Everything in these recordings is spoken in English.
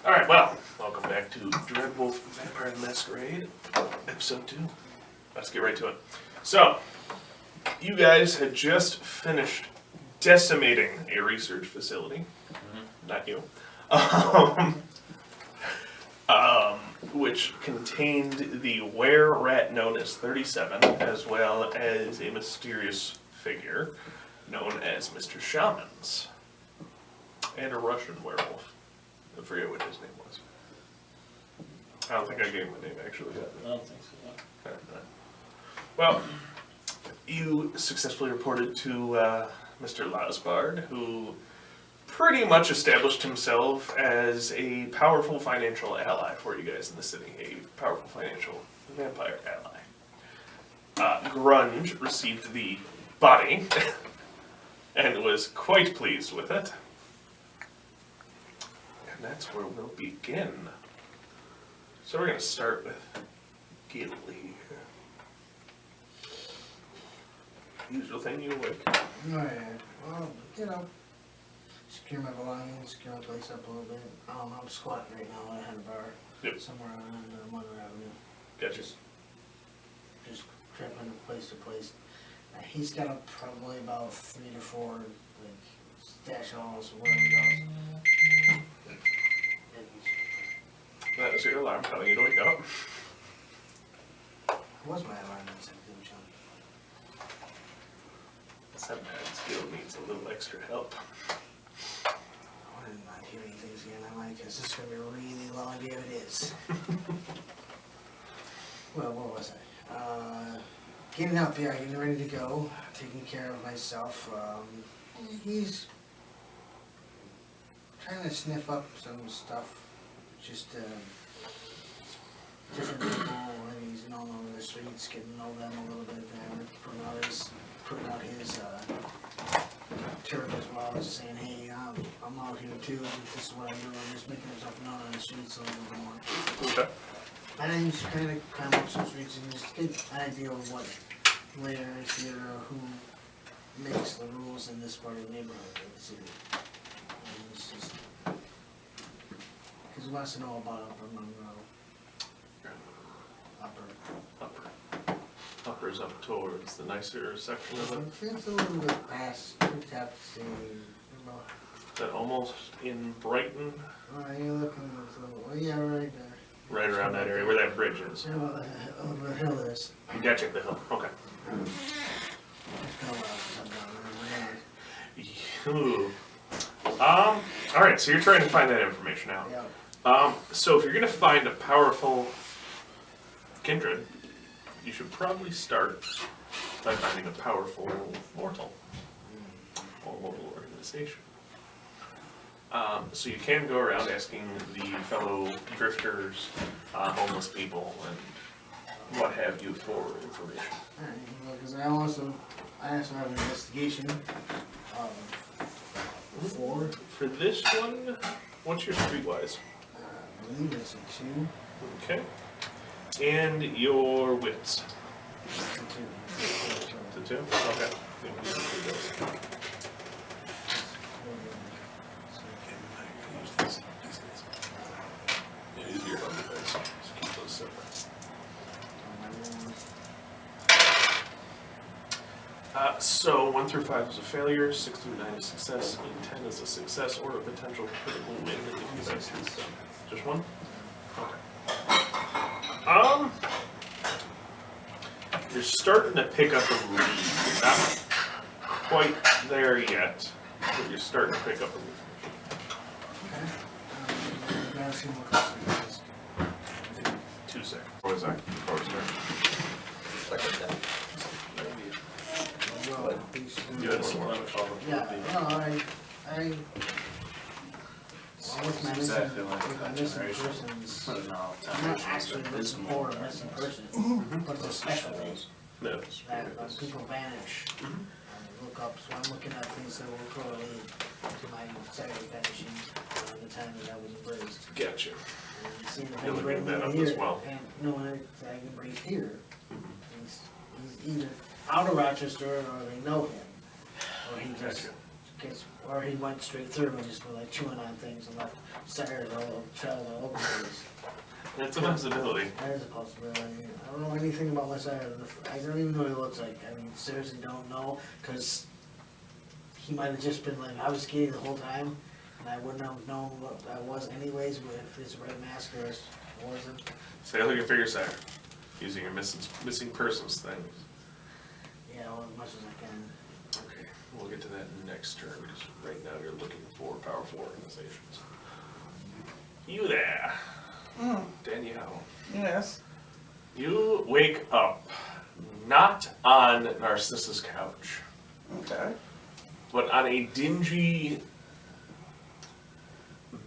Alright, well, welcome back to Dreadwolf Vampire the Masquerade, episode 2. Let's get right to it. So, you guys had just finished decimating a research facility. Not you. Which contained the were-rat known as 37, as well as a mysterious figure known as Mr. Shamans. And a Russian werewolf. I forget what his name was. I don't think I gave him a name, actually. I don't think so. Well, you successfully reported to Mr. Lasbard, who pretty much established himself as a powerful financial ally for you guys in the city. A powerful financial vampire ally. Grunge received the body and was quite pleased with it. And that's where we'll begin. So we're going to start with Gilly. Usual thing you like. Alright, well, you know, secure my belongings, secure my place up a little bit. I'm squatting right now at a bar. Yep. Somewhere on Mother Avenue. Gotcha. Just tripping place to place. He's got probably about 3 to 4 like stash halls or whatever he does. That was your alarm telling you to wake up. What's my alarm that said do, John? Sometimes Gil needs a little extra help. I didn't mind hearing things again. I'm like, is this going to be a really long day? It is. Well, what was I? Getting out there, getting ready to go, taking care of myself. He's trying to sniff up some stuff. Just different people, and he's known over the streets, getting to know them a little bit there, putting out his turf as well, just saying, hey, I'm out here too, this is what I'm doing, just making himself known on the streets a little bit more. Okay. And then just kind of climb up some streets and just get an idea of what layers here, who makes the rules in this part of the neighborhood of the city. And it's just, because he wants to know about Upper Monroe. Upper's up towards the nicer section of it. It's a little bit past, we'd have to say, Is that almost in Brighton? you're looking at the little, yeah, right there. Right around that area where that bridge is. Yeah, well, the hill is. You got check the hill. Okay. Ooh. Alright, so you're trying to find that information out. Yeah. So if you're gonna find a powerful kindred, you should probably start by finding a powerful mortal or mortal organization. So you can go around asking the fellow drifters, homeless people, and what have you for information. Alright, because I also have an investigation For this one, what's your streetwise? I believe it's a 2. Okay. And your wits? It's a 2. It's a 2? Okay. Yeah, we can do those. Yeah, these are your other dice, so keep those separate. So 1 through 5 is a failure, 6 through 9 is success, and 10 is a success or a potential critical win if you guys do so. Just 1? Okay. You're starting to pick up a lead. You're not quite there yet, but you're starting to pick up a lead. Okay. 2 seconds. What was that? Before we start? You had some more. Yeah, no, I with my missing persons, I'm not actually looking for a missing person, but it's a special thing No. that people vanish. I look up, so I'm looking at things that will correlate to my psychic vanishing the time that I was embraced. Gotcha. And seeing if You're looking anybody that up here, as well. and no one that I can embrace here, he's either out of Rochester or they know him, or he just or he went straight through and just was like chewing on things and left sires all over the place. That's a possibility. That is a possibility. I don't know anything about my sire. I don't even know what he looks like. I mean, seriously don't know, because he might have just been like, I was skating the whole time, and I wouldn't have known what I was anyways, but if it's a red mask or it wasn't. Say look at figure sire. Using your missing persons things. Yeah, well, as much as I can. Okay, we'll get to that next turn, because right now you're looking for powerful organizations. You there, Danielle. Yes. You wake up not on Narcissa's couch, Okay. but on a dingy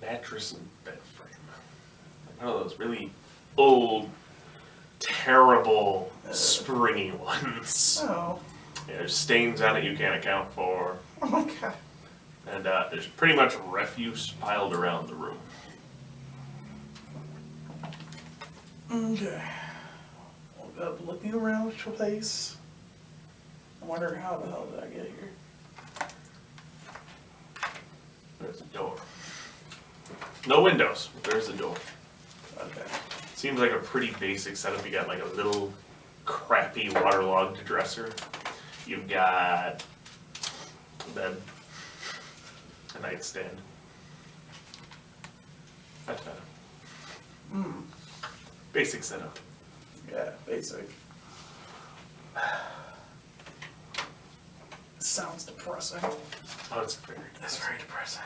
mattress and bed frame. One of those really old, terrible, springy ones. Oh. Yeah, there's stains on it you can't account for. Oh my god. And there's pretty much refuse piled around the room. Okay. Woke up looking around the place. I wonder how the hell did I get here? There's a door. No windows, but there's a door. Okay. Seems like a pretty basic setup. You got like a little crappy waterlogged dresser. You've got a bed, a nightstand. That's better. Basic setup. Yeah, basic. Sounds depressing. Oh, it's very depressing.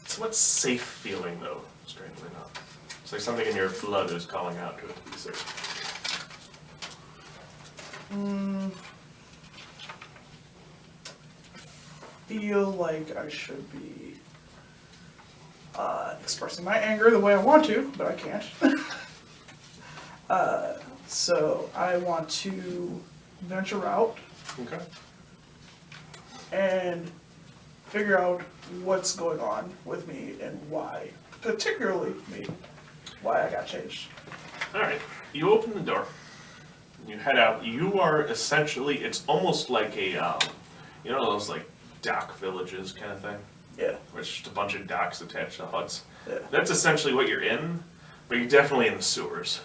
It's what's safe feeling though, strangely enough. It's like something in your blood is calling out to it to be safe. Feel like I should be expressing my anger the way I want to, but I can't. So I want to venture out Okay. and figure out what's going on with me and why, particularly me, why I got changed. Alright, you open the door, you head out, you are essentially, it's almost like a, you know those like dock villages kind of thing? Yeah, Where it's just a bunch of docks attached to huts. yeah. That's essentially what you're in, but you're definitely in the sewers.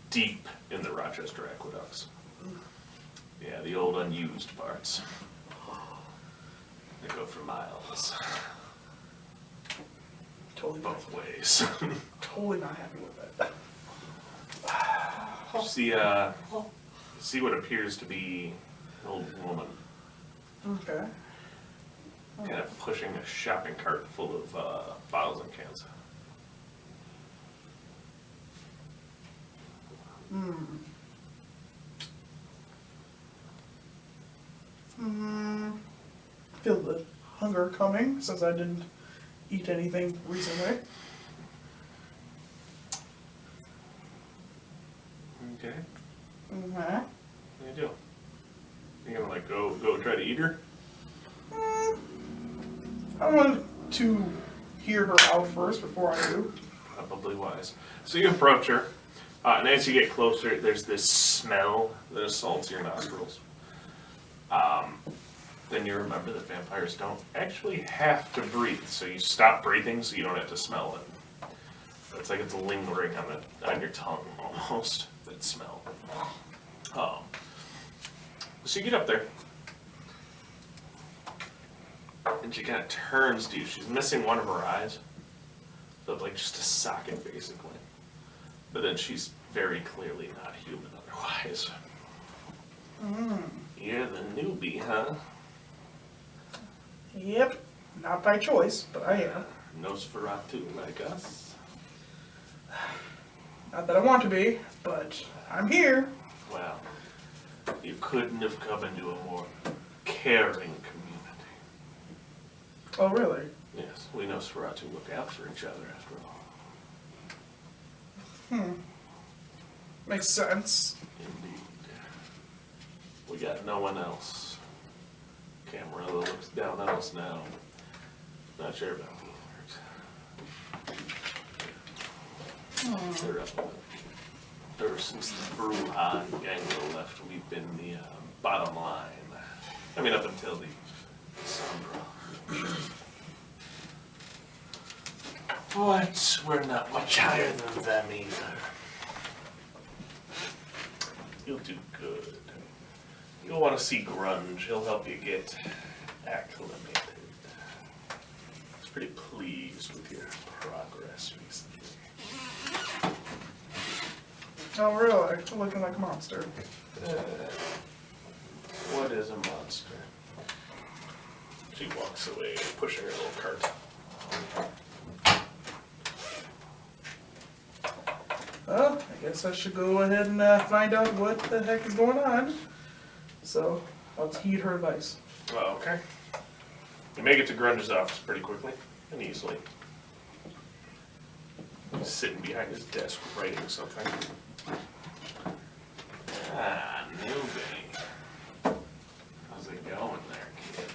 Deep in the Rochester aqueducts. Yeah, the old unused parts. They go for miles, Totally not, both ways. totally not happy with that. See what appears to be an old woman, Okay. kind of pushing a shopping cart full of bottles and cans. Feel the hunger coming since I didn't eat anything recently. Okay, Mm-hmm. what do you do? You gonna like go try to eat her? I want to hear her out first before I do. Probably wise. So you approach her, and as you get closer, there's this smell that assaults your nostrils. Then you remember that vampires don't actually have to breathe, so you stop breathing so you don't have to smell it. It's like it's lingering on your tongue almost, that smell. So you get up there, and she kind of turns to you. She's missing one of her eyes, so like just a socket basically. But then she's very clearly not human otherwise. You're the newbie, huh? Yep. Not by choice, but I am. Nosferatu like us. Not that I want to be, but I'm here. Well, you couldn't have come into a more caring community. Oh, really? Yes, we Nosferatu look out for each other after all. Makes sense. Indeed. We got no one else. Camarilla looks down on us now. Not sure about the others. They're up with it. Ever since the Bruja and Gango left, we've been the bottom line. I mean, up until the But we're not much higher than them either. You'll do good. You'll want to see Grunge. He'll help you get acclimated. He's pretty pleased with your progress recently. Oh, really? Looking like a monster. What is a monster? She walks away, pushing her little cart. Well, I guess I should go ahead and find out what the heck is going on. So, I'll heed her advice. Well, okay. You make it to Grunge's office pretty quickly and easily. He's sitting behind his desk writing something. Ah, newbie. How's it going there, kid?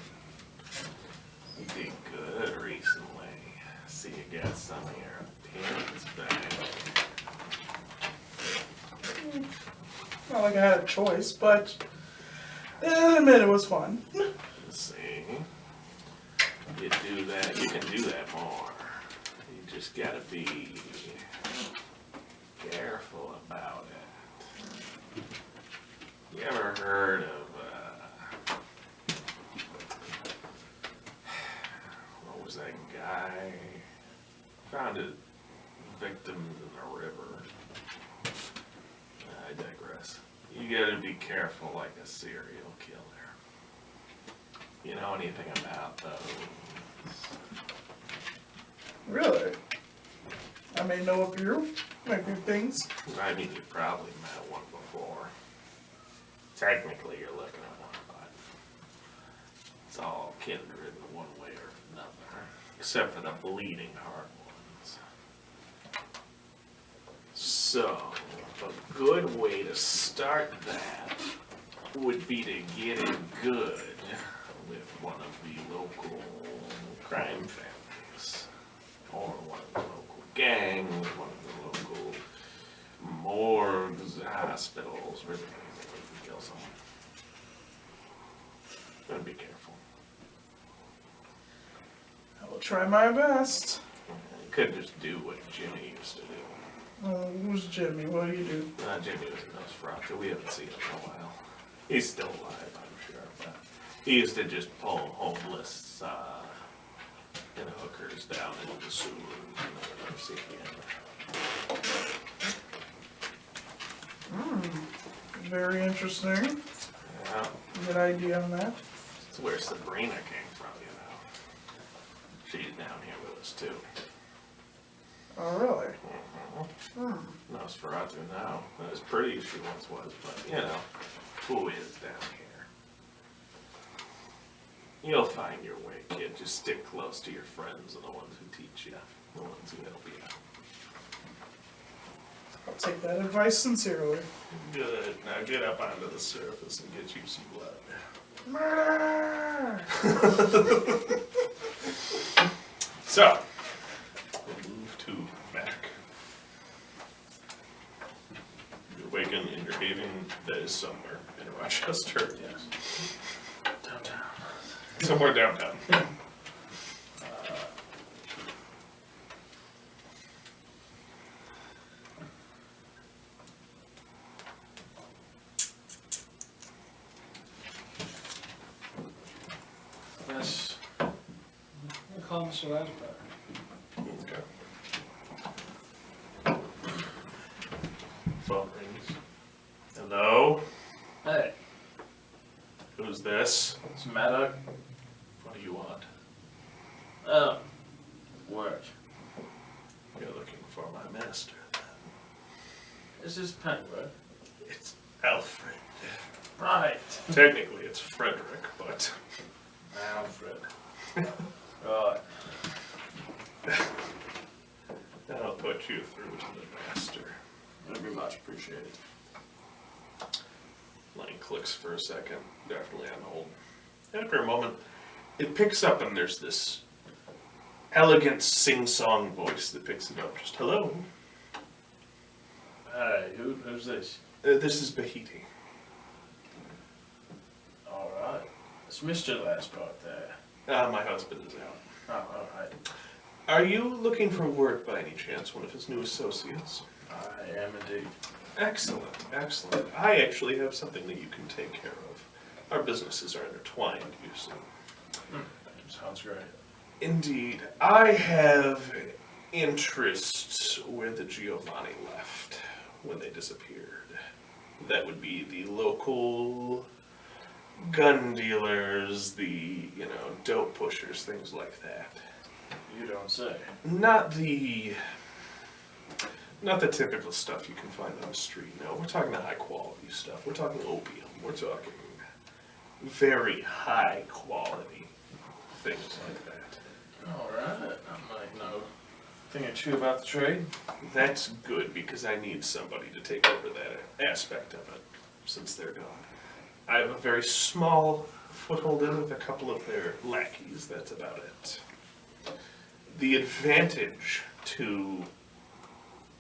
You did good recently. See you got some of your opinions back. Not like I had a choice, but I admit it was fun. See? You do that, you can do that more. You just gotta be careful about it. You ever heard of, what was that guy? Found a victim in a river. I digress. You gotta be careful like a serial killer. You know anything about those? Really? I may know a few things. I mean, you probably met one before. Technically, you're looking at one, but it's all kindred in one way or another, except for the bleeding heart ones. So, a good way to start that would be to get in good with one of the local crime families, or one of the local gangs, one of the local morgues, hospitals, really anything that can kill someone. Gotta be careful. I will try my best. You couldn't just do what Jimmy used to do. Who's Jimmy? What do you do? Jimmy was a Nosferatu. We haven't seen him in a while. He's still alive, I'm sure. But he used to just pull homeless and hookers down into the sewers. And we'll never see him again. Very interesting. Yeah, Good idea on that. that's where Sabrina came from, you know. She's down here with us, too. Oh, really? Nosferatu now. Not as pretty as she once was, but, you know, who is down here? You'll find your way, kid. Just stick close to your friends and the ones who teach you, the ones who help you. I'll take that advice sincerely. Good. Now get up onto the surface and get you some blood. Murder! So, we'll move to Mac. You awaken in your haven that is somewhere in Rochester. Yes. Downtown. Somewhere downtown. Yes. I'll call Mr. Lasberg. Okay. Phone rings. Hello? Hey, Who's this? it's Maddox. What do you want? Oh, work. You're looking for my master. This is Penguin. It's Alfred. Right. Technically, it's Frederick, but Alfred. Right. I'll put you through to the master. That'd be much appreciated. Line clicks for a second, definitely on hold. After a moment, it picks up and there's this elegant sing-song voice that picks it up. Just, hello? Hey, who's this? This is Bahiti. Alright. It's Mr. Lasberg there. My husband is out. Oh, alright. Are you looking for work by any chance, one of his new associates? I am indeed. Excellent, excellent. I actually have something that you can take care of. Our businesses are intertwined, you see. Sounds great. Indeed. I have interests where the Giovanni left when they disappeared. That would be the local gun dealers, the, dope pushers, things like that. You don't say. Not the typical stuff you can find on the street, no. We're talking the high quality stuff. We're talking opium. We're talking very high quality things like that. Alright, I might know a thing or two about the trade. That's good because I need somebody to take over that aspect of it since they're gone. I have a very small foothold in with a couple of their lackeys, that's about it. The advantage to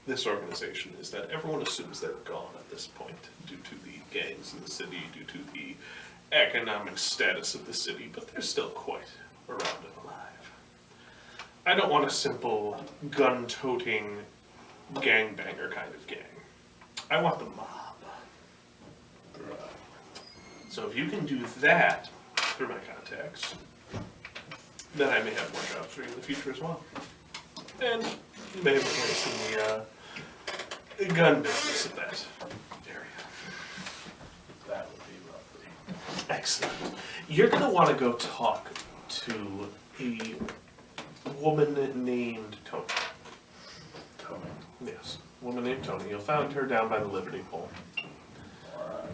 this organization is that everyone assumes they're gone at this point due to the gangs in the city, due to the economic status of the city, but they're still quite around and alive. I don't want a simple gun-toting gangbanger kind of gang. I want the mob. So if you can do that through my contacts, then I may have more jobs for you in the future as well. And you may have a place in the gun business of that area. That would be lovely. Excellent. You're going to want to go talk to a woman named Tony. Tony. Yes, woman named Tony. You'll find her down by the Liberty Pole. Alright.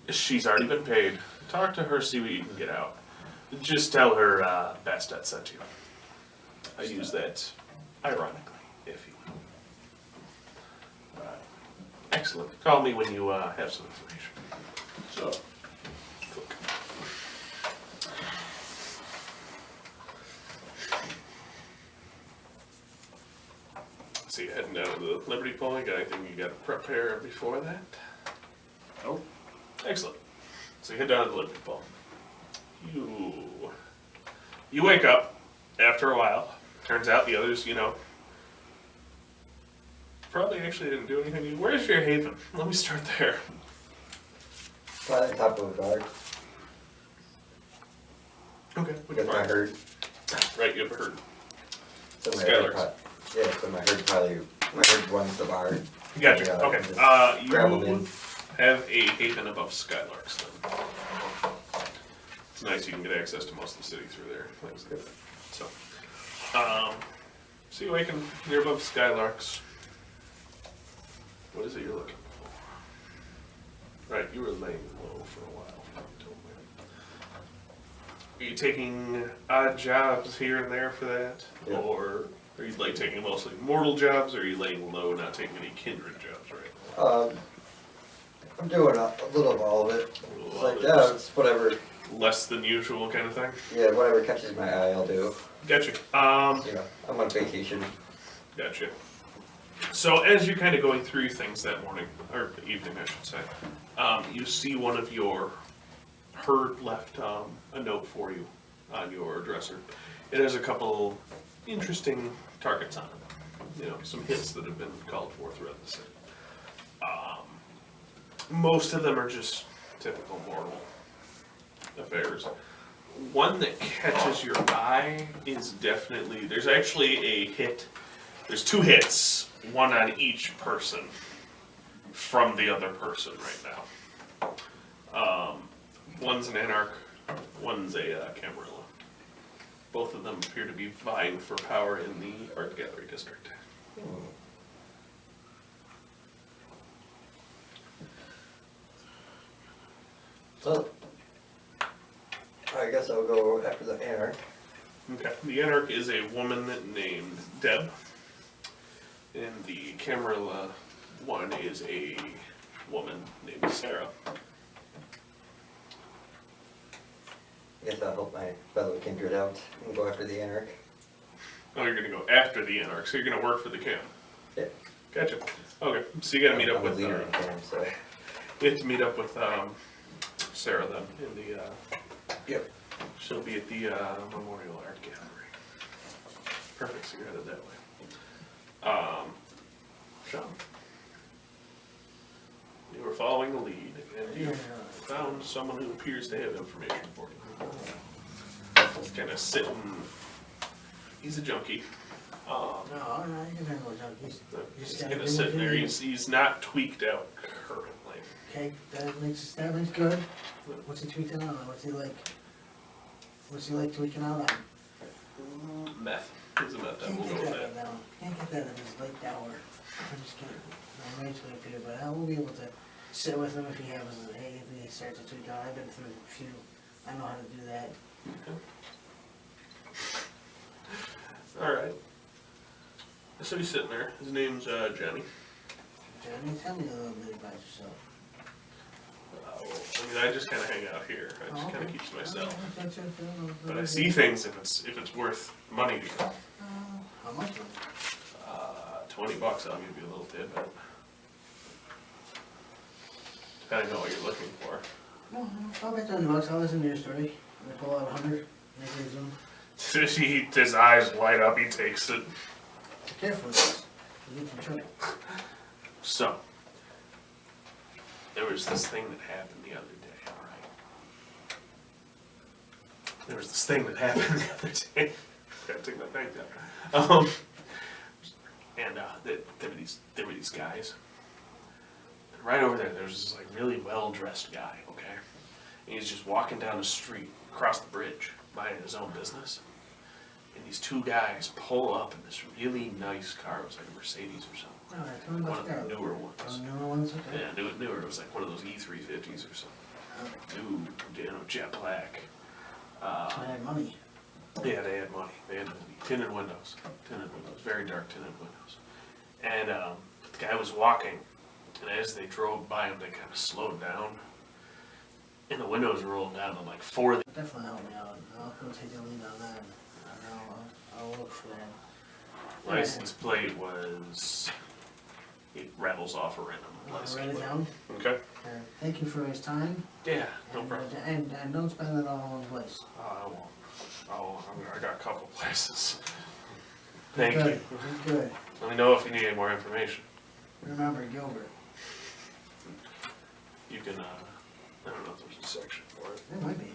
She's already been paid. Talk to her, see what you can get out. Just tell her Bastet sent you. I use that ironically, if you will. Right. Excellent. Call me when you have some information. So, Cook. So you heading down to the Liberty Pole? You got anything you got to prepare before that? nope. Excellent. So you head down to the Liberty Pole. You wake up after a while. Turns out the others, probably actually didn't do anything. Where's your haven? Let me start there. Probably the top of a guard. Okay. Which Because my part? herd. Right, you have a herd. So my Skylarks. herd yeah, so my herd runs the bar. Gotcha. Yeah, Okay. just grab 'em You in. have a haven above Skylarks then. It's nice you can get access to most of the city through there. Things like that. So you awaken, you're above Skylarks. What is it you're looking for? Right, you were laying low for a while. You told me. Are you taking odd jobs here and there for that? Yeah. Or are you taking mostly mortal jobs, or are you laying low, not taking any kindred jobs right now? I'm doing a little of all of it. A little It's of like, it, yeah, just it's whatever. less than usual kind of thing? Yeah, whatever catches my eye, I'll do. Gotcha. I'm on vacation. Gotcha. So as you're kind of going through things that morning, or evening I should say, you see one of your herd left a note for you on your dresser. It has a couple interesting targets on it. Some hits that have been called for throughout the city. Most of them are just typical mortal affairs. One that catches your eye is definitely, there's actually a hit, there's 2 hits, one on each person from the other person right now. One's an Anarch, one's a Camarilla. Both of them appear to be vying for power in the art gallery district. So, I guess I'll go after the Anarch. Okay, the Anarch is a woman named Deb, and the Camarilla one is a woman named Sarah. I guess I'll help my fellow kindred out and go after the Anarch. Oh, you're gonna go after the Anarch, so you're gonna work for the Cam. Yeah. Gotcha. Okay, so you gotta meet up I'm with, the leader in camp, so. you have to meet up with, Sarah then, in the, Yep. she'll be at the, Memorial Art Gallery. Perfect, so you're headed that way. Sean. You were following the lead, and you found someone who appears to have information for you. He's kind of sitting. He's a junkie. No, you can handle junkies. He's kind of sitting there. He's not tweaked out currently. Okay, that makes good. What's he tweaking out on? What's he like tweaking out on? Meth. He's a meth. Can't We'll get go with that that. right now. Can't get that in his late hour. I'm just kidding. I'm raging up here, but I will be able to sit with him if he happens to, hey, if he starts to tweak out. I've been through a few. I know how to do that. All right. So he's sitting there. His name's Johnny. Johnny, tell me a little bit about yourself. I just kind of hang out here. I just kind of keep to myself. But I Okay. see things if it's worth money to you. How much money? $20, I'll give you a little tip. Depending on what you're looking for. No, I'll bet $20. I'll listen to your story. And I pull out 100. Make it zoom. His eyes light up. He takes it. Be careful with this. You get in trouble. So there was this thing that happened the other day. All right. There was this thing that happened the other day. Gotta take my thing down. And there were these guys. And right over there was this like really well-dressed guy, okay? And he's just walking down the street, across the bridge, minding his own business. And these two guys pull up in this really nice car. It was like a Mercedes or something. Alright, tell me One about of that. the newer ones. Newer ones? Okay. Yeah, newer. It was like one of those E350s or something. New, jet black. I had money. Yeah, they had money. They had tinted windows. Very dark tinted windows. And the guy was walking, and as they drove by him, they kind of slowed down. And the windows rolled down, and like four of the Definitely help me out. I'll go take a lead on that. I'll look for that. license plate was, it rattles off a random I'll license write it plate. down. Okay. Thank you for his time. Yeah, no problem. And don't spend it all in one place. I won't. I got a couple places. Thank Good. you. Good. Let me know if you need any more information. Remember Gilbert. You can, I don't know if there's a section for it. There might be.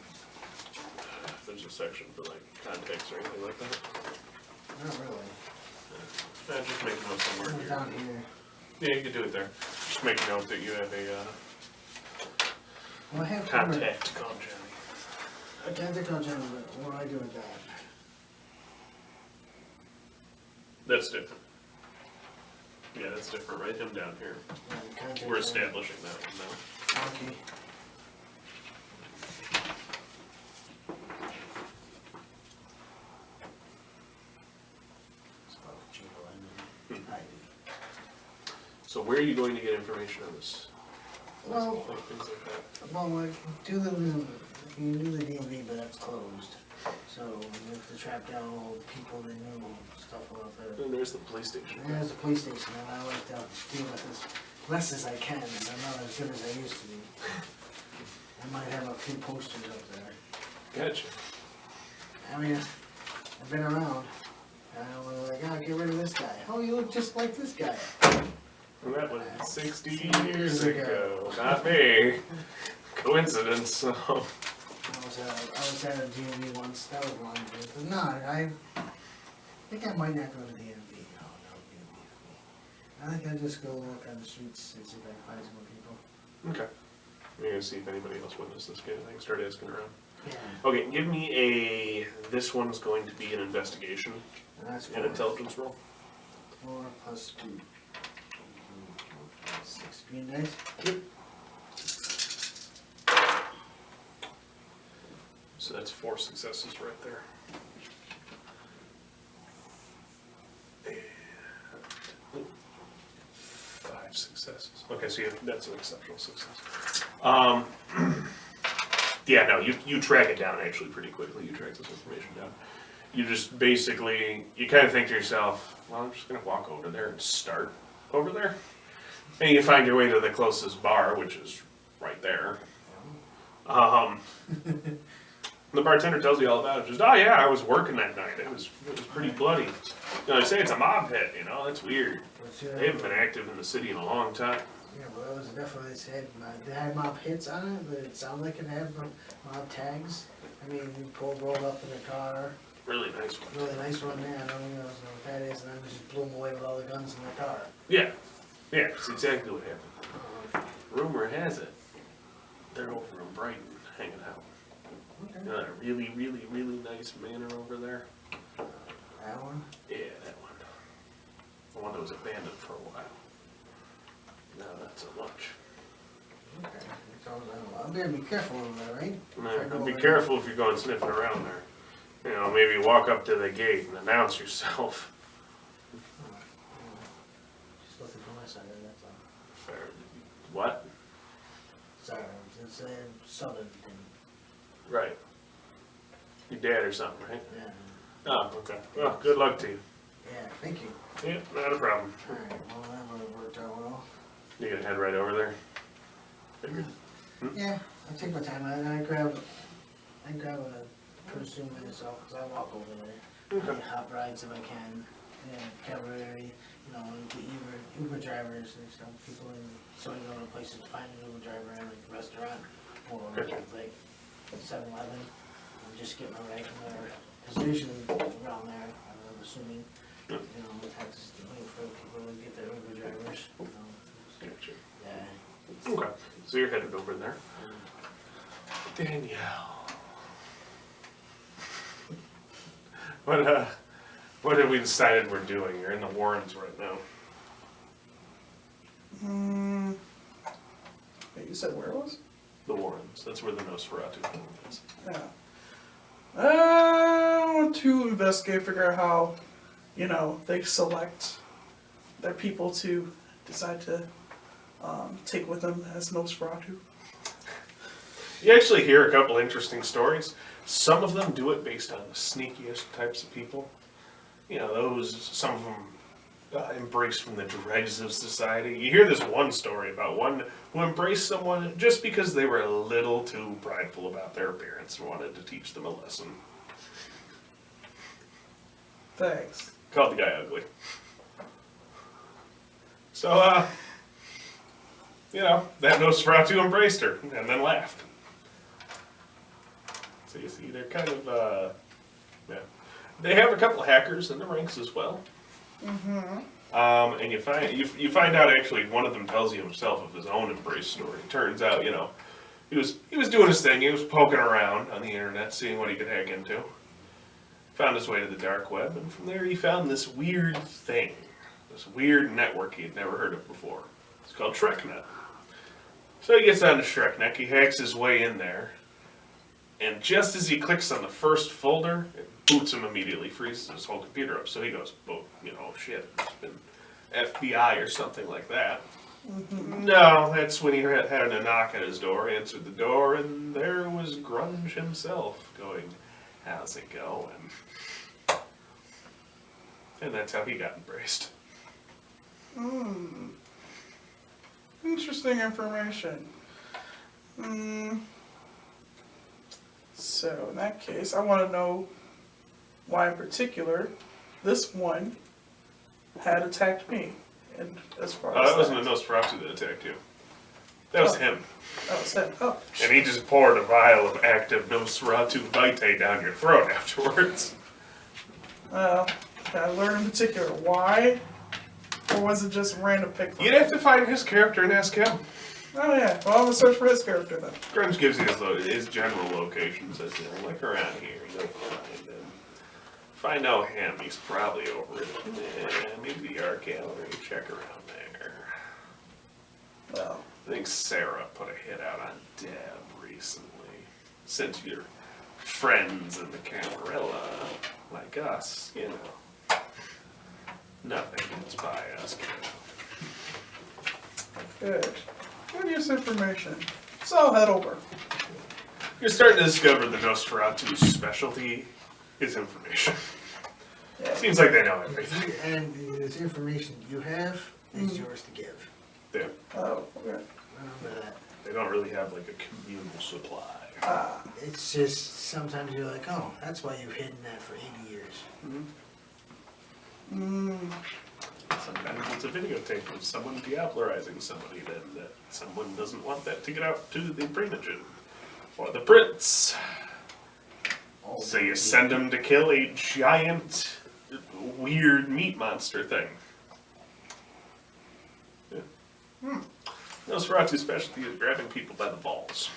If there's a section for like context or anything like that. Not really. Just make a note somewhere It's here. down here. Yeah, you can do it there. Just make a note that you have a Well, I have contact called Johnny. I can't take on John, but what do I do with that? That's different. Yeah, that's different. Write him down here. Contact We're John. establishing that one now. Okay. So where are you going to get information on this? Well, Like things like that. well, like, you can do the DMV, but that's closed. So we have to track down all the people that knew stuff about that. And there's the police station. There's the police station, and I like to deal with as less as I can, and I'm not as good as I used to be. I might have a few posters up there. Gotcha. I mean, I've been around. And I was like, oh, get rid of this guy. Oh, you look just like this guy. And that was 60 years ago. Not me. Coincidence. I was at a DMV once. That was long ago. But no, I think I might not go to DMV. No, be DMV. I think I'll just go look on the streets and see if I can find some more people. Okay. You're gonna see if anybody else witnessed this kind of thing. Start asking around. Yeah, Okay, give me a. This one's going to be an investigation, and that's an intelligence roll. 4 plus 2. 6 green dice. So that's 4 successes right there. And 5 successes. Okay, so that's an exceptional success. Yeah, no, you track it down actually pretty quickly. You track this information down. You just basically, you kind of think to yourself, well, I'm just going to walk over there and start over there. And you find your way to the closest bar, which is right there. The bartender tells you all about it. Just, oh yeah, I was working that night. It was pretty bloody. They say it's a mob hit, that's weird. They haven't been active in the city in a long time. Yeah, well, it was definitely said. It had mob hits on it, but it sounded like it had mob tags. I mean, we rolled up in a car. Really nice one. Really nice one, yeah. I don't even know what that is, and then we just blew them away with all the guns in the car. Yeah, that's exactly what happened. Rumor has it, they're over in Brighton hanging out. Okay. Got a really, really, really nice manor over there. That one? Yeah, that one. The one that was abandoned for a while. No, not so much. Okay. I'm gonna be careful over there, right? No, be careful if you're going sniffing around there. Maybe walk up to the gate and announce yourself. Just looking for my son, that's all. Fair. What? Sorry, it's a southern thing. Right. Your dad or something, right? Yeah. Oh, okay. Well, good luck to you. Yeah, thank you. Yeah, not a problem. Alright, well, that would have worked out well. You gonna head right over there? Figured. Yeah, I take my time. I grab a consume myself because I walk over there. Okay. I hop rides if I can. Yeah, cavalry, the Uber drivers and stuff. People in so you go to places to find an Uber driver in like a restaurant or Gotcha. like 7-Eleven. And just get my ride from there. Because usually around there, I'm assuming, Yeah. have to wait for people to get their Uber drivers. Gotcha. Yeah. Okay. So you're headed over there. Danielle. What have we decided we're doing? You're in the Warrens right now. Wait, you said where it was? The Warrens. That's where the Nosferatu family is. Yeah. I want to investigate, figure out how, they select their people to decide to take with them as Nosferatu. You actually hear a couple interesting stories. Some of them do it based on the sneakiest types of people. Some of them embraced from the dregs of society. You hear this one story about one who embraced someone just because they were a little too prideful about their appearance and wanted to teach them a lesson. Thanks. Called the guy ugly. So, that Nosferatu embraced her and then laughed. So you see, they're kind of, They have a couple hackers in the ranks as well. And you find out actually one of them tells you himself of his own embrace story. Turns out, he was doing his thing. He was poking around on the internet, seeing what he could hack into. Found his way to the dark web, and from there he found this weird thing, this weird network he had never heard of before. It's called TrekNet. So he gets onto TrekNet. He hacks his way in there. And just as he clicks on the first folder, it boots him immediately, freezes his whole computer up. So he goes, oh, shit, it's been FBI or something like that. No, that's when he had a knock at his door, answered the door, and there was Grunge himself going, how's it going? And that's how he got embraced. Interesting information. So in that case, I want to know why in particular this one had attacked me. And as far as That wasn't a Nosferatu that attacked you. That was him. that was him. Oh, And he just poured a vial of active Nosferatu Vitae down your throat afterwards. well, can I learn in particular why? Or was it just random pick? You'd have to find his character and ask him. Oh yeah, well I'm gonna search for his character then. Grunge gives you his general location, says, like around here, you'll find him. If I know him, he's probably over at maybe the art gallery, check around there. Well, I think Sarah put a hit out on Deb recently. Since you're friends in the Camarilla, like us, nothing gets by us, good. Good use information. So I'll head over. You're starting to discover the Nosferatu's specialty is information. Yeah. Seems like they know everything. And this information you have is yours to give. Yeah. Oh, okay. Remember that. They don't really have like a communal supply. It's just sometimes you're like, oh, that's why you've hidden that for 80 years. Sometimes it's a videotape of someone diablerizing somebody that someone doesn't want that to get out to the primogen or the prince. Oh, So you send them to kill a giant, weird meat monster thing. Yeah. Nosferatu's specialty is grabbing people by the balls.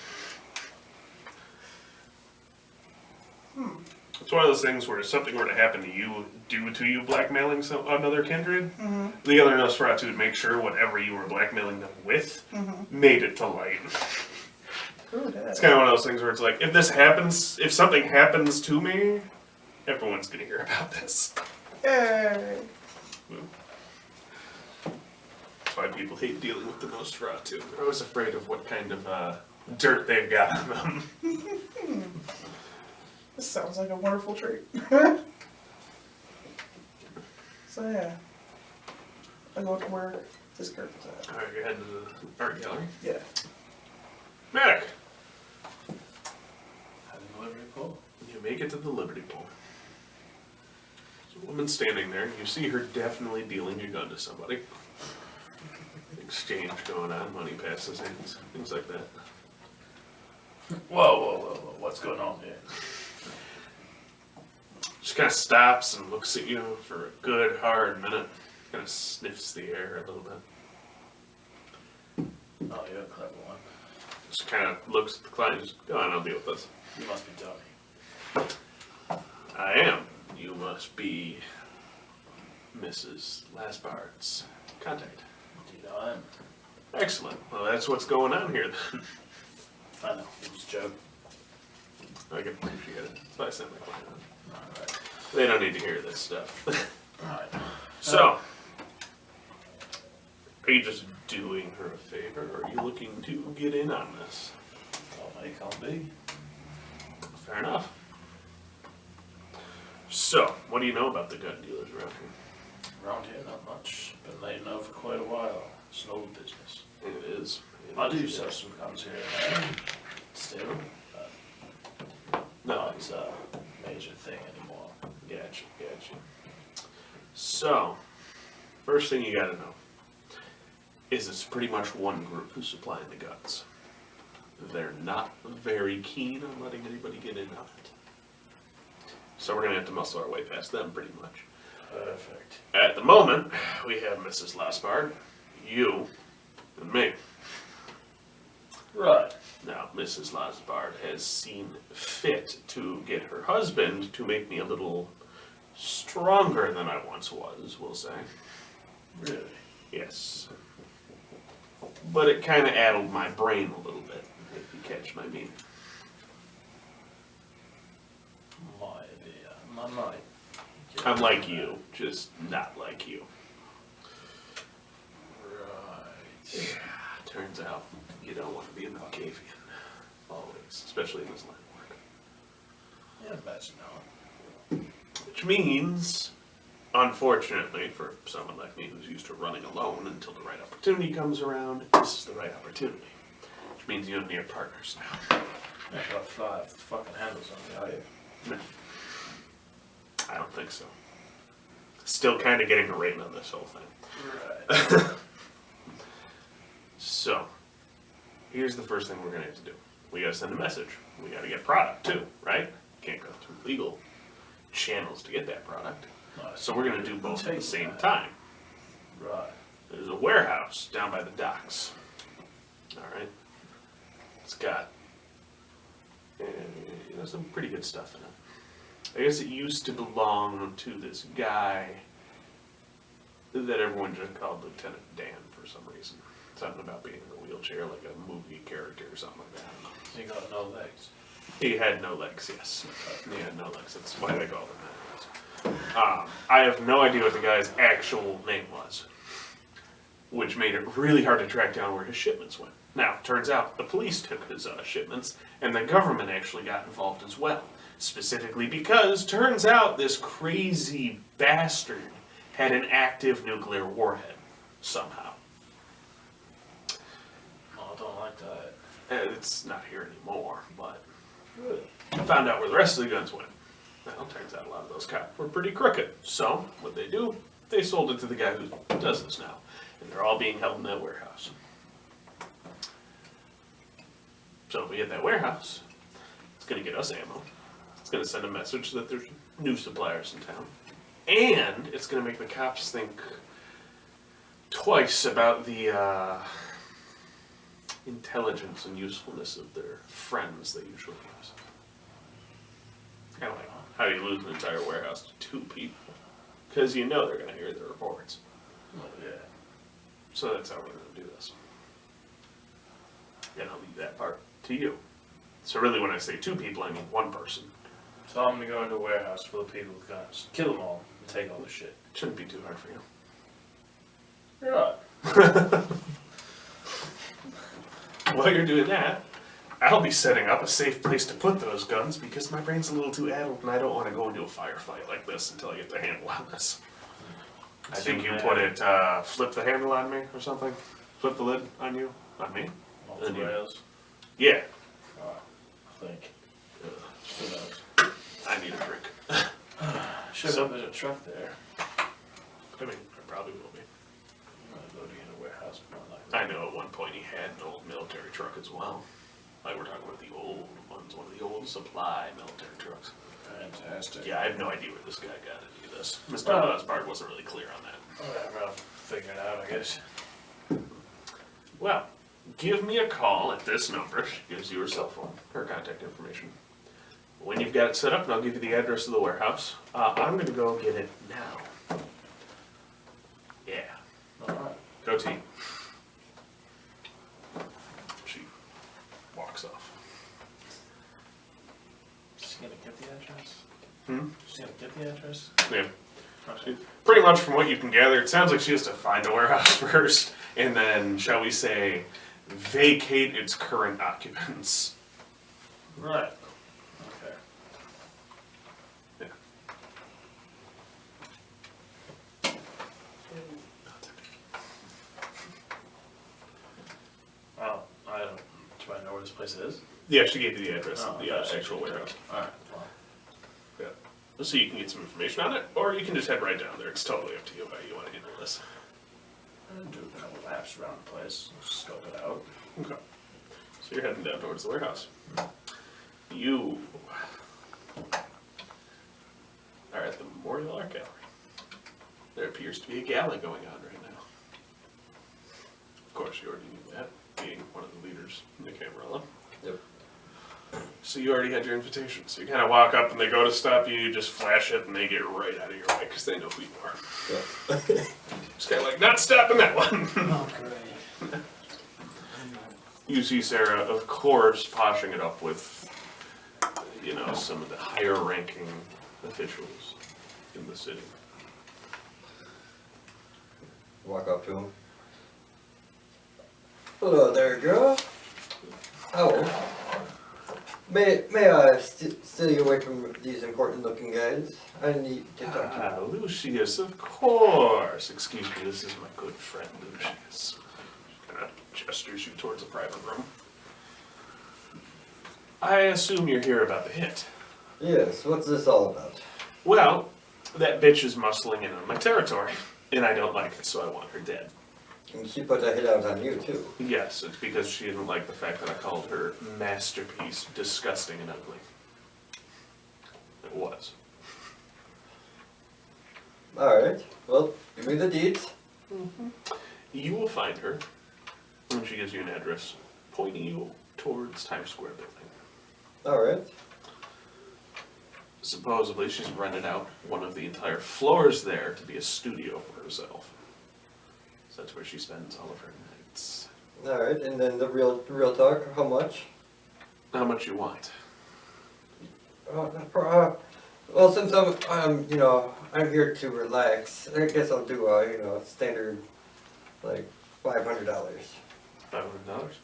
It's one of those things where if something were to happen to you due to you blackmailing another kindred, the other Nosferatu would make sure whatever you were blackmailing them with made it to light. It's kind of one of those things where it's like, if something happens to me, everyone's gonna hear about this. Yay! That's why people hate dealing with the Nosferatu. They're always afraid of what kind of dirt they've got on them. This sounds like a wonderful treat. So yeah, I go to where this character's at. Alright, you're heading to the art gallery. Yeah. Mac! Had a delivery pull. You make it to the Liberty Pole. There's a woman standing there. You see her definitely dealing your gun to somebody. Exchange going on, money passes hands, things like that. Whoa, what's going on here? She kind of stops and looks at you for a good hard minute. Kind of sniffs the air a little bit. Oh, you're a clever one. Just kind of looks at the client and just, go on, I'll deal with this. You must be Tony. I am. You must be Mrs. Lasbard's contact. Do you know him? Excellent. Well, that's what's going on here then. I know, it was a joke. I can appreciate it. That's why I sent my client on. Alright. They don't need to hear this stuff. Alright. So, are you just doing her a favor, or are you looking to get in on this? I'll make I'll be. Fair enough. So, what do you know about the gun dealers around here? Around here, not much. Been laying low for quite a while. It's an old business. It is. I do sell some guns here and there. Still, but not a major thing anymore. Gotcha. So, first thing you gotta know is it's pretty much one group who's supplying the guns. They're not very keen on letting anybody get in on it. So we're gonna have to muscle our way past them pretty much. Perfect. At the moment, we have Mrs. Lasbard, you, and me. Right. Now, Mrs. Lasbard has seen fit to get her husband to make me a little stronger than I once was, we'll say. Really? Yes. But it kind of addled my brain a little bit, if you catch my meaning. My might. I'm like you, just not like you. Right. Yeah, turns out you don't want to be a Malkavian. Always, especially in this line of work. Yeah, imagine not. Which means, unfortunately, for someone like me who's used to running alone until the right opportunity comes around, this is the right opportunity. Which means you don't need partners now. You gotta fly off the fucking handles on me, are you? No. I don't think so. Still kind of getting a rating on this whole thing. Right. So, here's the first thing we're going to have to do. We got to send a message. We got to get product too, right? Can't go through legal channels to get that product. So we're going to do both at the same time. Right. There's a warehouse down by the docks. Alright? It's got some pretty good stuff in it. I guess it used to belong to this guy that everyone just called Lieutenant Dan for some reason. Something about being in a wheelchair, like a movie character or something like that. You got no legs. He had no legs, yes. He had no legs, that's why they called him that. I have no idea what the guy's actual name was, which made it really hard to track down where his shipments went. Now, turns out the police took his shipments, and the government actually got involved as well. Specifically because, turns out, this crazy bastard had an active nuclear warhead, somehow. No, I don't like that. It's not here anymore, but Good. Found out where the rest of the guns went. Well, turns out a lot of those cops were pretty crooked. So, what they do, they sold it to the guy who does this now. And they're all being held in that warehouse. So if we hit that warehouse, it's going to get us ammo. It's going to send a message that there's new suppliers in town. And it's going to make the cops think twice about the intelligence and usefulness of their friends they usually use. Kind of like how you lose an entire warehouse to 2 people. Because you know they're going to hear the reports. Oh, yeah. So that's how we're going to do this. And I'll leave that part to you. So really when I say 2 people, I mean 1 person. So I'm gonna go into a warehouse full of people with guns, kill them all, and take all the shit. It shouldn't be too hard for you. You're right. While you're doing that, I'll be setting up a safe place to put those guns because my brain's a little too addled and I don't want to go into a firefight like this until I get the handle on this. I think you put it, flip the handle on me or something? Flip the lid on you? On me? Off the rails. Yeah. Alright, I think. Who knows? I need a drink. Sure, So- there's a truck there. I mean, I probably will be. I'm gonna go to in a warehouse, more likely. I know at one point he had an old military truck as well. Like we're talking about the old ones, one of the old supply military trucks. Fantastic. Yeah, I have no idea where this guy got any of this. Mr. Well- Osbart wasn't really clear on that. Whatever, I'll figure it out, I guess. Well, give me a call at this number. She gives you her cell phone, her contact information. When you've got it set up, and I'll give you the address of the warehouse. I'm gonna go get it now. Yeah, Alright. go team. She walks off. She's gonna get the address? Hmm? She's gonna get the address? Yeah. Okay. Pretty much from what you can gather, it sounds like she has to find a warehouse first, and then, shall we say, vacate its current occupants. Right. Okay. Yeah. Oh, I don't, do I know where this place is? Yeah, she gave you the address of Oh, the okay. actual warehouse. Alright, well. Yeah. So you can get some information on it, or you can just head right down there. It's totally up to you how you want to handle this. I'll do a couple laps around the place, scope it out. Okay. So you're heading down towards the warehouse. You are at the Memorial Art Gallery. There appears to be a gala going on right now. Of course, you already knew that, being one of the leaders in the Camarilla. Yep. So you already had your invitation. So you kind of walk up and they go to stop you, you just flash it and they get right out of your way because they know who you are. Yeah. Just kind of like, not stopping that one. Oh, great. You see Sarah, of course, poshing it up with, you know, some of the higher ranking officials in the city. Walk up to him. Hello there, girl. Oh. May I steal you away from these important looking guys? I need to talk to you. Ah, Lucius, of course. Excuse me, this is my good friend Lucius. Kind of gestures you towards a private room. I assume you're here about the hit. Yes, what's this all about? Well, that bitch is muscling in on my territory, and I don't like it, so I want her dead. And she put a hit out on you too. Yes, it's because she didn't like the fact that I called her masterpiece disgusting and ugly. It was. Alright, well, give me the deeds. You will find her when she gives you an address pointing you towards Times Square building. Alright. Supposedly she's rented out one of the entire floors there to be a studio for herself. So that's where she spends all of her nights. Alright, and then the real talk, how much? How much you want? Well, since I'm here to relax, I guess I'll do a standard, like, $500. $500?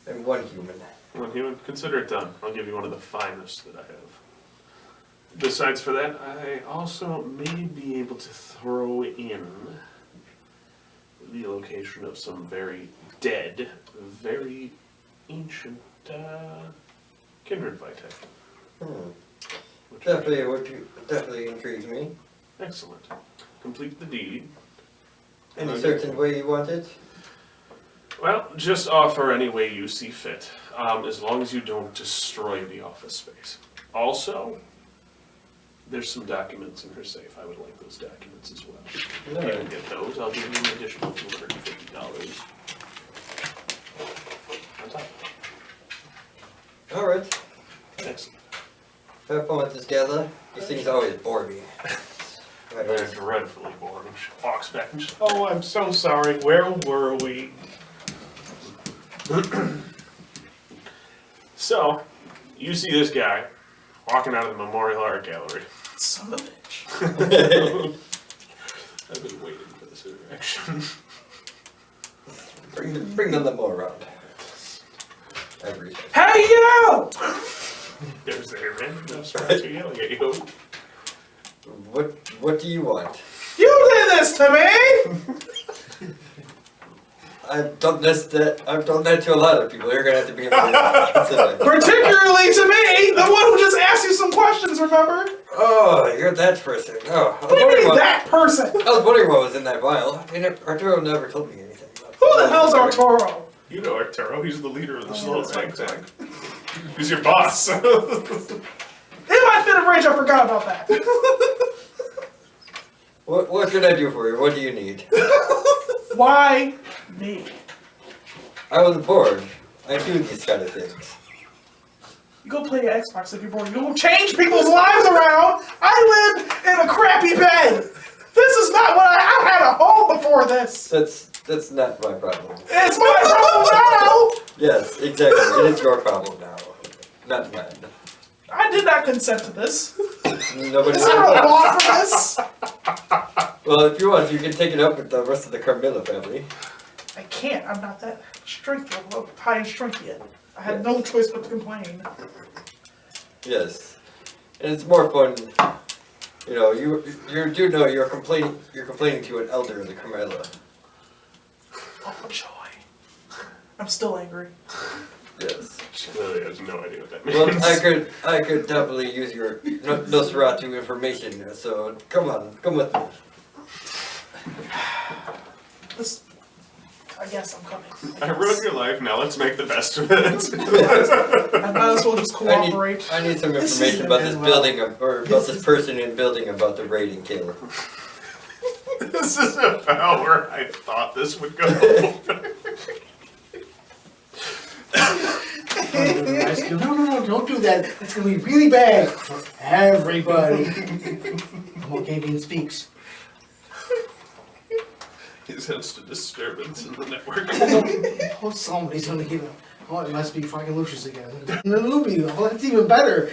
And one human. Well, you would consider it done. I'll give you one of the finest that I have. Besides for that, I also may be able to throw in the location of some very dead, very ancient kindred vitae. Definitely intrigues me. Excellent. Complete the deed. Any certain way you want it? Well, just offer any way you see fit, as long as you don't destroy the office space. Also, there's some documents in her safe. I would like those documents as well. If you can get those, I'll give you an additional $250. On top. Alright. Excellent. Have fun with this gala. These things always bore me. They're dreadfully boring. She walks back and she, oh, I'm so sorry. Where were we? So, you see this guy walking out of the Memorial Art Gallery. Son of a bitch. I've been waiting for this interaction. Bring them more around. Every time. Hey you! There's a random stranger yelling at you. What do you want? You did this to me! I've done that to a lot of people. You're gonna have to be considerate. Particularly to me, the one who just asked you some questions, remember? Oh, you're that person. Oh, What do you mean that person? I was wondering what was in that vial. Arturo never told me anything. Who the hell's Arturo? You know Arturo, he's the leader of the Oh, Slow that's Tank right. Tank. He's your boss. In my fit of rage, I forgot about that. What can I do for you? What do you need? Why me? I was bored. I do these kind of things. You go play Xbox if you're bored. You go change people's lives around. I live in a crappy bed. This is not what I had a home before this. That's not my problem. It's my problem now. Yes, exactly. It is your problem now, not mine. I did not consent to this. Nobody. Is there a law for this? Well, if you want, you can take it up with the rest of the Carmilla family. I can't. I'm not that high in strength yet. I had no choice but to complain. Yes, and it's more fun. You know, you do know you're complaining to an elder of the Carmilla. Oh joy! I'm still angry. Yes. She really has no idea what that means. Well, I could definitely use your Nosferatu information. So come with me. This. I guess I'm coming. I ruined your life, now let's make the best of it. I might as well just cooperate. I need some This information isn't about as this well. building, or about this person in building about the raiding kill. This is about where I thought this would go. No, don't do that. It's gonna be really bad for everybody. Mogavian speaks. He sensed a disturbance in the network. Oh, somebody's gonna get him. Oh, it must be fucking Lucius again. Luby, oh, that's even better.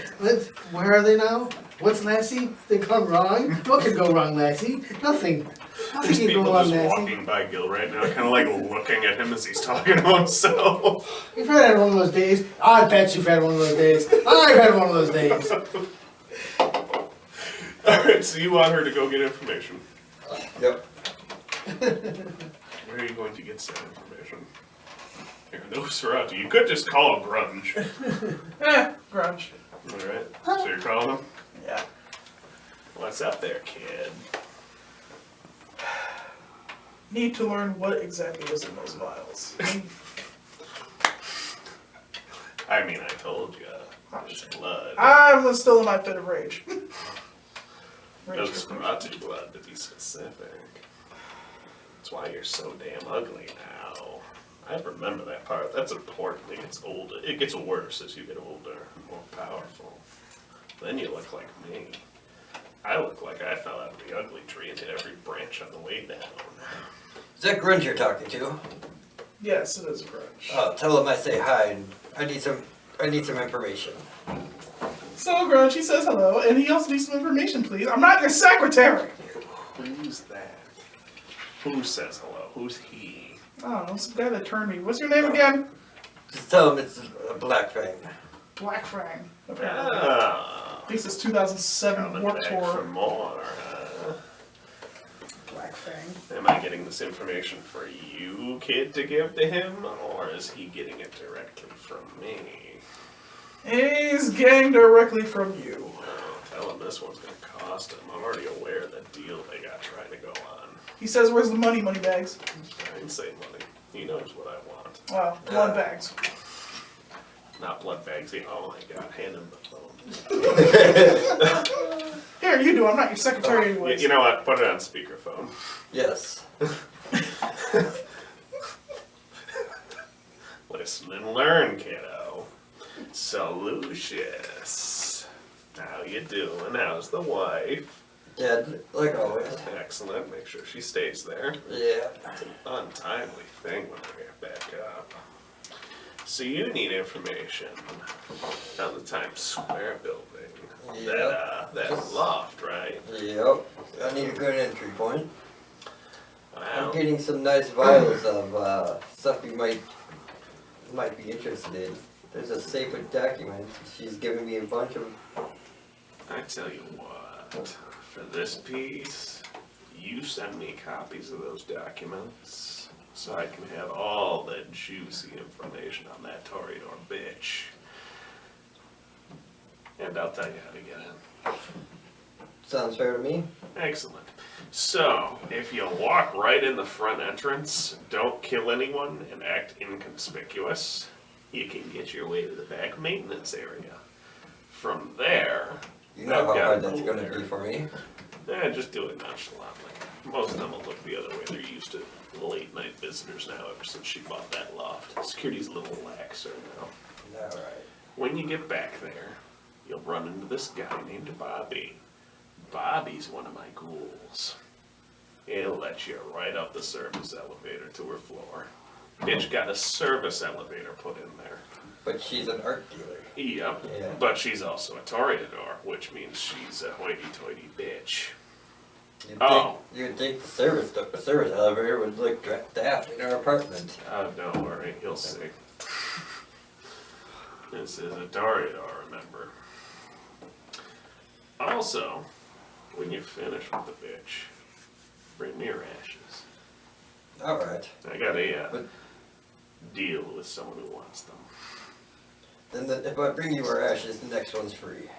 Where are they now? What's Lassie? They gone wrong? What could go wrong, Lassie? Nothing. Nothing There's can people go wrong, just Lassie. walking by Gil right now, kind of like looking at him as he's talking to himself. You've had one of those days. I bet you've had one of those days. I've had one of those days. Alright, so you want her to go get information. Yep. Where are you going to get said information? Here, Nosferatu. You could just call Grunge. Grunge. Alright, so you're calling him? Yeah. What's up there, kid? Need to learn what exactly was in those vials. I mean, I told you. There's blood. I'm still in my fit of rage. Nosferatu blood, to be specific. That's why you're so damn ugly now. I remember that part. That's important. It gets older. It gets worse as you get older, more powerful. Then you look like me. I look like I fell out of the ugly tree and hit every branch on the way down. Is that Grunge you're talking to? Yes, it is a grunge. Oh, tell him I say hi and I need some information. So Grunge, he says hello, and he also needs some information, please. I'm not your secretary! Who's that? Who says hello? Who's he? I don't know, some guy that turned me. What's your name again? Just tell him it's a Black Fang. Black Fang. Apparently. Ah, At least it's 2007 coming Warped back for Tour. more, huh? Black Fang. Am I getting this information for you, kid, to give to him, or is he getting it directly from me? He's getting directly from you. Oh, tell him this one's gonna cost him. I'm already aware of the deal they got trying to go on. He says, "Where's the money, money bags?" I didn't say money. He knows what I want. Well, blood bags. Not blood bags. Oh my god, hand him the phone. Here, you do. I'm not your secretary anyways. You know what? Put it on speakerphone. Yes. Listen and learn, kiddo. So, Lucius, how you doing? How's the wife? Dead, like always. Excellent. Make sure she stays there. Yeah. It's an untimely thing when I get back up. So you need information on the Times Square building. Yep. That loft, right? Yep. I need a good entry point. Wow. I'm getting some nice vials of stuff you might be interested in. There's a safe with documents. She's giving me a bunch of. I tell you what, for this piece, you send me copies of those documents so I can have all the juicy information on that Toreador bitch. And I'll tell you how to get in. Sounds fair to me. Excellent. So, if you walk right in the front entrance, don't kill anyone, and act inconspicuous, you can get your way to the back maintenance area. From there, You know I've how got hard a that's pool going to there. be for me. Just do it nonchalantly. Most of them will look the other way. They're used to late night visitors now ever since she bought that loft. Security's a little laxer now. Alright. When you get back there, you'll run into this guy named Bobby. Bobby's one of my ghouls. He'll let you right up the service elevator to her floor. Bitch got a service elevator put in there. But she's an art dealer. Yep. Yeah. But she's also a Toreador, which means she's a hoity-toity bitch. You'd think the service elevator would look daft in our apartment. Oh, don't worry, you'll see. This is a Toreador, remember. Also, when you finish with the bitch, bring me your ashes. Alright. I got a But- deal with someone who wants them. Then if I bring you our ashes, the next one's free.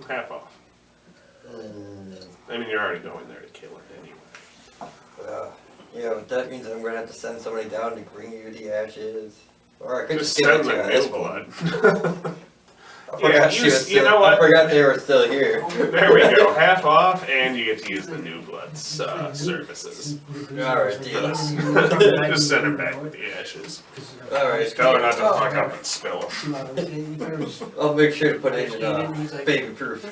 Half off. I mean, you're already going there to kill it anyway. That means I'm going to have to send somebody down to bring you the ashes. Or I could Just just give it send to you the at this new point. blood. I forgot you she was you still, know what? I forgot they were still here. There we go, half off, and you get to use the new blood's services. Alright, deal. Just send her back with the ashes. Alright, Tell her not to fuck up and spill them. I'll make sure to put it in baby proof. Baby proof.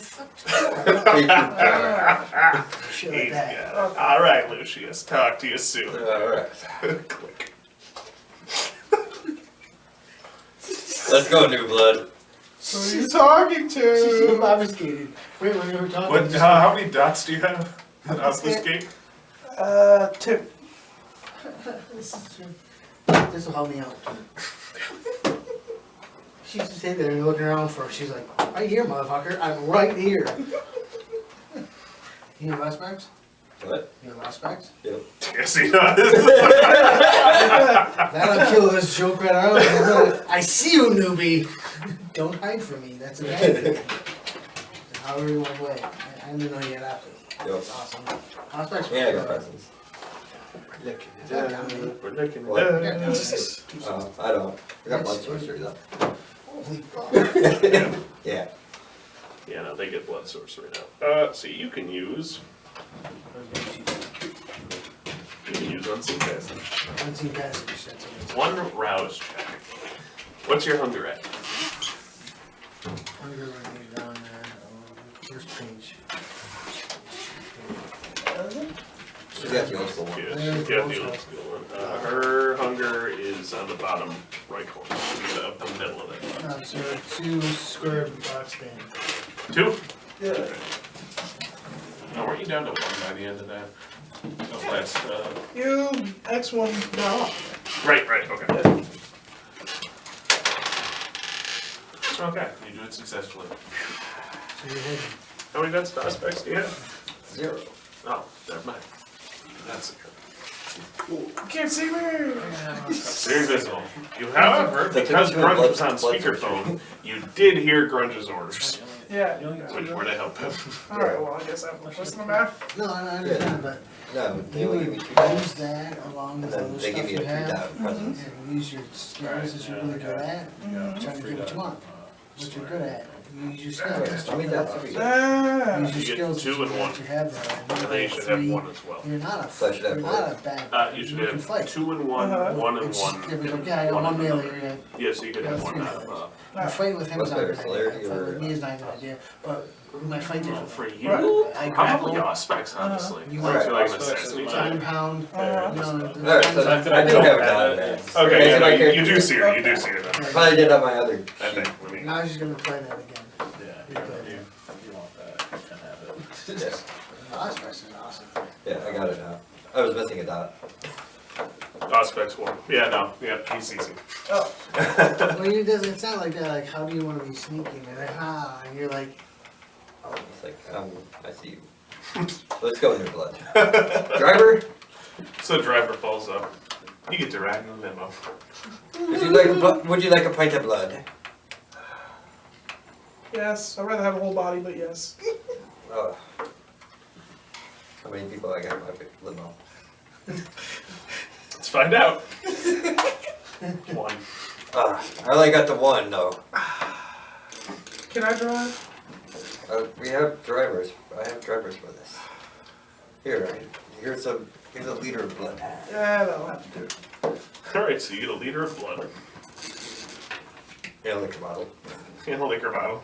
Shit like that. All right, Lucius. Talk to you soon. Alright. Click. Let's go, new blood. Who are you talking She's so to? obfuscated. Wait, when you were talking, What? How many dots do you have? Obfuscate. 2. this will help me out. She's just sitting there and looking around for her. She's like, right here, motherfucker. I'm right here. You have last bags? What? You have last bags? Yep. Yes, he does. That'll kill this joke right out. I see you, newbie. Don't hide from me. That's a bad thing. However you want to play. I didn't know you had that. Yep. That's awesome. Last bags. Yeah, I got presents. We're looking What? at I don't. I got blood sorcery though. Holy fuck. Yeah. Yeah, no, they get blood sorcery now. So you can use unseen passage. Unseen passage. That's what it's. One rouse check. What's your hunger at? I'm gonna write it down there. First page. She got the old school one. Yeah, the old school one. Her hunger is on the bottom right corner. Up the middle of it. So 2 square box band. 2? Yeah. Oh, weren't you down to 1 by the end of that? Of last, You X1 now. right, okay. Okay, you do it successfully. So you're heading. How many death aspects do you have? 0. Oh, never mind. That's it. Can't see me! They're invisible. You, however, That's because a Grunge blood- was on blood speakerphone, you did hear Grunge's orders, Yeah. which were to help him. Alright, well, I guess I have to twist my mouth. No, I understand, but No, they you only would give use you 2 dice. that along And with then other they give stuff you you a 3 have. die presence. And use your skills that you're really good at. Try to get what you want. What you're good at. You use your skills. I mean, that's pretty good. Ah, Use your You get skills 2 and 1. that you have there. And then you should have 1 as well. You're not a, So I should have you're not a bad. You should can have fight. 2 and 1, Uh-huh. 1 and It's just, 1. it was like, yeah, I got one melee here. Yeah, so you could have Yeah, 1 three out of, melees. My fight with him is What's not a better, good celerity idea. Fight with or- me is not a good idea. But we might fight differently. for you, Right. I probably grapple, Aspects, honestly. You I feel like an Aspects assassin. is time pound. Uh-huh. You know, Alright, so the- I did have that. Okay, yeah, So no, my you character- do see her, you do see her then. But I did have my other I sheet. think, I mean, Now I was just gonna play that again. Yeah, you want that, you can have it. Yeah, Last person is awesome. yeah, I got it now. I was missing a dot. Aspects 1. Yeah, no, yeah, he's easy. oh, Well, it doesn't. It's not like that. Like, how do you want to be sneaking? And like, and you're like, It's like, I see you. Let's go in your blood. Driver, So the driver falls up. You get to ride in the limo. would you like a pint of blood? yes. I'd rather have a whole body, but yes. How many people I got in my limo? Let's find out. 1. I only got the 1 though. Can I drive? We have drivers. I have drivers for this. Here's a liter of blood. Yeah, that'll have to do it. Alright, so you get a liter of blood And a liquor bottle. and a liquor bottle.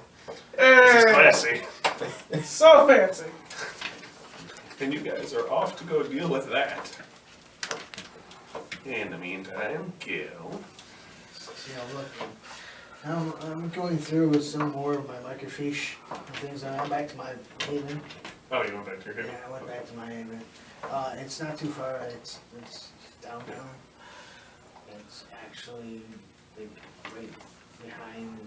This is Hey, classy. so fancy. And you guys are off to go deal with that. In the meantime, Gil. I'm going through with some more of my microfiche and things. I'm back to my haven. Oh, you went back to your Yeah, haven? I went back to my haven. It's not too far. It's downtown. It's actually right behind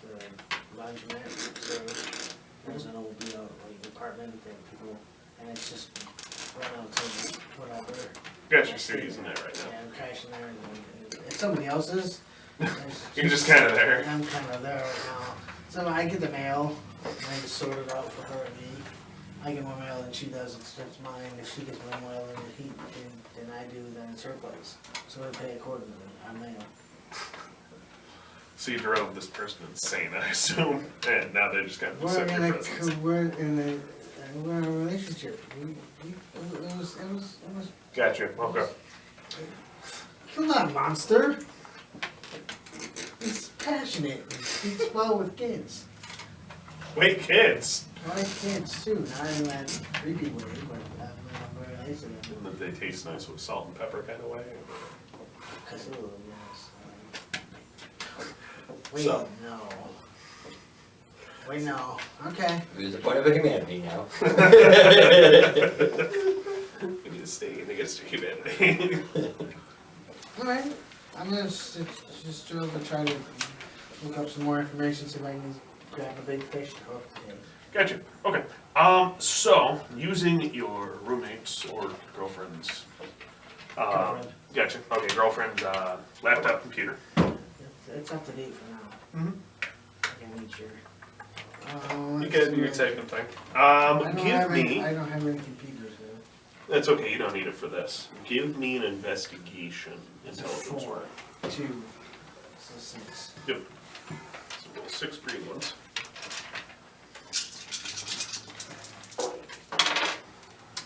the laundromat. So there's an old beat out like apartment that people, and it's just run out to whatever. Gotcha, so you're using that right now. Yeah, I'm crashing there, and it's somebody else's. You're just kind of there. I'm kind of there right now. So I get the mail, and I just sort it out for her and me. I get more mail than she does, it's mine. If she gets more mail than I do, then it's her place. So I pay accordingly on mail. So you drove this person insane, I assume, and now they're just kind of We're accept in your a presence. we're in a relationship. It was Gotcha, okay. Come on, monster. He's passionate and speaks well with kids. Wait, kids! I like kids too, not in that creepy way, but I'm very nice to them. And that they taste nice with salt and pepper kind of way. Cthulhu, yes. Wait, So. no. Wait, no. Okay. Who's the point of humanity now? We need to stay against humanity. Alright. I'm gonna just try to look up some more information, see if I can grab a big fish to hook today. Gotcha, okay. So, using your roommates or girlfriend's, Girlfriend. gotcha, okay, girlfriend's, laptop computer. It's up to date for now. Mhm. I can meet your. You can do your typing thing. I don't Give have any me, computers though. that's okay, you don't need it for this. Give me an investigation intelligence Four. roll. 2. So 6. Yep. So roll 6 green ones.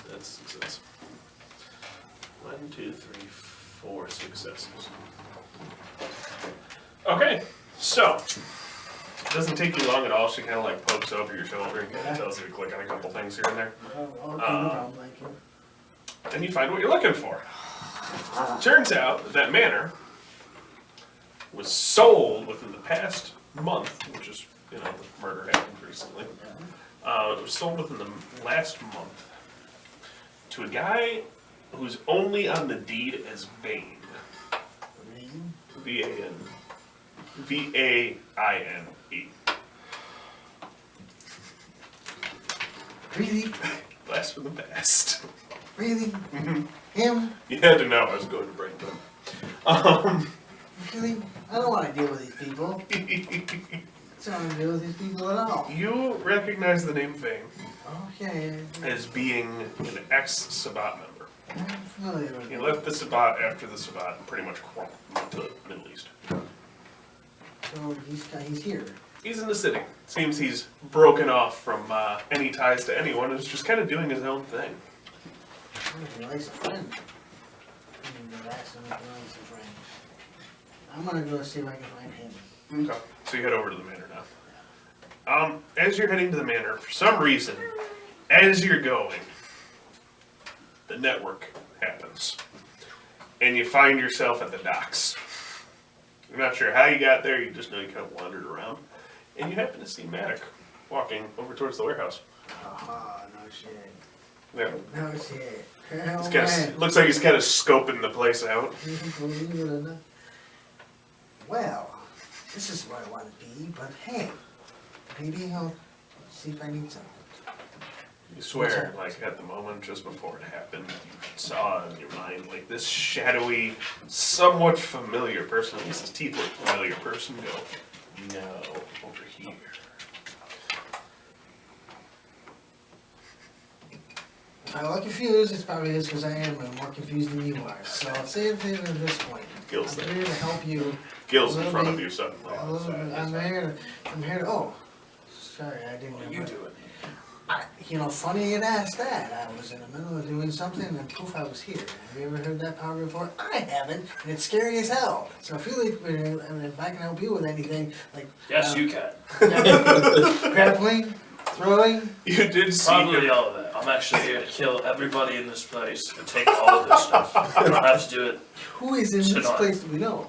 That's success. 1, 2, 3, 4 successes. Okay, so it doesn't take you long at all. She kind of like pokes over your shoulder and kind of tells you to click on a couple things here and there, Oh, okay, no problem, thank you. and you find what you're looking for. Turns out that manor was sold within the past month, which is, you know, the murder happened recently. It was sold within the last month to a guy who's only on the deed as Vane. Name? V-A-N. V-A-I-N-E. Really? Blast from the past. Really? Him? You had to know I was going to bring them. Really? I don't want to deal with these people. I don't want to deal with these people at all. You recognize the name Vane Okay. as being an ex-Sabbat member. I'm familiar with He it. left the Sabbat after the Sabbat pretty much went to the Middle East. So he's here. He's in the city. Seems he's broken off from any ties to anyone and is just kind of doing his own thing. He likes a friend. That's him if he likes a friend. I'm gonna go see if I can find him. Okay. So you head over to the manor now. As you're heading to the manor, for some reason, as you're going, the network happens. And you find yourself at the docks. You're not sure how you got there, you just know you kind of wandered around. And you happen to see Maddox walking over towards the warehouse. Aha, no shit. Yeah. No shit. He's kinda, looks like he's kind of scoping the place out. Well, this is where I want to be, but hey, maybe I'll see if I need something. You swear, like at the moment just before it happened, you saw in your mind like this shadowy, somewhat familiar person, at least his teeth look familiar person go, no, over here. If I look confused, it's probably just because I am more confused than you are. So I'll say it at this point. Gil's I'm there. here to help you. Gil's in a little front of bit- you suddenly. A little bit. I'm here to, oh, sorry, I didn't What are know. you doing? Funny you'd ask that. I was in the middle of doing something and poof, I was here. Have you ever heard that power before? I haven't, and it's scary as hell. So I feel like if I can help you with anything, like Yes, you can. grappling, throwing. You did see Probably him. all of that. I'm actually here to kill everybody in this place and take all of this stuff. I don't have to do it. Who is in Should this not. place that we know?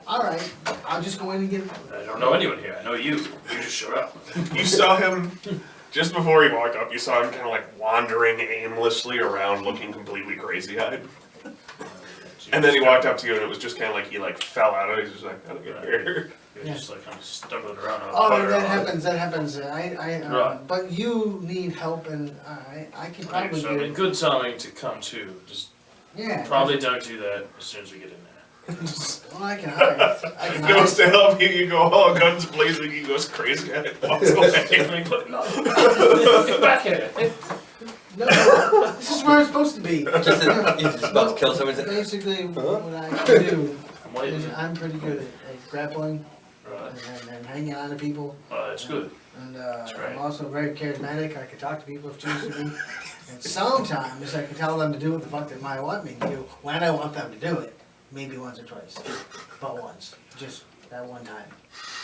All right, I'll just go in and get. I don't know anyone here. I know you. You just showed up. You saw him, just before he walked up, you saw him kind of like wandering aimlessly around looking completely crazy-eyed. And then he walked up to you and it was just kind of like he like fell out of it. He's just like, how to get here? You're just like kind of stumbling around. on Oh, fire. that happens. Right. But you need help, and I can probably So, I mean, get. good timing to come to. Just Yeah. probably don't do that as soon as we get in there. Well, I can hide. I can Goes hide. to help you, you go all guns blazing, he goes crazy and walks I away. mean, but no. Get back here. No, this is where it's supposed to be. He's just about to kill someone. Basically, what I can do I'm waiting. is I'm pretty good at grappling Right. and hanging on to people. It's good. And right. I'm also very charismatic. I can talk to people if choose to be. And sometimes I can tell them to do what the fuck they might want me to do when I want them to do it. Maybe once or twice. But once. Just that one time.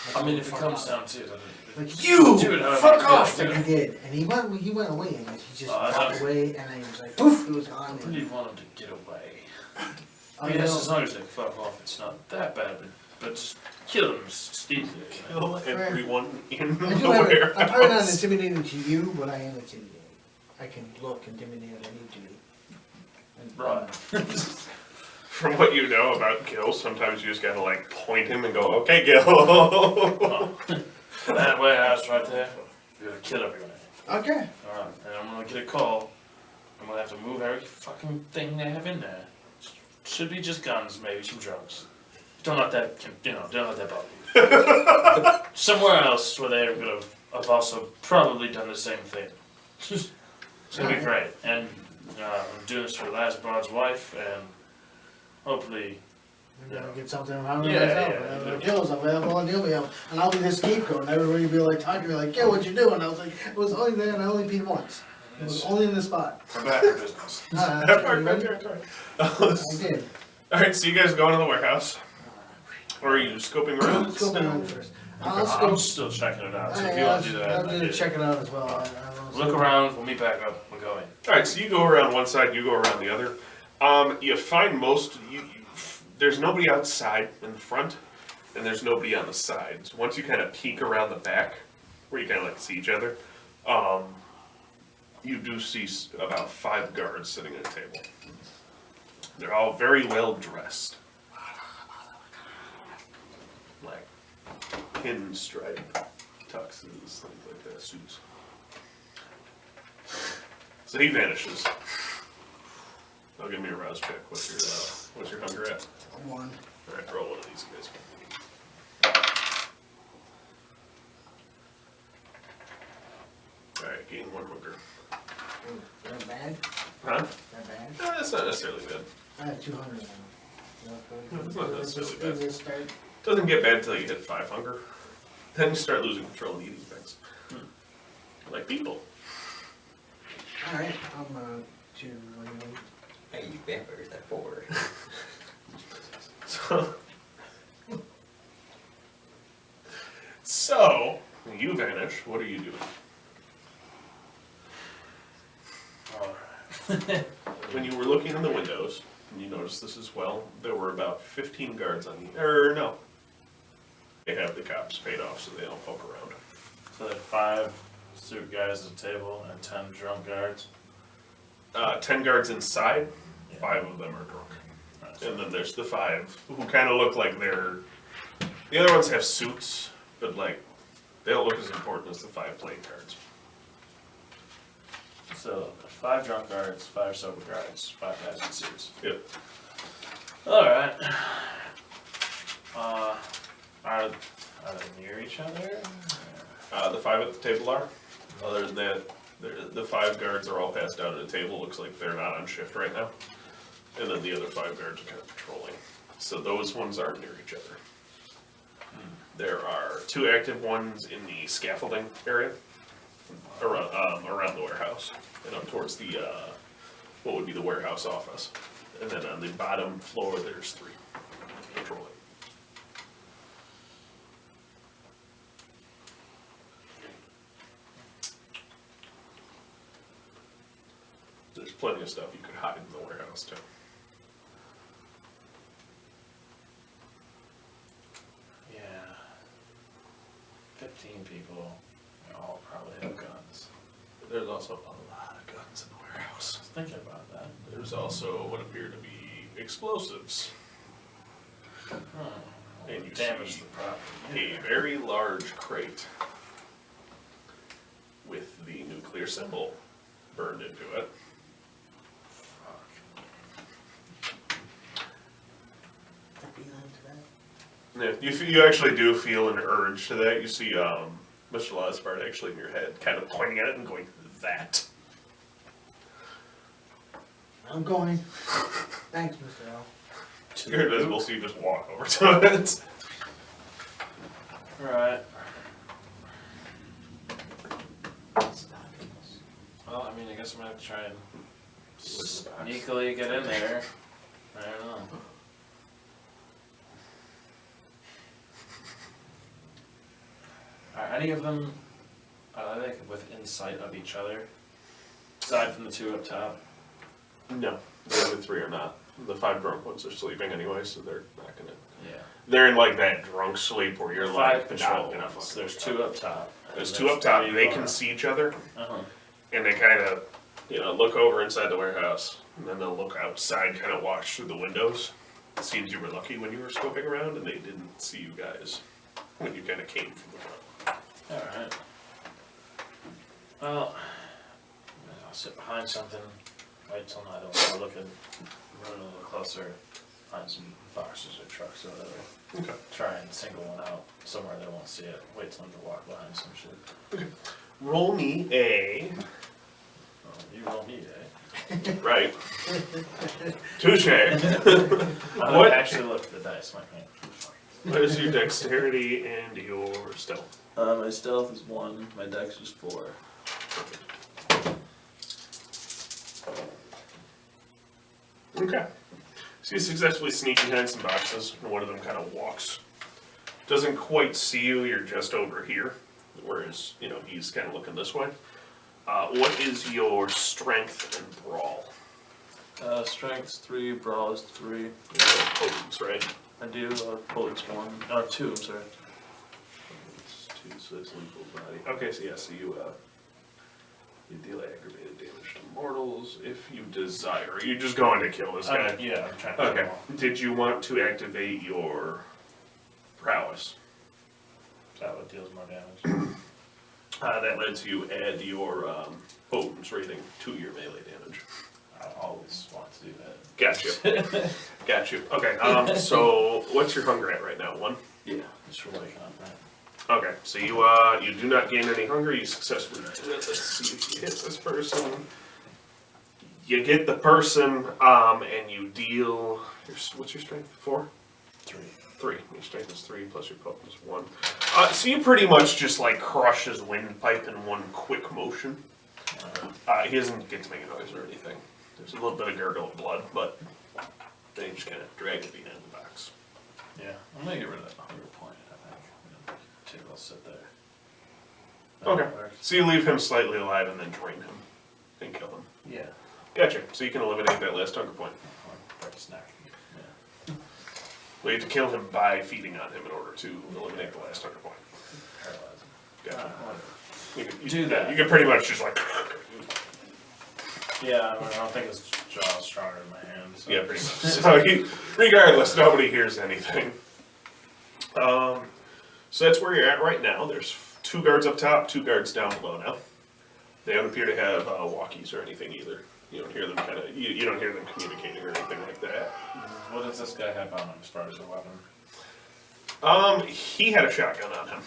That's I mean, all if it fuck comes off. down to it, Like, you! do it however Fuck you feel off! like Like he doing. did. And he went away and he just Oh, I walked thought- away and then he was like, poof, it was gone. I And, really want him to get away. oh, I you guess know, as long as they fuck off, it's not that bad, but just kill them steeply. Kill everyone in the I do have I'm probably not warehouse. intimidating to you, but I am intimidating. I can look intimidating if I need to be. And, Right. From what you know about Gil, sometimes you just gotta like point him and go, okay, Gil. That warehouse right there, you're gonna kill everyone. Okay. Alright, and I'm gonna get a call. I'm gonna have to move every fucking thing they have in there. Should be just guns, maybe some drugs. Don't let that, don't let that bother you. Somewhere else where they're gonna have also probably done the same thing. It's gonna be great. And I'm doing this for Lasbard's wife, and hopefully, Maybe I'll get something around Yeah, myself. yeah, And yeah. the kills available and you'll be able, and I'll be the scapegoat and everybody will be like talking to me like, yeah, what'd you do? And I was like, it was only there and I only peed once. It was only in the spot. I'm back for business. That's good. I did. Alright, so you guys go into the warehouse. Or are you scoping around? Let's go around first. I'm Let's still checking it out, go. so if you want to do that, I'll I do do. check it out as well. I Look around, we'll meet back up, we're going. Alright, so you go around one side, you go around the other. You find there's nobody outside in the front, and there's nobody on the sides. Once you kind of peek around the back, where you kind of like see each other, you do see about 5 guards sitting at a table. They're all very well dressed. Like pinstripe tuxes, things like that, suits. So he vanishes. Now give me a rouse check. What's your hunger at? 1. Alright, roll one of these guys. Alright, gain 1 hunger. Ooh, that bad? Huh? That bad? No, that's not necessarily bad. I have 200 now. No, it's not necessarily bad. Does it start? Doesn't get bad until you hit 5 hunger. Then you start losing control and eating things. Like people. Alright, I'm to Hey, you vampires, that 4. So, you vanish. What are you doing? Alright. When you were looking in the windows, and you noticed this as well, there were about 15 guards on the. No. They have the cops paid off so they don't poke around. So there are 5 suit guys at the table and 10 drunk guards. 10 guards inside, Yeah. 5 of them are drunk. Nice. And then there's the 5 who kind of look like they're. The other ones have suits, but like, they don't look as important as the 5 playing cards. So 5 drunk guards, 5 sober guards, 5 guys in suits. Yep. Alright. Are they near each other? The 5 at the table are. Other than that, the 5 guards are all passed out at a table. Looks like they're not on shift right now. And then the other 5 guards are kind of patrolling. So those ones aren't near each other. There are 2 active ones in the scaffolding area around the warehouse and up towards the what would be the warehouse office. And then on the bottom floor, there's 3 patrolling. There's plenty of stuff you could hide in the warehouse too. Yeah. 15 people. They all probably have guns. There's also a lot of guns in the warehouse. I was thinking about that. There's also what appear to be explosives. And you Damage see the property. a very large crate with the nuclear symbol burned into it. Yeah, you actually do feel an urge to that. You see Mr. Lasbart actually in your head, kind of pointing at it and going, that. I'm going. Thanks, Mr. L. You're invisible, so you just walk over to it. Alright. Well, I mean, I guess I'm gonna have to try and sneakily get in there. I don't know. Are any of them, are they like within sight of each other? Aside from the 2 up top? No, the other 3 are not. The 5 drunk ones are sleeping anyway, so they're not gonna. Yeah. They're in like that drunk sleep where you're 5 like, patrol not gonna ones. fucking There's wake 2 up top. There's and 2 up top. 3 They lower. can see each other, Uh-huh. and they kind of, look over inside the warehouse, and then they'll look outside, kind of watch through the windows. It seems you were lucky when you were scoping around, and they didn't see you guys when you kind of came from the front. Alright. Well, I'll sit behind something, wait till night, I'll look and run a little closer, find some boxes or trucks or whatever. Okay. Try and single one out somewhere they won't see it, wait till them to walk behind some shit. Roll me a. Oh, you roll me, eh? Right. Touche. I What? don't actually look at the dice, my hand. What is your dexterity and your stealth? My stealth is 1, my dex is 4. Okay. So you successfully sneak behind some boxes, and one of them kind of walks. Doesn't quite see you, you're just over here. Whereas, he's kind of looking this way. What is your strength and brawl? Strength's 3, brawl is 3. You have potence, right? I do, bullets 1, 2, I'm sorry. It's 2, so that's lethal body. Okay, so yeah, so you deal aggravated damage to mortals if you desire. Are you just going to kill this guy? Yeah, I'm trying to kill Okay. them all. Did you want to activate your prowess? Is that what deals more damage? That lets you add your Odin's rating to your melee damage. I always want to do that. Gotcha. Got you. Okay, so what's your hunger at right now? 1? Yeah, just for like on that. Okay, so you you do not gain any hunger, you successfully, let's see if you hit this person. You get the person, and you deal, what's your strength, 4? 3. 3, your strength is 3, plus your potent is 1. So you pretty much just like crush his windpipe in one quick motion. He doesn't get to make a noise or anything. There's a little bit of gurgle of blood, but then you just kind of drag it behind the box. Yeah, I'm gonna get rid of that hunger point, I think. I'll sit there. Okay. That works. So you leave him slightly alive and then drain him and kill him. Yeah. Gotcha. So you can eliminate that last hunger point. Or break his neck. Yeah. Well, you have to kill him by feeding on him in order to eliminate the last hunger point. Paralyze him. Gotcha. Whatever. You Do that. You can pretty much just like. Yeah, I don't think his jaw's stronger than my hand. So. Yeah, pretty much. So regardless, nobody hears anything. So that's where you're at right now. There's 2 guards up top, 2 guards down below now. They don't appear to have walkies or anything either. You don't hear them you don't hear them communicating or anything like that. What does this guy have on him as far as a weapon? He had a shotgun on him.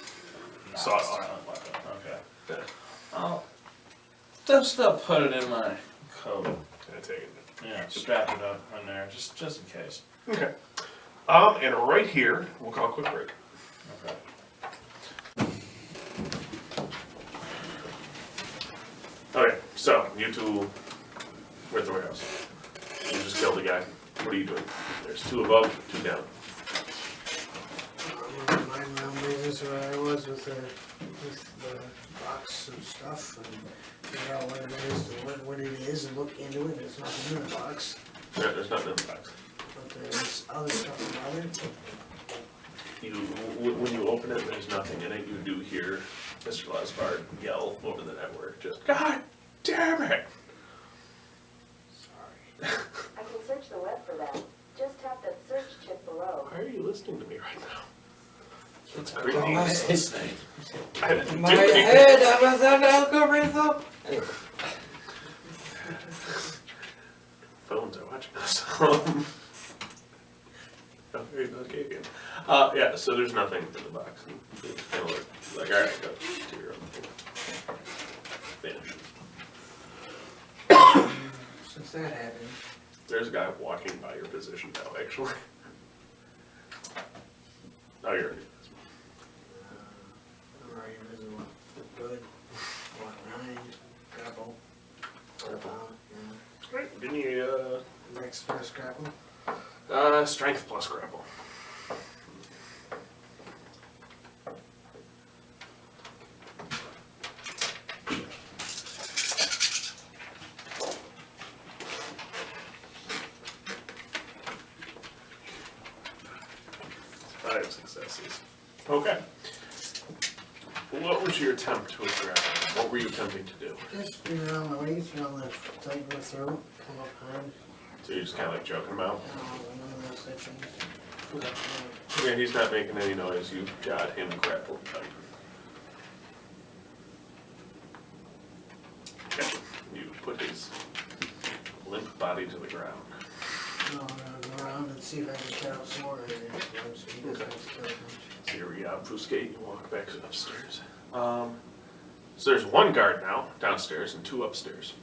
Not Saw a it. silent weapon. Okay. Yeah. I'll just put it in my coat. I take it. Yeah, strap it up in there, just in case. Okay. And right here, we'll call a quick break. Okay. Okay, so you two, we're at the warehouse. You just killed a guy. What are you doing? There's 2 above, 2 down. I'm minding my own business where I was with the box and stuff and figure out what it is, what it is and look into it. There's nothing in the box, There's nothing in the box. but there's other stuff about it. When you open it, there's nothing in it. You do hear Mr. Lasbard yell over the network, just, God damn it! Sorry. I can search the web for that. Just tap that search chip below. Why are you listening to me right now? That's Oh, creepy. Listening. I didn't My do anything. head, I'm a sound algorithm. Anyway. Phones are watching us. Okay, okay, again. Yeah, so there's nothing in the box. It's kind of like alright, go to your own thing. Vanish. Since that happened, There's a guy walking by your position now, actually. Oh, you're already. I'm already invisible. Good. Walk behind, grapple. Right, give me Next first grapple. strength plus grapple. Five successes. Okay. What was your attempt to grapple? What were you attempting to do? Just do it on the waist, on the tight go through, come up behind. So you're just kind of like joking him out? One of those type things. Yeah, he's not making any noise. You got him grappled. Okay. You put his limp body to the ground. No, I'm gonna go around and see if I can cut out some more of it. So he doesn't have to kill it much. So you re-obfuscate, you walk back upstairs. So there's 1 guard now, downstairs, and 2 upstairs.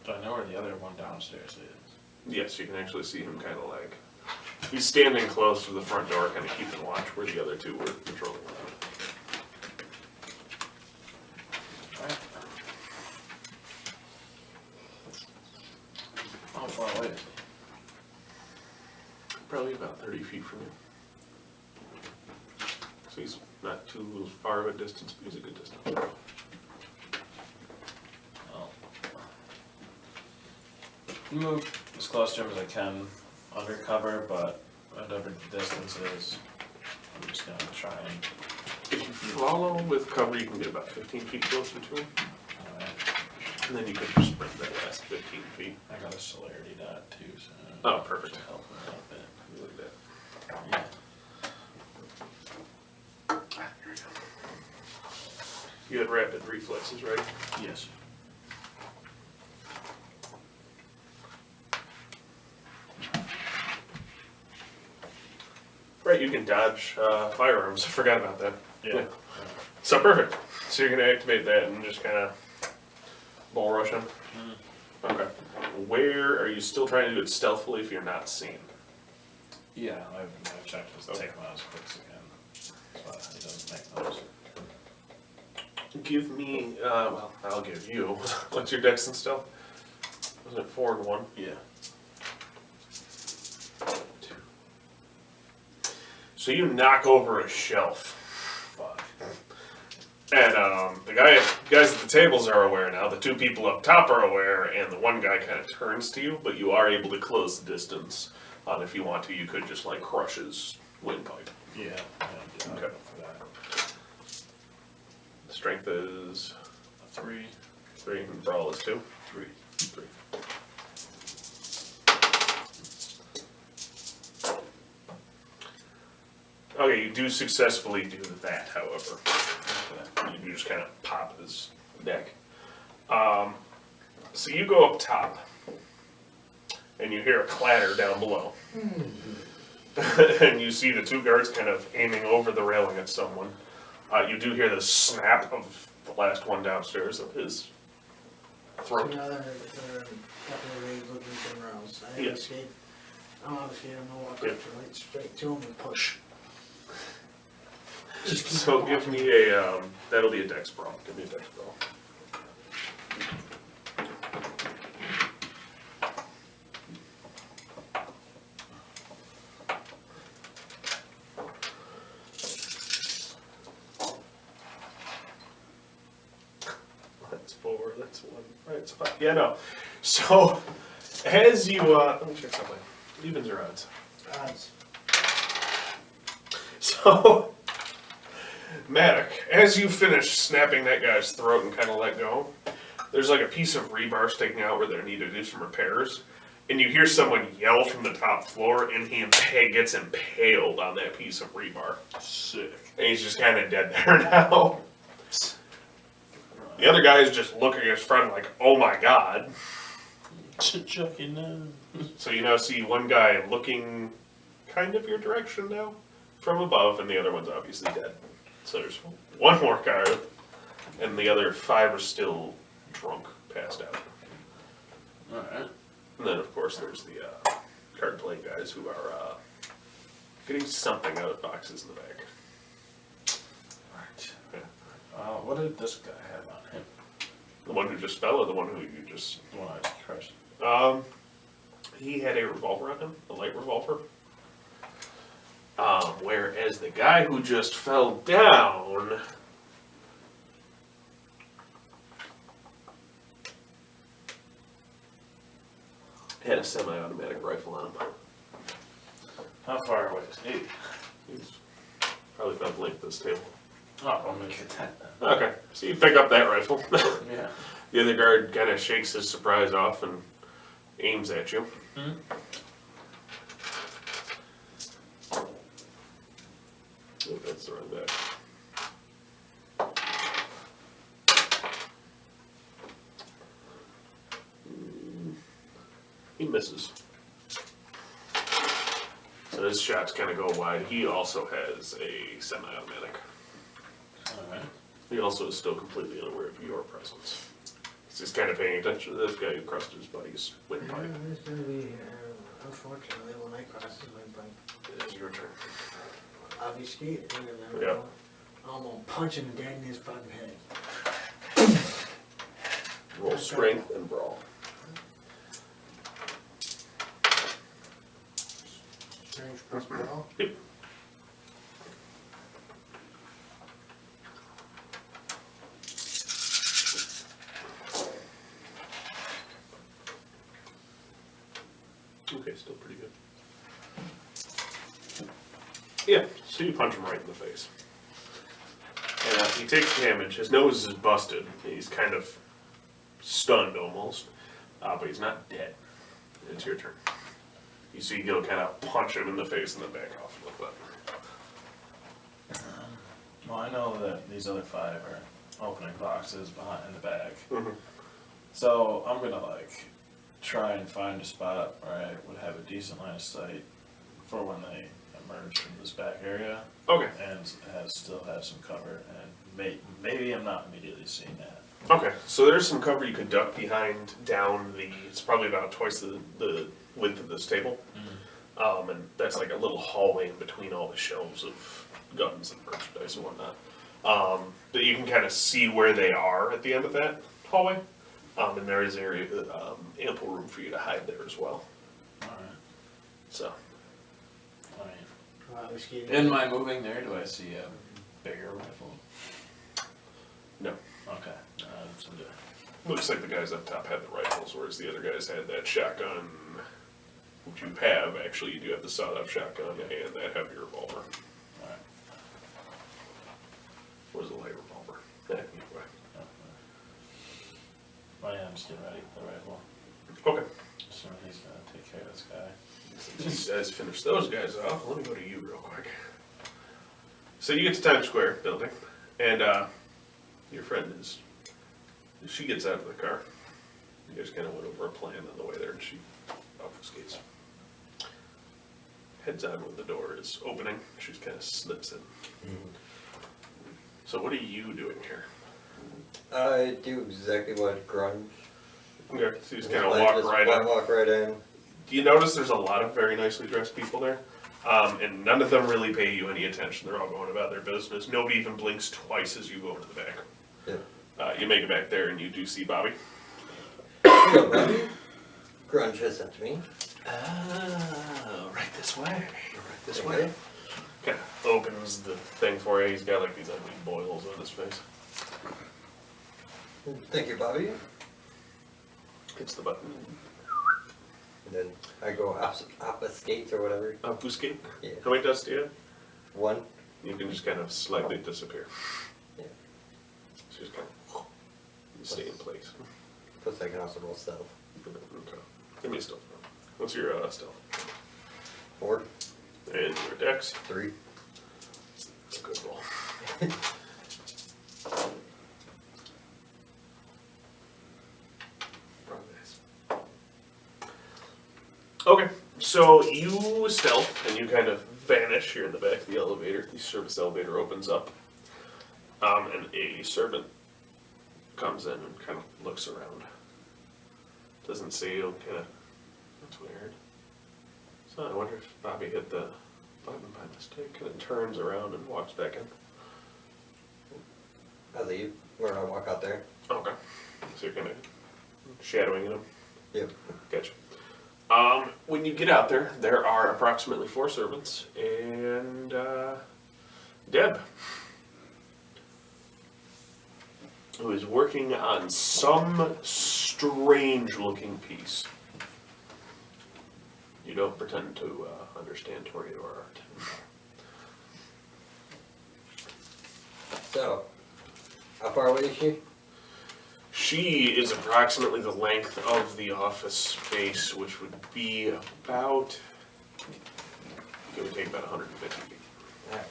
Do I know where the other one downstairs is? Yes, you can actually see him kind of like, he's standing close to the front door, kind of keeping watch where the other 2 were patrolling around. Alright. How far away is he? Probably about 30 feet from you. So he's not too far of a distance, but he's a good distance. Well, move as close to him as I can, undercover, but whatever the distance is, I'm just gonna try and. If you follow with cover, you can get about 15 feet closer to him. Alright. And then you can just sprint that last 15 feet. I got a celerity dot too, so. Oh, perfect. should help a little bit. Look at that. Yeah. Here we go. You had rapid reflexes, right? Yes. Right, you can dodge firearms. I forgot about that. Yeah. So perfect. So you're gonna activate that and just kind of bull rush him. Okay. Where are you still trying to do it stealthily if you're not seen? Yeah, I've checked just to take him out as quick as I can, so he doesn't make noise. Give me, well, I'll give you. What's your dex and stealth? Was it 4 and 1? Yeah. 2. So you knock over a shelf. Fuck. And the guys at the tables are aware now. The 2 people up top are aware, and the one guy kind of turns to you, but you are able to close the distance. If you want to, you could just like crush his windpipe. Yeah, I'll Okay. go for that. Strength is A 3. 3, and brawl is 2. 3. 3. Okay, you do successfully do that, however. You just kind of pop his neck. So you go up top, and you hear a clatter down below. And you see the 2 guards kind of aiming over the railing at someone. You do hear the snap of the last one downstairs of his throat. You know, they're definitely ready to look somewhere else. I Yeah. escape. I'm obviously gonna walk Yeah. up straight to him and push. So give me a, that'll be a dex brawl. Give me a dex brawl. That's 4, that's 1, right, it's 5. Yeah, no. So, as you, let me check something. Evens or odds? Odds. So, Maddock, as you finish snapping that guy's throat and kind of let go, there's like a piece of rebar sticking out where they need to do some repairs, and you hear someone yell from the top floor, and he gets impaled on that piece of rebar. Sick. And he's just kind of dead there now. The other guy is just looking at his friend like, oh my god. Chucky, no. So you now see one guy looking kind of your direction now from above, and the other one's obviously dead. So there's one more guard, and the other 5 are still drunk, passed out. Alright. And then, of course, there's the card playing guys who are getting something out of boxes in the back. Right. Yeah. What did this guy have on him? The one who just fell, or the one who you just... The one I just crushed. He had a revolver on him, a light revolver. Whereas the guy who just fell down had a semi-automatic rifle on him. How far away is he? He's probably about the length of this table. Oh, I'm gonna get that then. Okay, so you pick up that rifle. Yeah. The other guard kind of shakes his surprise off and aims at you. Hmm? Oh, that's the wrong back. He misses. So his shots kind of go wide. He also has a semi-automatic. Alright. He also is still completely unaware of your presence. He's just kind of paying attention to this guy who crushed his buddy's windpipe. There's gonna be, unfortunately, when I cross the windpipe, It is your turn. I'll be scared. Yeah. I'm gonna punch him dead in his fucking head. Roll strength and brawl. Strength plus brawl. Yep. Okay, still pretty good. Yeah, so you punch him right in the face. And he takes damage. His nose is busted. He's kind of stunned almost, but he's not dead. It's your turn. You see, you'll kind of punch him in the face and then back off a little bit. Well, I know that these other 5 are opening boxes behind in the back. Mhm. So I'm gonna like try and find a spot where I would have a decent line of sight for when they emerge from this back area Okay. and still have some cover, and maybe I'm not immediately seeing that. Okay, so there's some cover you could duck behind down it's probably about twice the width of this table. And that's like a little hallway in between all the shelves of guns and merchandise and whatnot. That you can kind of see where they are at the end of that hallway. And there is ample room for you to hide there as well. Alright. So, I mean, We skated. in my moving there, do I see a bigger rifle? no. Okay. That's what I'm doing. Looks like the guys up top had the rifles, whereas the other guys had that shotgun, which you have. Actually, you do have the sawed-off shotgun and that heavy revolver. Alright. Where's the light revolver? Anyway. Oh yeah, I'm just getting ready for the rifle. Okay. Assuming he's gonna take care of this guy. Since you guys finish those guys off, let me go to you real quick. So you get to Times Square building, and your friend she gets out of the car. You guys kind of went over a plan on the way there, and she obfuscates. Heads on when the door is opening. She just kind of slips in. So what are you doing here? I do exactly what Grunge. Okay, so you just kind of Like, walk just right in. walk right in. You notice there's a lot of very nicely dressed people there, and none of them really pay you any attention. They're all going about their business. Nobody even blinks twice as you go into the back. Yeah. You make it back there, and you do see Bobby. Hello, Bobby. Grunge has sent to me. Oh, right this way. Right this Okay. way. Kind of opens the thing for you. He's got like these ugly boils on his face. Thank you, Bobby. Hits the button. And then I go obfuscate or whatever. Obfuscate. Yeah. How many does do you have? 1. You can just kind of slightly disappear. Yeah. So just kind of stay in place. Plus I can also roll stealth. Okay. Give me a stealth. What's your stealth? 4. And your dex? 3. It's a good roll. Okay, so you stealth and you kind of vanish here in the back of the elevator. The service elevator opens up, and a servant comes in and kind of looks around. Doesn't say you, kind of, that's weird. So I wonder if Bobby hit the button by mistake, and it turns around and walks back in. I leave. Or I walk out there. Okay, so you're kind of shadowing him. Yep. Gotcha. When you get out there, there are approximately 4 servants and Deb, who is working on some strange-looking piece. You don't pretend to understand tornado art. So, how far away is she? She is approximately the length of the office space, which would be about, give or take about 150 feet. Alright.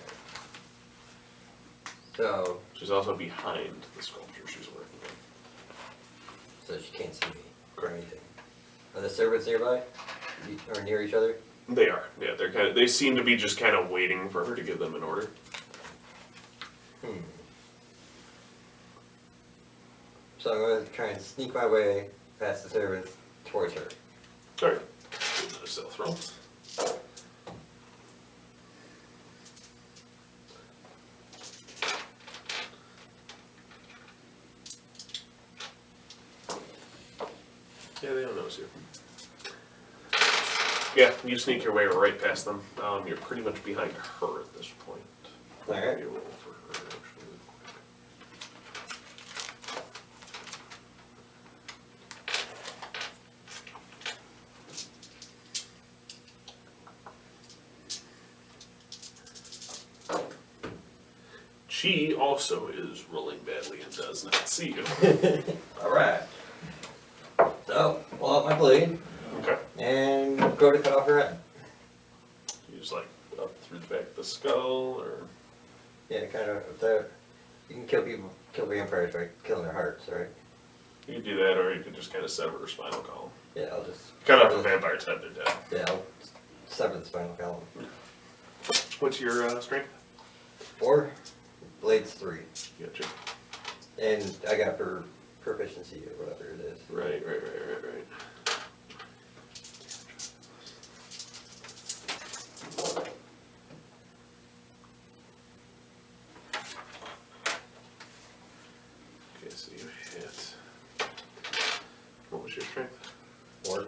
So, She's also behind the sculpture she's working on. so she can't see me or anything. Are the servants nearby? Or near each other? They are, yeah. They seem to be just kind of waiting for her to give them an order. So I'm going to try and sneak my way past the servants towards her. All right, do the stealth roll. Yeah, they don't notice you. Yeah, you sneak your way right past them. You're pretty much behind her at this point. Alright. Maybe a roll for her, actually. She also is rolling badly and does not see you. Alright. skull, or Yeah, kind of. You can kill vampires by killing their hearts, right? you could do that, or you could just kind of sever her spinal column. Yeah, I'll just Cut off a vampire's head, they're dead. Yeah, I'll sever the spinal column. What's your strength? 4, blades 3, Gotcha. and I got proficiency or whatever it is. Right. Okay, so you hit. What was your strength? 4.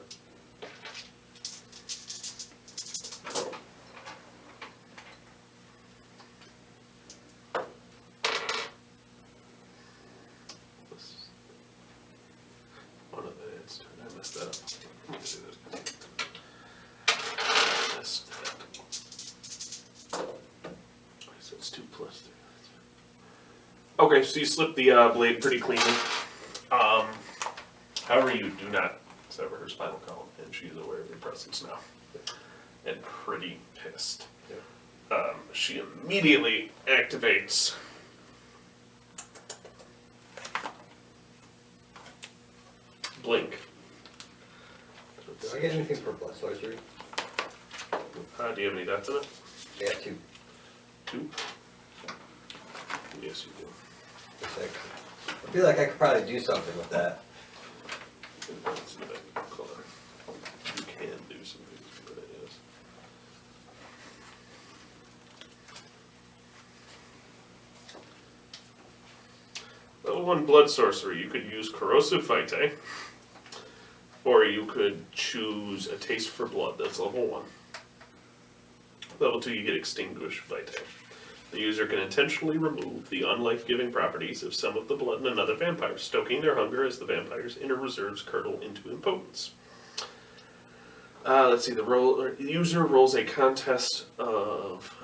One of the hits. I messed that up. Let me do this. Messed that up. So it's 2 plus 3. Okay, so you slip the blade pretty cleanly. However, you do not sever her spinal column, and she's aware of your presence now. And pretty pissed. She immediately activates Blink. Do I get anything for blood sorcery? Do you have any dots in it? I got 2. 2? Yes, you do. I feel like I could probably do something with that. That's in that color. You can do some things with it, yes. Level 1 blood sorcery. You could use corrosive vitae, or you could choose a taste for blood. That's level 1. Level 2, you get extinguished vitae. The user can intentionally remove the unlife-giving properties of some of the blood in another vampire, stoking their hunger as the vampire's inner reserves curdle into impotence. Let's see, the user rolls a contest of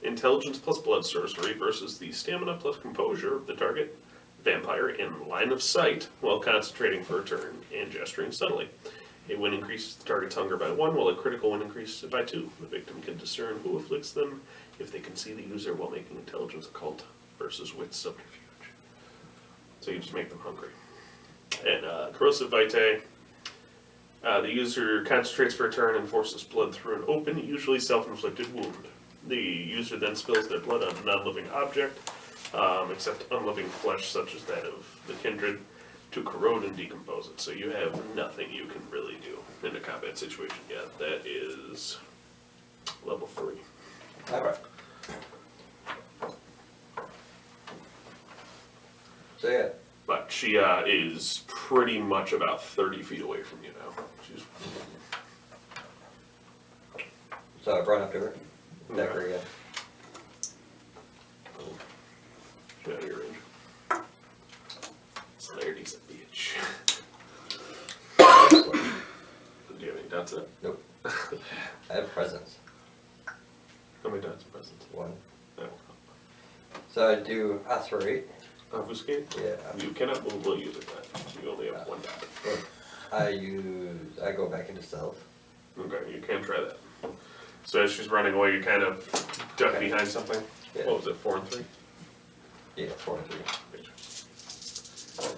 intelligence plus blood sorcery versus the stamina plus composure of the target vampire in line of sight while concentrating for a turn and gesturing subtly. A win increases the target's hunger by 1, while a critical win increases it by 2. The victim can discern who afflicts them if they can see the user while making intelligence occult versus wit subterfuge. So you just make them hungry. And corrosive vitae, the user concentrates for a turn and forces blood through an open, usually self-inflicted wound. The user then spills their blood on a non-living object, except unliving flesh such as that of the kindred, to corrode and decompose it. So you have nothing you can really do in a combat situation yet. That is level 3. Alright. So yeah. But she is pretty much about 30 feet away from you now. She's So I've run up to her. Attack her again. she's out of your range. Celerity's a bitch. Do you have any dots in it? Nope. I have presence. How many dots in presence? 1. That will So I do aspirate. help. Obfuscate? Yeah. You cannot move while using that. You only have 1 dot. I go back into stealth. Okay, you can try that. So as she's running away, you kind of duck behind something. Yeah. What was it, 4 and 3? Yeah, 4 and 3. So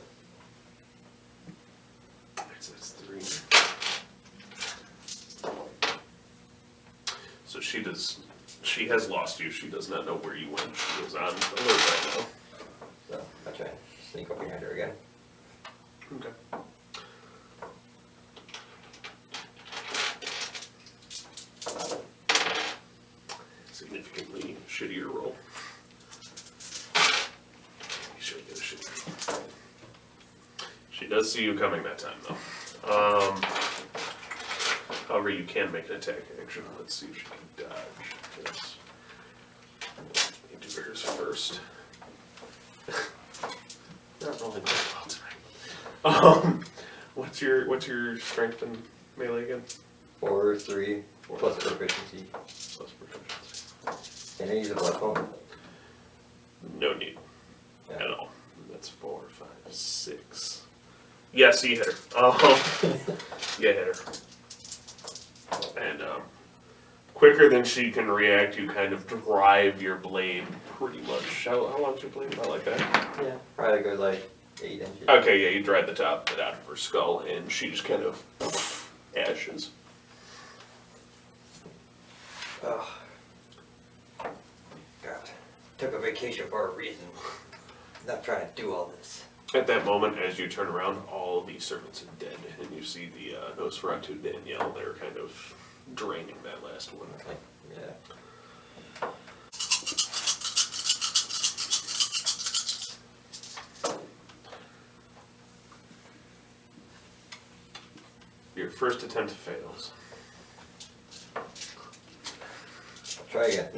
that's 3. So she has lost you. She does not know where you went. She is on alert right now. So I try and sneak up behind her again. Okay. Significantly shittier roll. You should get a shittier. She does see you coming that time, though. However, you can make an attack action. Let's see if she can dodge this. You do hers first. Not rolling very well tonight. What's your strength and melee again? 4, 3, 4 plus proficiency. plus proficiency. Can I use a blood phone? No need Yeah. at all. That's 4, 5, 6. Yes, you hit her. You hit her. And quicker than she can react, you kind of drive your blade pretty much. How long's your blade? About like that? Yeah, probably go like 8 inches. Okay, yeah, you drive the top bit out of her skull, and she just kind of ashes. Oh. God. Took a vacation for a reason. Not trying to do all this. At that moment, as you turn around, all the servants are dead, and you see the Nosferatu Danielle. They're kind of draining that last one. Yeah. Your first attempt fails. Try again.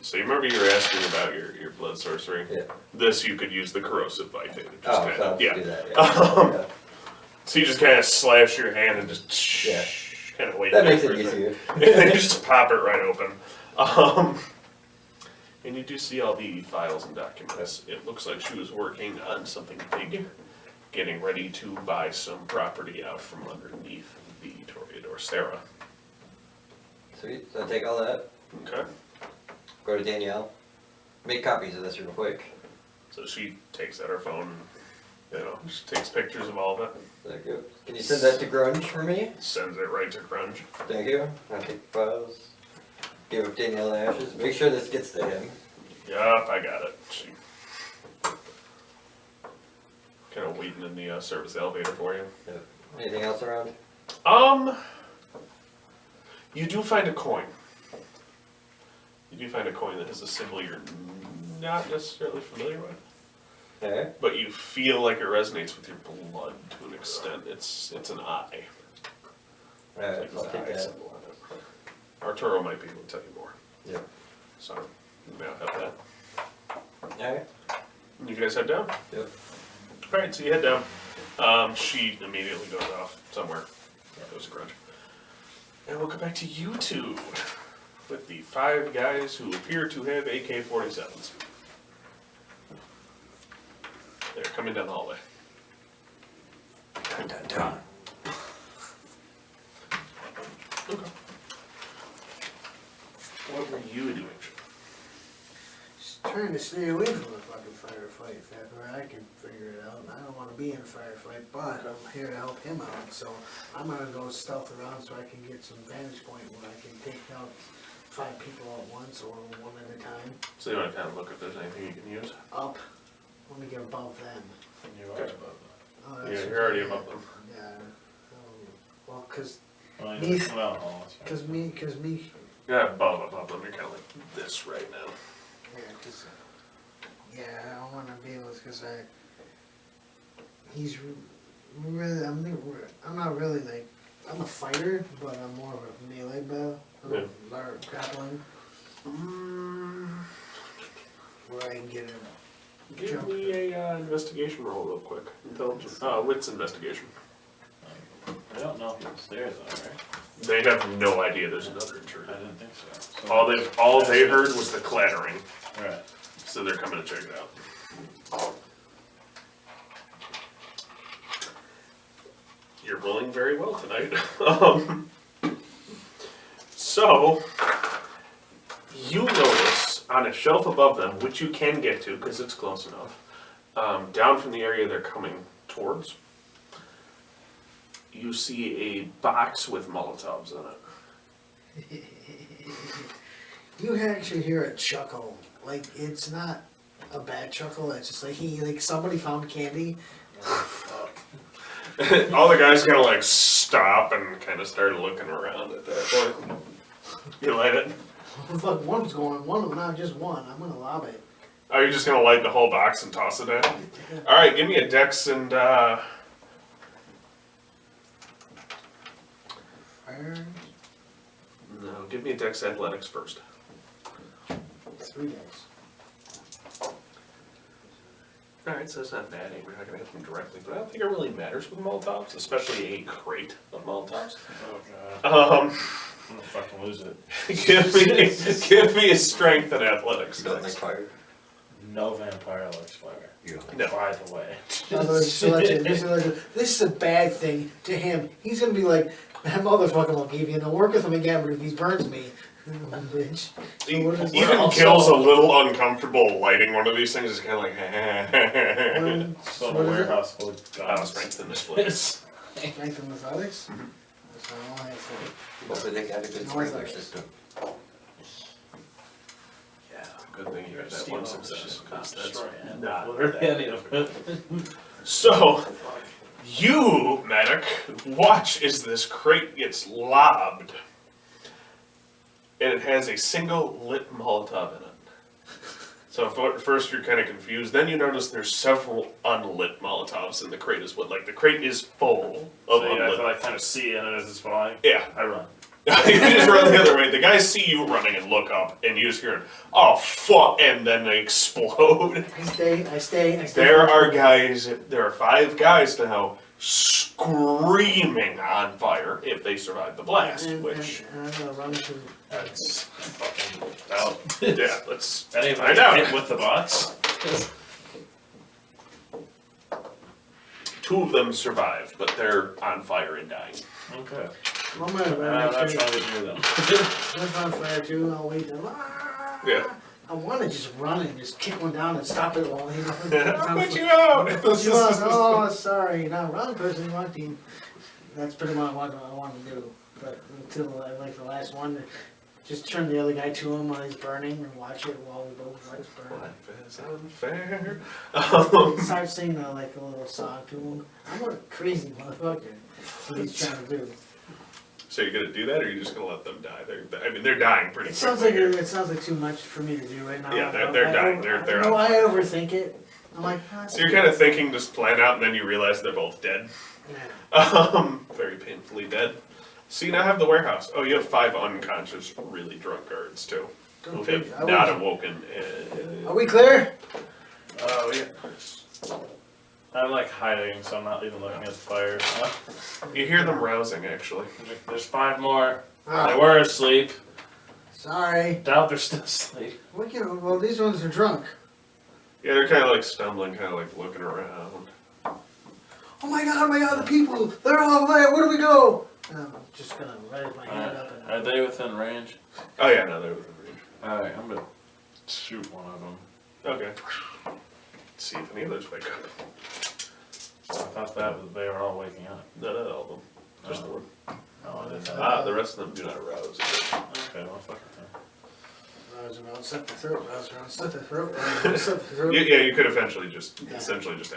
So you remember you were asking about your blood sorcery? Yeah. This you could use the corrosive vitamin. Just Oh, kind so I'll of, do yeah. that. Yeah. So you just kind of slash your hand and just Yeah. kind of wait. That makes for it easier. And then you just pop it right open. And you do see all the files and documents. It looks like she was working on something big, getting ready to buy some property out from underneath the Toreador Sarah. Sweet. So I take all that, Okay. go to Danielle, make copies of this real quick. So she takes out her phone, she takes pictures of all of it, Thank you. Can you send that to Grunge for me? sends it right to Crunch. Thank you. I'll take the files. Give up Danielle the ashes. Make sure this gets to him. Yup, I got it. She kind of waiting in the service elevator for you. Yep. Anything else around? You do find a coin. You do find a coin that has a symbol you're not necessarily familiar with, Okay. but you feel like it resonates with your blood to an extent. It's an eye. Alright, It's I'll like take an eye that. symbol on it. Arturo might be able to tell you more. Yep. So, you may have that. Alright. You guys head down? Yep. Alright, so you head down. She immediately goes off somewhere. Goes to Grunge. And we'll come back to you two with the 5 guys who appear to have AK-47s. They're coming down the hallway. Dun, dun, dun. Okay. What were you doing? Just trying to stay away from a fucking firefight if ever I can figure it out. I don't wanna be in a firefight, but I'm here to help him out, so I'm gonna go stealth around so I can get some vantage point where I can take out 5 people at once or one at a time. So you want to kind of look if there's anything you can use? Up, let me get above them. You are Gotcha. above Oh, Yeah, that's you're already okay. above them. Yeah, well, cause that. Well, Me- well, that's fine. cause me, Yeah, above them. You're kind of like this right now. yeah, cause, yeah, I don't wanna be able, cause he's really, I'm not really like, I'm a fighter, but I'm more of a melee battle, Yeah. grappling, where I can get him. Give me a investigation roll real quick. Intelligence. Wits investigation. I don't know if he was there though, right? They have no idea there's another I intruder. didn't think so. All they heard was the clattering, Right. so they're coming to check it out. You're rolling very well tonight. So, you notice on a shelf above them, which you can get to because it's close enough, down from the area they're coming towards, you see a box with Molotovs in it. You actually hear a chuckle, like, it's not a bad chuckle, it's just like somebody found candy. All the guys kind of like stop and kind of start looking around at that point. You light it? Fuck, one's going, not just one, I'm gonna lob it. Are you just gonna light the whole box and toss it in? Alright, give me a dex and Fire. no, give me a dex athletics first. 3 dice. Alright, so it's not bad. We're not gonna hit them directly, but I don't think it really matters with Molotovs, especially a crate of Molotovs. Oh god. I'm gonna fucking lose it. give me a strength and athletics. You don't like dex. fire? No vampire likes fire. You don't like No. By the way. This is a bad thing to him. He's gonna be like, That motherfucker won't give you no work with him again, but if he burns me, bitch. Even Gil's a little uncomfortable lighting one of these things. It's kind of like, So What the is it? warehouse full of guns. strength in this place. Strength and athletics? That's what I only have for. Hopefully they got a good sprinkler system. Yeah, good thing you got that Steal one all success. this shit, 'Cause that's destroy it, not literally any of it. So, you, medic, watch as this crate gets lobbed. And it has a single lit Molotov in it. So at first you're kind of confused. Then you notice there's several unlit Molotovs in the crate as well. Like the crate is full of So yeah, unlit. I kind of see it as it's flying. Yeah. I run. You just run the other way. The guys see you running and look up, and you just hear, "Oh fuck!" and then they explode. I stay. There are guys. There are 5 guys now screaming on fire if they survive the blast. Which And I'm gonna run to. That's fucking out. yeah, let's Any of find them out. hit with the bots? 2 of them survive, but they're on fire and dying. Okay. I'm gonna I'm run not next to trying to do them. That's on fire too. I'll wait there. Yeah. I want to just run and just kick one down and stop it while I'll put you out. Oh, sorry. Not wrong person, wrong team. That's pretty much what I want to do. But until like the last one, just turn the other guy to him while he's burning and watch it while we both let it burn. Life is unfair. Start singing like a little song to him. I'm a crazy motherfucker. That's what he's trying to do. So you're gonna do that, or are you just gonna let them die? They're dying pretty It sounds quickly. like it sounds like too much for me to do right now. Yeah, they're dying. They're No, on I fire. overthink it. I'm like, So you're kind of thinking just plan out, and then you realize they're both dead. yeah. Very painfully dead. So you now have the warehouse. Oh, you have 5 unconscious, really drunk guards too, who Don't have think- I not was- awoken. Are we clear? Oh yeah. I'm like hiding, so I'm not even looking at the fire. You hear them rousing, actually. There's 5 more. They Ah, were asleep. sorry. Doubt they're still asleep. Well, these ones are drunk. Yeah, they're kind of like stumbling, kind of like looking around. Oh my god, the people! They're all there. Where do we go? I'm just gonna raise my hand up Are and. they within range? Oh yeah, no, they're within range. Alright, I'm gonna shoot one of them. Okay. Let's see if any others wake up. I thought they were all waking up. No, not all of them. Just the one. Oh, I didn't know. The rest of them do not arouse. Okay, well, fuck it then. Rouse around, set the throat, rouse around, set the throat, set the throat. Yeah, you could essentially just Yeah.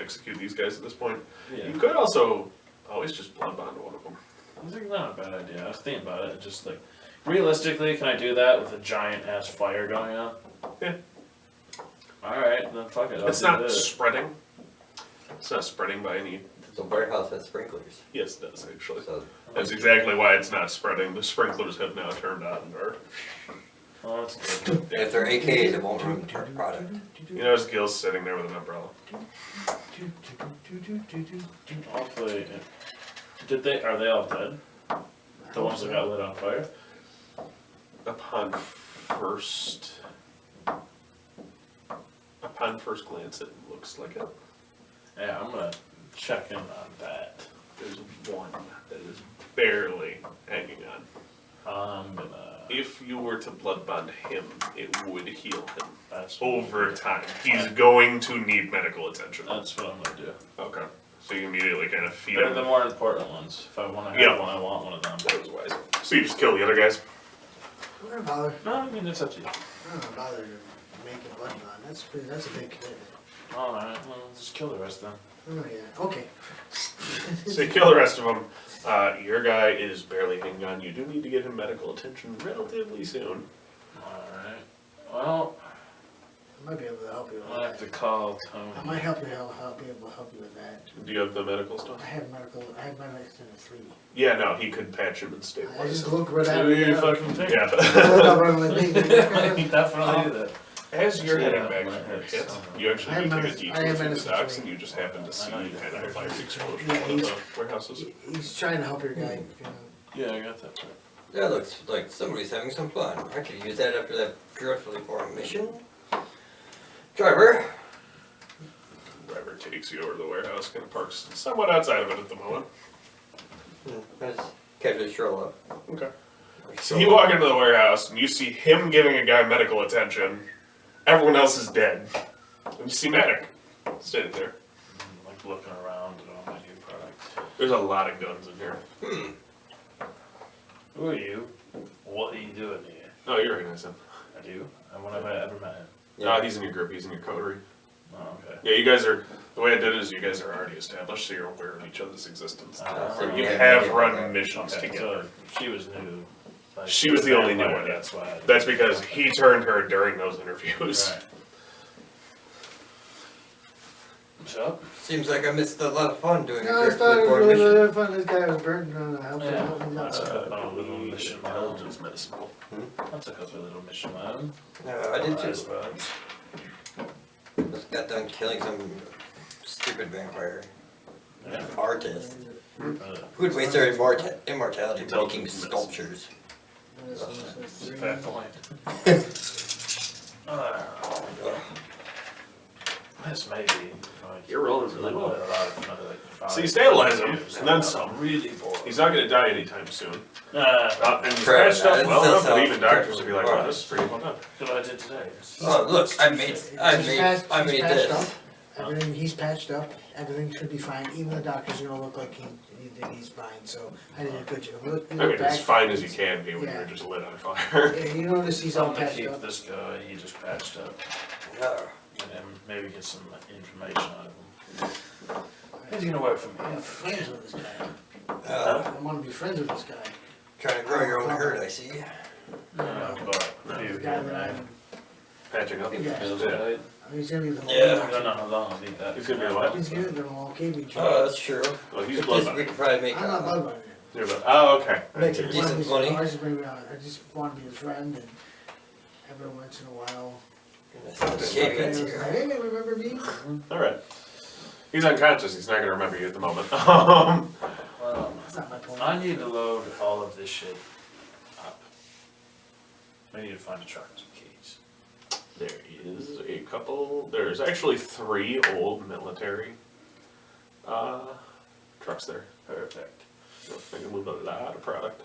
execute these guys at this point. Yeah. You could also always just blood bond one of them. I was like, not a bad idea. I was thinking about it. Just like, realistically, can I do that with a giant ass fire going on? Yeah. Alright, then fuck it. I'll It's do not this. spreading. It's not spreading by any. The warehouse has sprinklers, Yes, it does actually. so That's exactly why it's not spreading. The sprinklers have now turned on and are. Oh, that's good. if they're AKs, it won't ruin the product. You notice Gil's sitting there with an umbrella. Hopefully, are they all dead? The ones that got lit on fire? Upon first glance, it looks like it. Yeah, I'm gonna check in on that. There's one that is barely hanging on. I'm gonna. If you were to blood bond him, it would heal him That's over time. He's going to need medical attention. That's what I'm gonna do. Okay. So you immediately kind of feed They're him. the more important ones. If I want to have Yeah. one, I want one of them. That was wise. So you just kill the other guys? I'm not bother. No, I mean it's up to you. I'm not bother to make a blood bond. That's a big commitment. Alright, well, just kill the rest then. Oh yeah, okay. So you kill the rest of them. Your guy is barely hanging on. You do need to get him medical attention relatively soon. Alright. Well, I might be able to help you with I'll have to that. call I Tony. might be able to help you with that. Do you have the medical stuff? I have medical in a 3. Yeah, no, he could patch him and I stabilize just him. looked right at Do you it. fucking think? Yeah. Not running like me. You definitely do that. As you're Yeah, heading back my from your head's hit, on you actually I have do take a medicine- I detour have through the medicine docks for and you just happen to see I know you kind of a have fire medicine. explosion Yeah, in one of the warehouses. He's trying to help your guy. Yeah, I got that part. That looks like somebody's having some fun. I could use that after that dreadfully boring mission. Driver. Driver takes you over to the warehouse, kind of parks somewhat outside of it at the moment. Has casually stroll up. Okay. So you walk into the warehouse and you see him giving a guy medical attention. Everyone else is dead. And you see Matic standing there. Like looking around at all my new product. There's a lot of guns in here. Who are you? What are you doing here? Oh, you recognize him. I do. And when have I ever met him? No, he's in your group. He's in your coterie. Oh, okay. Yeah, you guys are. The way I did it is you guys are already established, so you're aware of each other's existence. Ah, You yeah, have yeah, run yeah. missions Okay, together. so she was new. Like, She was the only new vampire, one. That's why. That's because he turned her during those interviews. Right. What's up? Seems like I missed a lot of fun doing No, I a thought it Clipboard was mission. really fun. This guy was burdened and I helped him out. and That's that's- a little mission, man. Intelligence medicine. I took up a little mission, man. I did I too. suppose. Just got done killing some stupid vampire Yeah. artist Uh, who would waste their immortality making Intelligence medicine. sculptures. it's a fair point. This may be. Like, You're rolling really well. a lot of, like, So you 5 stabilize him, years, and then I'm some. really bored. He's not going to die anytime soon. And he's Correct. patched up That well does enough that sound even doctors will be like, correct. "Oh, this is pretty well done." Look what I did today. Oh look, I made He's patched this. up. Everything, he's patched up, everything should be fine, even the doctor's gonna look like he's fine, so I did a good job. Look I mean, as back- fine as you can be when Yeah. you're just lit on fire. Yeah, you notice he's all I'm gonna patched keep up. this guy, he just patched up, Oh, and then maybe get some information out of him. He's gonna work for I'm me. friends with this guy. uh, I wanna be friends with this guy. trying to grow your own herd, I see. But, The guy that I'm, Patching up. Yeah. Yeah. he's gonna be the Yeah. No, no, hold on, I'll need that. He's gonna be what? He's gonna be the whole KB Oh, that's true. Well, he's With this, we bloodline. could probably make I'm not bloodline him. You're blood- Oh, okay. Makes a I decent just- money. I just wanna be his friend and every once in a while. That's the Hey, caveats here. remember me? All right. He's unconscious. He's not going to remember you at the moment. Well, That's not my point. I need to load all of this shit up. I need to find a truck and some keys. There is a couple. There's actually 3 old military trucks there. Perfect. So they can move a lot of product.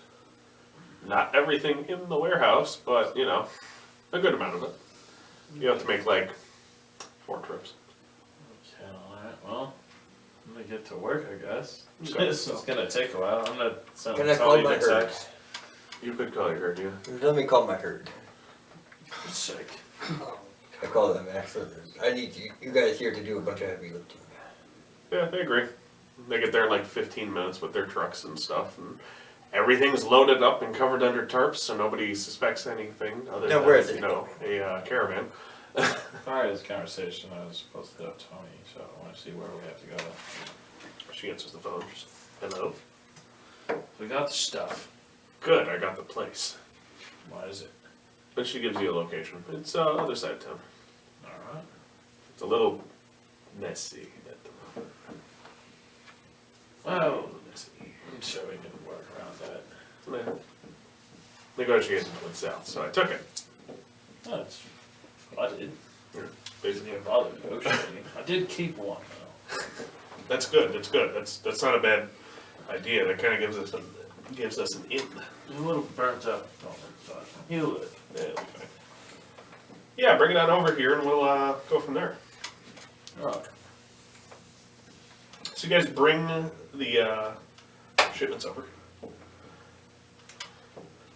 Not everything in the warehouse, but you know, a good amount of it. You have to make like 4 trips. Okay, alright, well, I'm gonna get to work, I guess. Okay. This is gonna take a while, I'm gonna send Can I Tony call my a herd? text. You could call your herd, yeah. Let me call my herd. For sick. I call them actually. I need you guys here to do a bunch of heavy lifting. Yeah, they agree. They get there in like 15 minutes with their trucks and stuff, and everything's loaded up and covered under tarps, so nobody suspects anything other Now, than where is it you know a caravan. Prior to this conversation, I was supposed to have Tony, so I wanna see where we have to go. She answers the phone. Just, hello. We got the stuff. Good, I got the place. Why is it? But she gives you a location. It's other side of town. Alright. It's a little messy at the Well, I'm sure we can work around that. moment. Negotiations went south, so I took it. That's what I did. Yeah, Didn't basically. even bother negotiating. I did keep one though. That's good. That's good. That's not a bad idea. That kind of gives us an in. It's a little burnt up, but he'll live. Yeah, it'll be fine. Yeah, bring it on over here and we'll go from there. Alright. So you guys bring the shipments over.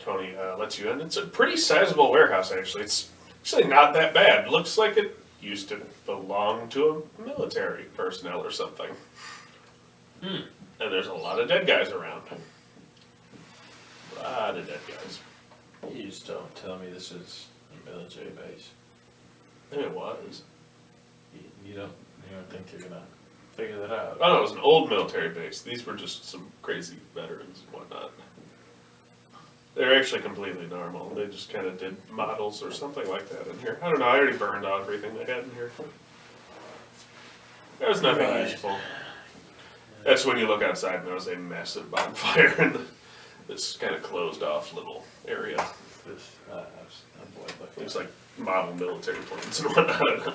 Tony lets you in. It's a pretty sizable warehouse, actually. It's actually not that bad. It looks like it used to belong to a military personnel or something. And there's a lot of dead guys around. A lot of dead guys. You just don't tell me this is a military base. And it was. You don't think you're gonna figure that out? Oh no, it was an old military base. These were just some crazy veterans and whatnot. They're actually completely normal. They just kind of did models or something like that in here. I don't know, I already burned out everything they had in here. There was nothing Right. useful. That's when you look outside and there was a massive bonfire in this kind of closed off little area. This, I'm bored looking. It was like model military planes and whatnot.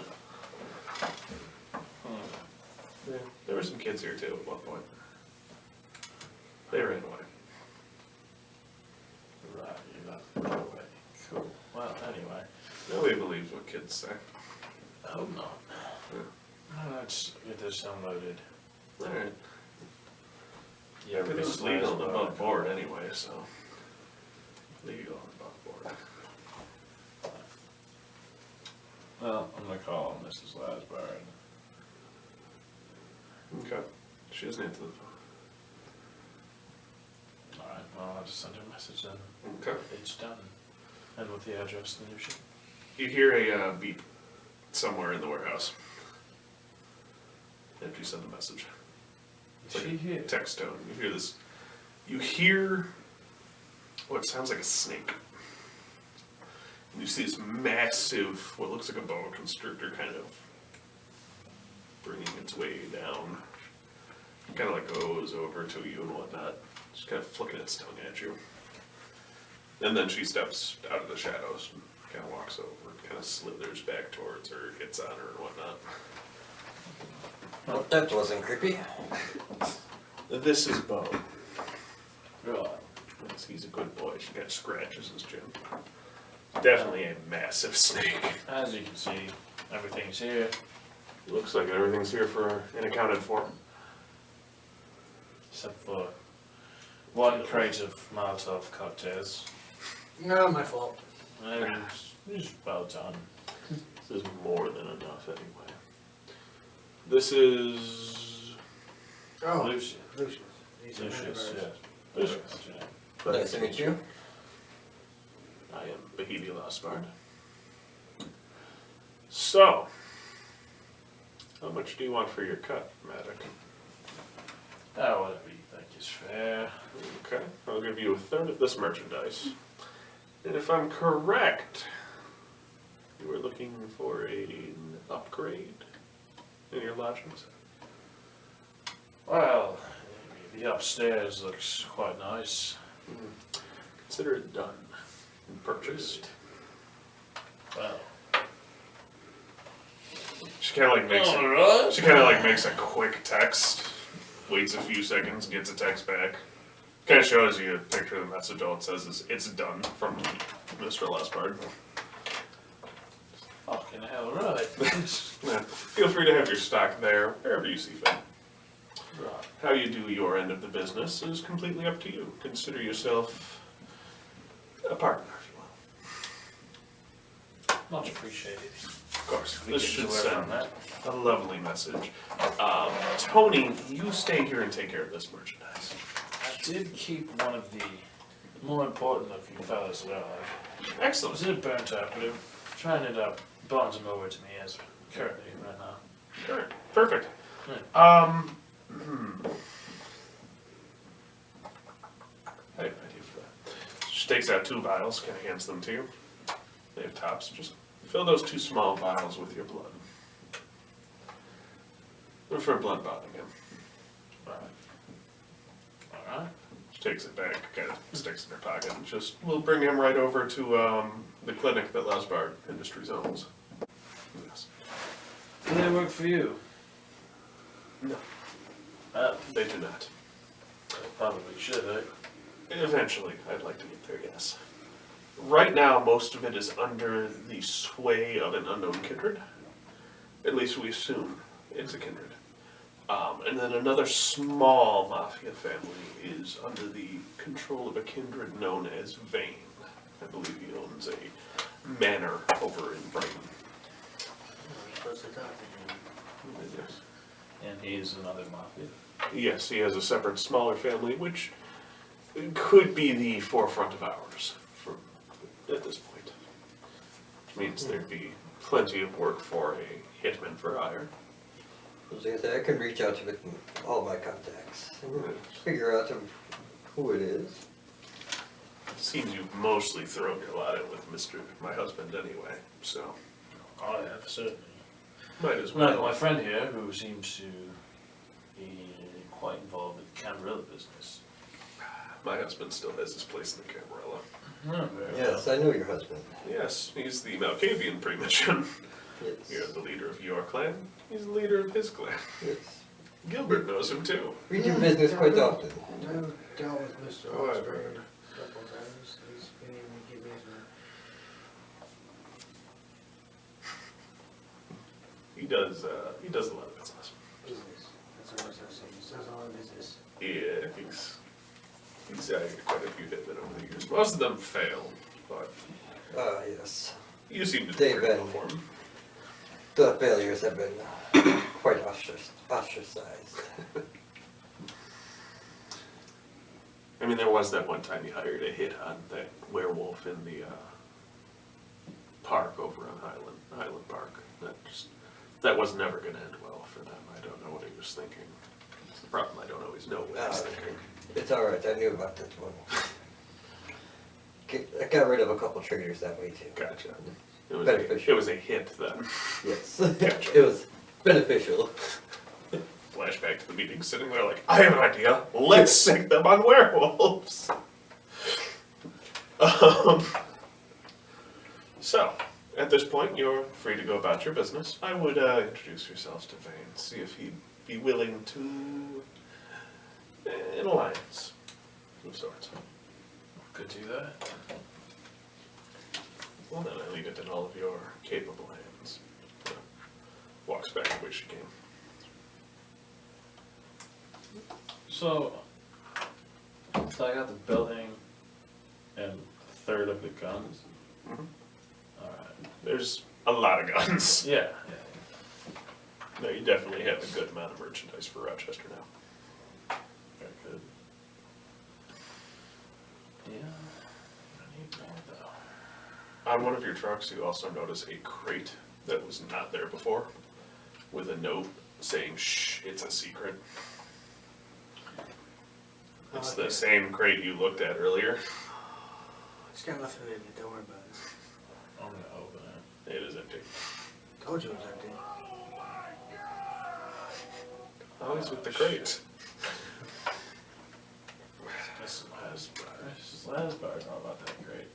Yeah, there were some kids here too at one point. They ran away. Anyway, cool. Well, anyway, Nobody believes what kids say. I hope not. Let's get this unloaded. Alright. Yeah, Everything's legal and above board anyway, so. Legal and above board. Well, I'm gonna call Mrs. Lasbar. Okay. She doesn't answer the phone. Alright, well, I'll just send her a message then. Okay. It's done. And with the address and everything. You hear a beep somewhere in the warehouse. After you send the message. Is she here? Text tone. You hear this. You hear what sounds like a snake. And you see this massive, what looks like a boa constrictor kind of bringing its way down. Kind of like goes over to you and whatnot. Just kind of flicking its tongue at you. And then she steps out of the shadows and kind of walks over and kind of slithers back towards her, hits on her and whatnot. Well, that wasn't creepy. This is Bo. Right. Yes, he's a good boy. She got scratches his chin. Definitely a massive snake. As you can see, everything's here. Looks like everything's here for and accounted for. Except for one crate of Molotov cocktails. Not my fault. And it's well done. This is more than enough anyway. This is Oh, Lucius. Lucius. These are Lucius, members. yeah. Lucius, yeah. Nice to meet you. I am Bahidi Lostbard. So, how much do you want for your cut, Maddock? Oh, whatever you think is fair. Okay, I'll give you a third of this merchandise. And if I'm correct, you were looking for an upgrade in your lodgings? Well, the upstairs looks quite nice. Consider it done and purchased. Well, She kind of like makes alright. She kind of like makes a quick text, waits a few seconds, gets a text back. Kind of shows you a picture of the message. All it says is "It's done" from Mr. Lostbard. Fucking hell, right. Yeah, feel free to have your stock there wherever you see fit. Right. How you do your end of the business is completely up to you. Consider yourself a partner, if you will. Much appreciated. Of course, We this can should do work send on that. a lovely message. Tony, you stay here and take care of this merchandise. I did keep one of the more important looking fellas alive. I Excellent. was in a burnt out, but I'm trying to bonds him over to me as currently right now. Sure. Perfect. Yeah. I have an idea for that. She takes out 2 vials, kind of hands them to you. They have tops. Just fill those 2 small vials with your blood. Or for blood bonding him. Alright. She takes it back, kind of sticks it in her pocket, and just, we'll bring him right over to the clinic that Lasbard Industries owns. Yes. Do they work for you? No, they do not. Probably should, eh? Eventually, I'd like to get there, yes. Right now, most of it is under the sway of an unknown kindred. At least we assume it's a kindred. And then another small mafia family is under the control of a kindred known as Vane. I believe he owns a manor over in Brighton. We're supposed to talk to him. Yes. And he's another mafia. Yes, he has a separate, smaller family, which could be the forefront of ours at this point. Which means there'd be plenty of work for a hitman for hire. I was gonna say, I can reach out to all my contacts and figure out who it is. It seems you've mostly thrown your lot in with my husband anyway, so I have, certainly. might as Like well. my friend here, who seems to be quite involved with the Camarilla business. My husband still has his place in the Camarilla. Yes, I know your husband. Yes, he's the Malkavian pre-mission. Yes. You're the leader of your clan. He's the leader of his clan. Yes. Gilbert knows him too. We do business quite often. I've dealt with Mr. Oh, I've Osborne heard. a couple times. He's been able to give me He does a lot of business. Business. That's what I was gonna say. He does a lot of business. Yeah, he's quite a few hit men over the years. Most of them fail, but Yes. you seem to They've do pretty been- well for him. The failures have been quite ostracized. I mean, there was that one time you hired a hit on that werewolf in the park over on Highland Park. That was never going to end well for them. I don't know what he was thinking. It's the problem. I don't always know what he's thinking. It's alright, I knew about that one. I got rid of a couple triggers that way too. Gotcha. Beneficial. It was a hit then. Yes. Gotcha. It was beneficial. Flashback to the meeting, sitting there like, I have an idea. Let's sink them on werewolves. So, at this point, you're free to go about your business. I would introduce yourselves to Vane, see if he'd be willing to an alliance of sorts. Could do that. Well, then I leave it in all of your capable hands. Walks back the way she came. So I got the building and a third of the guns. Mhm. Alright. There's a lot of guns. Yeah. No, you definitely have a good amount of merchandise for Rochester now. Very good. Yeah. I need more though. On one of your trucks, you also notice a crate that was not there before, with a note saying, "Shh, it's a secret." It's the same crate you looked at earlier. It's got nothing in it, don't worry about it. I'm gonna open it. It is empty. Told you it was empty. Always with the crate. This is Lasbar know about that crate.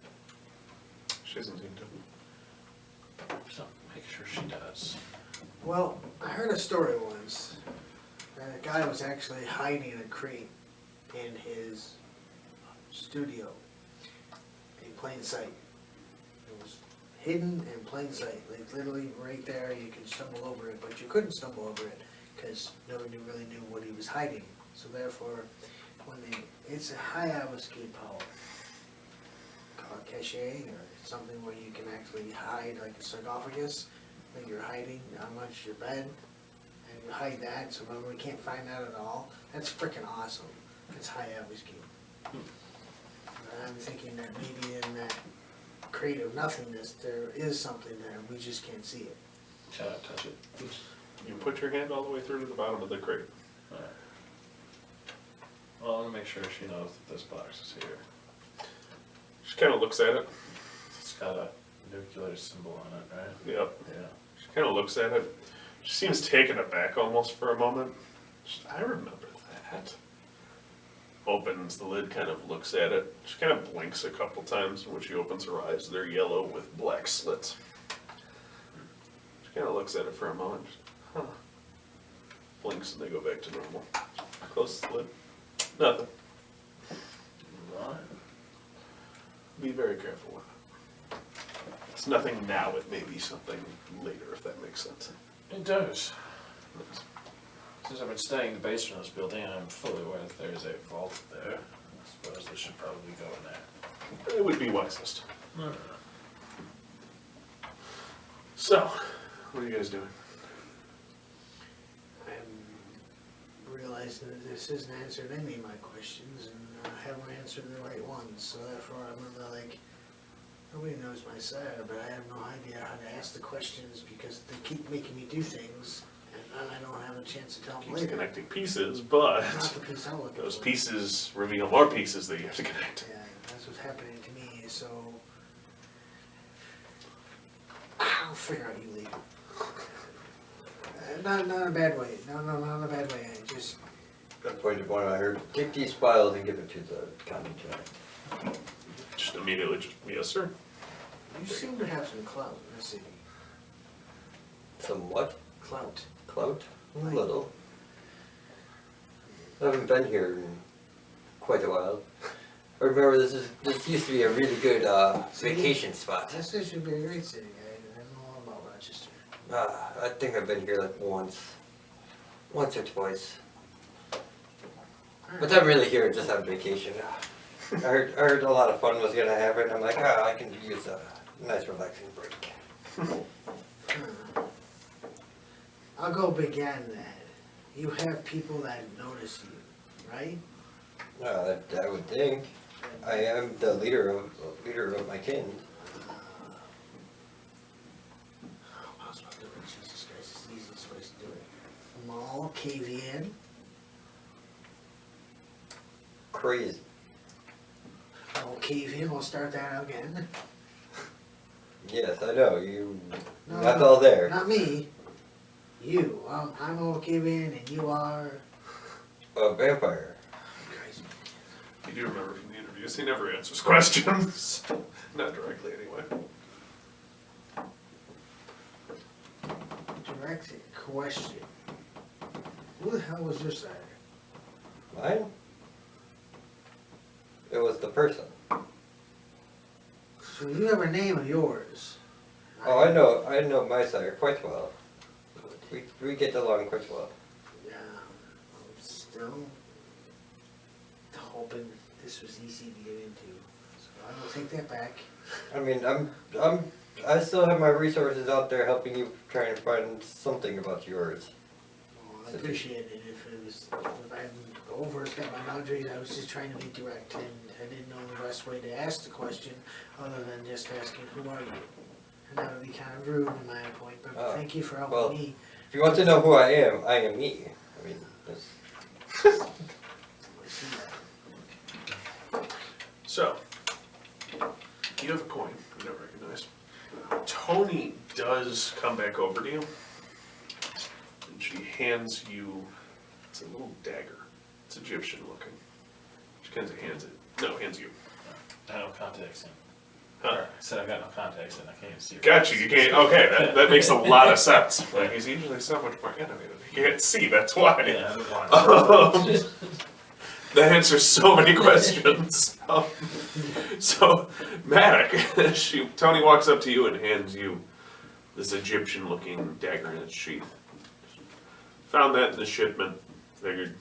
She doesn't seem to. So make sure she does. Well, I heard a story once that a guy was actually hiding a crate in his studio in plain sight. It was hidden in plain sight, like literally right there. You could stumble over it, but you couldn't stumble over it because nobody really knew what he was hiding. So therefore, it's a high escape power called cache, or something where you can actually hide like a sarcophagus that you're hiding amongst your bed, and you hide that so nobody can't find that at all. That's freaking awesome. It's high escape. I'm thinking that maybe in that crate of nothingness there is something there, we just can't see it. Cannot touch it. You put your hand all the way through to the bottom of the crate. Alright. Well, I wanna make sure she knows that this box is here. She kind of looks at it. It's got a nuclear symbol on it, right? Yep. Yeah. She kind of looks at it. She seems taken aback almost for a moment. I remember that. Opens the lid, kind of looks at it. She kind of blinks a couple times, and when she opens her eyes, they're yellow with black slits. She kind of looks at it for a moment. Huh. Blinks and they go back to normal. Closes the lid. Nothing. Right. Be very careful with it. It's nothing now, it may be something later, if that makes sense. It does. Since I've been staying in the basement of this building, I'm fully aware that there is a vault there. I suppose they should probably go in there. It would be wisest. No. So, what are you guys doing? I'm realizing that this hasn't answered any of my questions, and I haven't answered the right ones, so therefore I'm really like, nobody knows my side, but I have no idea how to ask the questions because they keep making me do things, and I don't have a chance to tell them Keeps later. connecting pieces, but Not the piece I'm looking those for. pieces reveal more pieces that you have to connect. Yeah, that's what's happening to me, so I'll figure out you leave. Not in a bad way. No, not in a bad way. I just That's point of what I heard. Take these files and give it to the contract. Just immediately, yes, sir. you seem to have some clout in the city. Some what? Clout. Clout? A little. I haven't been here in quite a while. I remember this used to be a really good vacation spot. This should be a great city. I know all about Rochester. I think I've been here like once or twice. But I'm really here just on vacation. I heard a lot of fun was gonna happen. I'm like, I can use a nice relaxing break. I'll go begin that. You have people that notice you, right? I would think. I am the leader of my kin. I was about to do it. Jesus Christ, it's the easiest way to do it. Mall, cave in. Crazy. Mall, cave in. We'll start that again. Yes, I know. You. No, That's no, all there. Not me. You. I'm all cave in, and you are. A vampire. Crazy. You do remember from the interviews, he never answers questions. Not directly, anyway. Direct question. Who the hell was this guy? Mine? It was the person. So you have a name of yours. Oh, I know my sire quite well. We get along quite well. Yeah, I'm still hoping this was easy to get into. So I will take that back. I mean, I still have my resources out there helping you try and find something about yours. Well, I appreciate it. If I hadn't overstepped my boundaries, I was just trying to be direct, and I didn't know the best way to ask the question other than just asking, "Who are you?" And that would be kind of rude in my point. But thank you for helping well, me. If you want to know who I am me. I mean, that's... I see that. So, you have a coin you don't recognize. Tony does come back over to you, and she hands you, it's a little dagger. It's Egyptian looking. She kind of hands you. I have no contacts in. Huh? I said I got no contacts in, I can't see. Gotcha, you can't, okay, that makes a lot of sense. Like, he's usually so much more animated. He can't see, that's why. Yeah, I would want That answers so many questions. So, Maddox, Tony walks up to you and hands you this Egyptian-looking dagger in its sheath. Found that in the shipment. Figured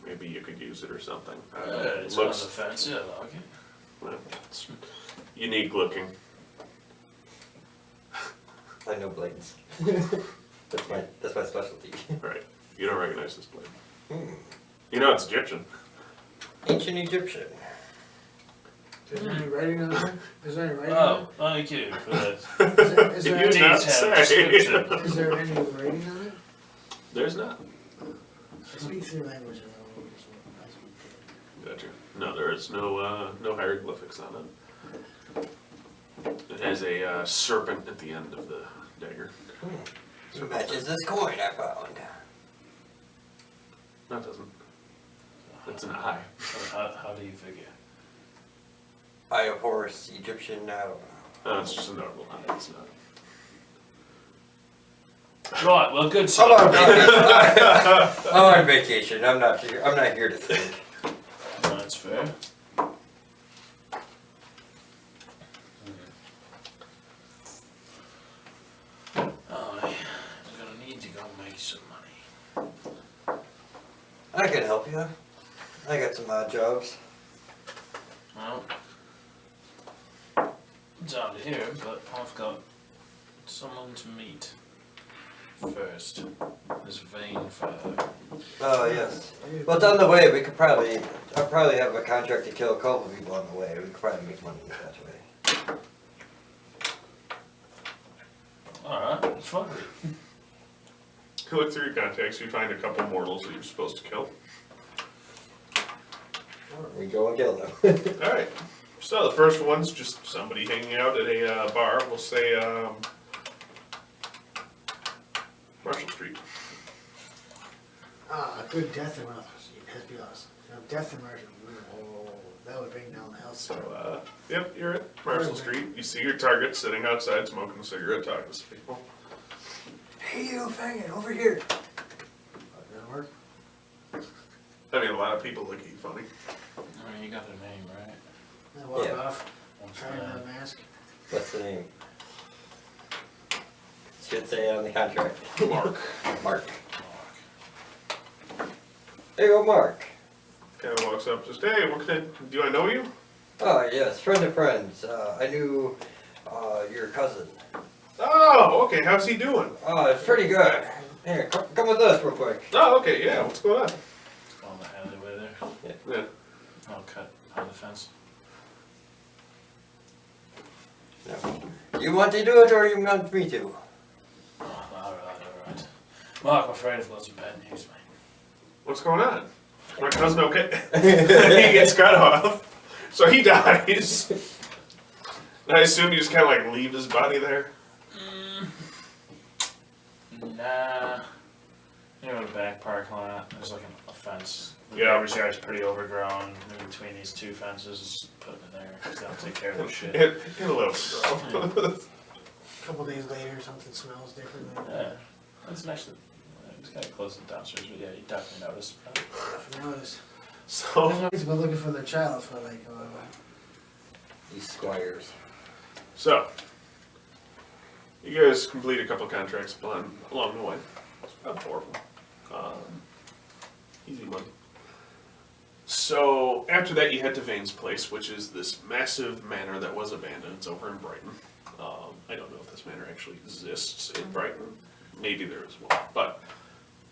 maybe you could use it or something. It's on the fence, yeah, I like it. Well, it's unique looking. I know blades. that's my specialty. Right. You don't recognize this blade. Hmm. You know it's Egyptian. Ancient Egyptian. Is there any writing on it? Is there any writing on Oh, thank you for that. it? Is You there, did any, not detailed say. description. is there any writing on it? There's not. I speak three languages. I speak Gotcha. No, there is no hieroglyphics on it. It has a serpent at the end of the dagger. Matches this coin I found. No, it doesn't. It's an eye. How do you figure? Eye of horse, Egyptian, I don't know. No, it's just a normal eye. It's not. Right, well, good I'm on sir. vacation. I'm on vacation. I'm not here to think. That's fair. Oh, I'm gonna need to go make some money. I can help you. I got some odd jobs. Well, it's out of here, but I've got someone to meet first. This vein fire. Oh yes. Well, on the way, I'll probably have a contract to kill a couple of people on the way. We could probably make money that way. Alright, fine. You look through your contacts, you find a couple mortals that you're supposed to kill. We go and kill them. Alright. So the first one's just somebody hanging out at a bar, we'll say Marshall Street. good death and murder. That'd be awesome. You know, death and murder. Oh, that would bring down the health. So, yep, you're at Marshall Street. You see your target sitting outside smoking a cigarette, talking to some people. Hey, you faggot, over here. That work? I mean, a lot of people look at you funny. I mean, you got the name, right? I walk Yeah. off, What's trying that? the mask. What's the name? should say on the contract. Mark. Mark. Hey, go Mark. Kind of walks up, just, hey, what can I, do I know you? Oh yes, friend of friends. I knew your cousin. Oh, okay, how's he doing? Oh, it's pretty good. Here, come with us real quick. Oh, okay, yeah, what's going on? It's on the alleyway there. Yeah. I'll cut on the fence. You want to do it or you want me to? Oh, alright. Mark, I'm afraid I've got some bad news, mate. What's going on? My cousin okay? He gets cut off. So he dies. And I assume you just kind of like leave his body there? Nah. You know, in the back parking lot, there's like a fence. The Yeah. neighbor's yard's pretty overgrown. In between these two fences, just put them in there because they don't take care of their shit. In a little straw. A couple days later, something smells different. Yeah. That's actually, it's kind of close to downstairs, but yeah, you definitely notice. I noticed. So, He's been looking for their child for like, These squires. so, you guys complete a couple contracts along the way. It's not horrible. Easy money. So, after that, you head to Vane's place, which is this massive manor that was abandoned. It's over in Brighton. I don't know if this manor actually exists in Brighton. Maybe there is one. But,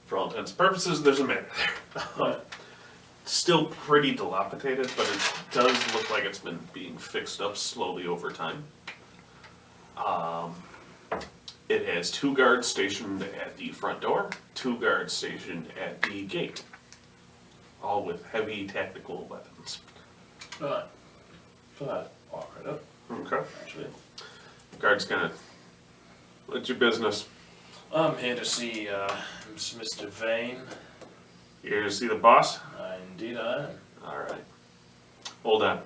for all intents and purposes, there's a manor there. Still pretty dilapidated, but it does look like it's been being fixed up slowly over time. It has 2 guards stationed at the front door, 2 guards stationed at the gate, all with heavy tactical weapons. Alright. So I walk right up, Okay. actually. Guards kind of, what's your business? I'm here to see Mr. Vane. You here to see the boss? Indeed I am. Alright. Hold on.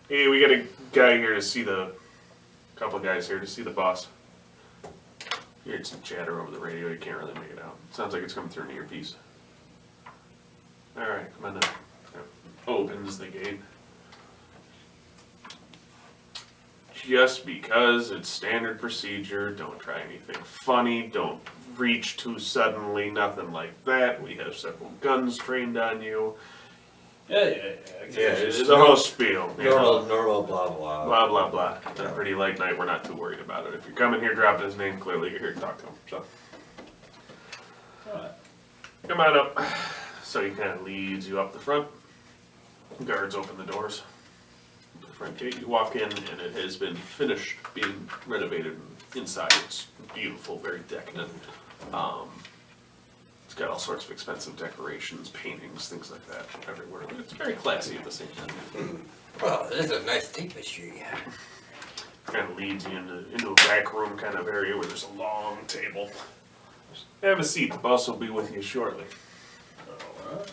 Hey, we got a guy here to see couple of guys here to see the boss. You heard some chatter over the radio, you can't really make it out. Sounds like it's coming through an earpiece. Alright, come on now. Opens the gate. Just because it's standard procedure, don't try anything funny, don't reach too suddenly, nothing like that. We have several guns trained on you. Yeah. I get Yeah, it. it's a whole spiel. You know? Normal, blah blah. Blah, blah, blah. It's a pretty late night, we're not too worried about it. If you're coming here dropping his name, clearly you're here to talk to him, so. Alright. Come on up. So he kind of leads you up the front. Guards open the doors. The front gate, you walk in and it has been finished being renovated inside. It's beautiful, very decadent. It's got all sorts of expensive decorations, paintings, things like that everywhere. It's very classy at the same time. Well, this is a nice tapestry. Kind of leads you into a back room kind of area where there's a long table. Have a seat, the boss will be with you shortly. Alright.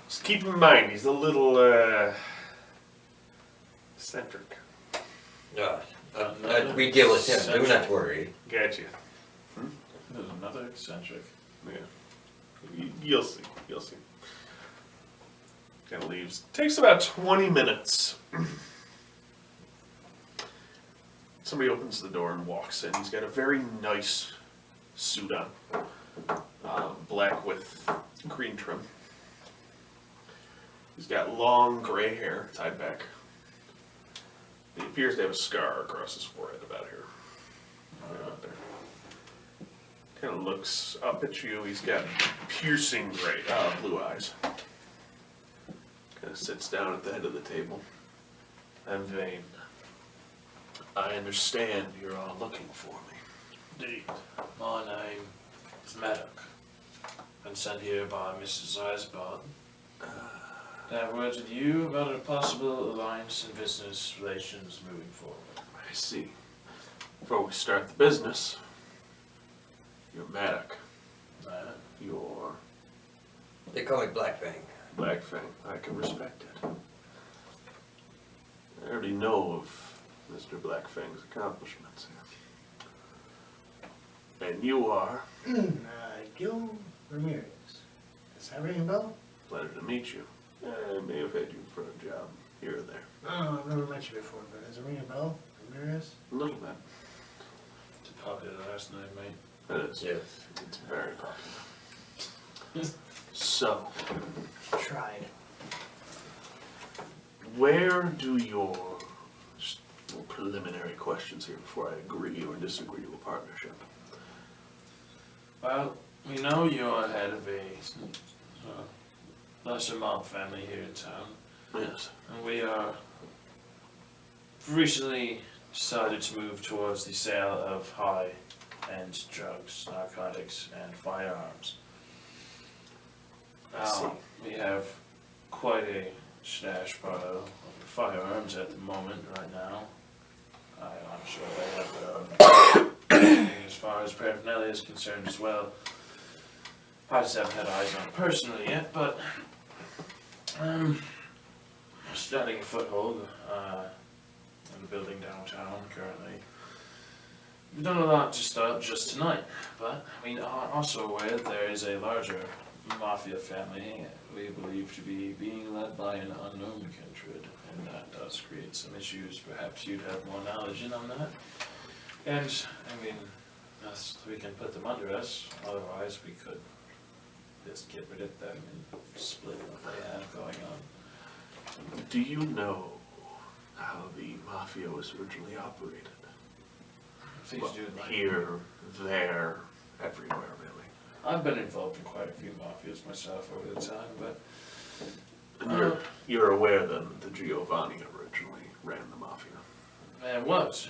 Just keep in mind, he's a little, eccentric. Yeah, we deal with him. Do not worry. Gotcha. There's another eccentric. Yeah. You'll see. You'll see. Kind of leaves. Takes about 20 minutes. Somebody opens the door and walks in. He's got a very nice suit on. Black with green trim. He's got long gray hair tied back. He appears to have a scar across his forehead about here. Right out there. Kind of looks up at you. He's got piercing gray, blue eyes. Kind of sits down at the head of the table. I'm Vane. I understand you're all looking for me. Indeed. My name is Maddock. Been sent here by Mrs. Eisbard to have words with you about a possible alliance in business relations moving forward. I see. Before we start the business, you're Maddock. You're They call me Black Fang. Black Fang. I can respect it. I already know of Mr. Black Fang's accomplishments here. And you are? Gil Ramirez. Does that ring a bell? Pleasure to meet you. I may have had you for a job here or there. Oh, I've never met you before, but does it ring a bell? Ramirez? A little bit. popular last night, mate. It is. Yes. It's very popular. So, Tried. where do your just little preliminary questions here before I agree or disagree to a partnership? Well, we know you're head of a lesser mob family here in town, Yes. and we are recently decided to move towards the sale of high-end drugs, narcotics, and firearms. I see. Now, we have quite a stash pile of firearms at the moment right now. I'm sure they have their own as far as paraphernalia is concerned as well. I just haven't had eyes on it personally yet, but we're starting a foothold in the building downtown currently. We've done a lot to start just tonight, but we are also aware that there is a larger mafia family we believe to be being led by an unknown kindred, and that does create some issues. Perhaps you'd have more knowledge in on that. And, I mean, we can put them under us, otherwise we could just get rid of them and split what they have going on. Do you know how the mafia was originally operated? Please Well, do, like, here, there, everywhere, really. I've been involved in quite a few mafias myself over the time, but And you're aware then that the Giovanni originally ran the mafia. it was.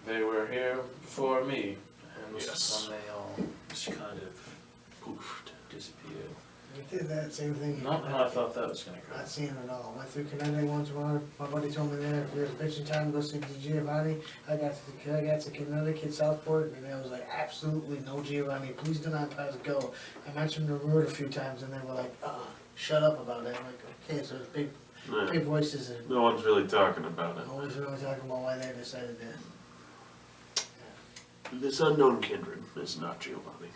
They were here before me, and Yes. when they all just kind of Poofed. disappeared. We did that same thing. Not how I thought that was gonna go. Not seeing it all. Went through Connecticut once more. My buddy told me there, if there's a bitch in town, go see the Giovanni. I got to Connecticut, Southport, and I was like, absolutely no Giovanni. Please do not pass go. I mentioned the word a few times, and they were like, shut up about it. I'm like, okay, so it's big Yeah. voices, and No one's really talking about it. no one's really talking about why they decided that. This unknown kindred is not Giovanni.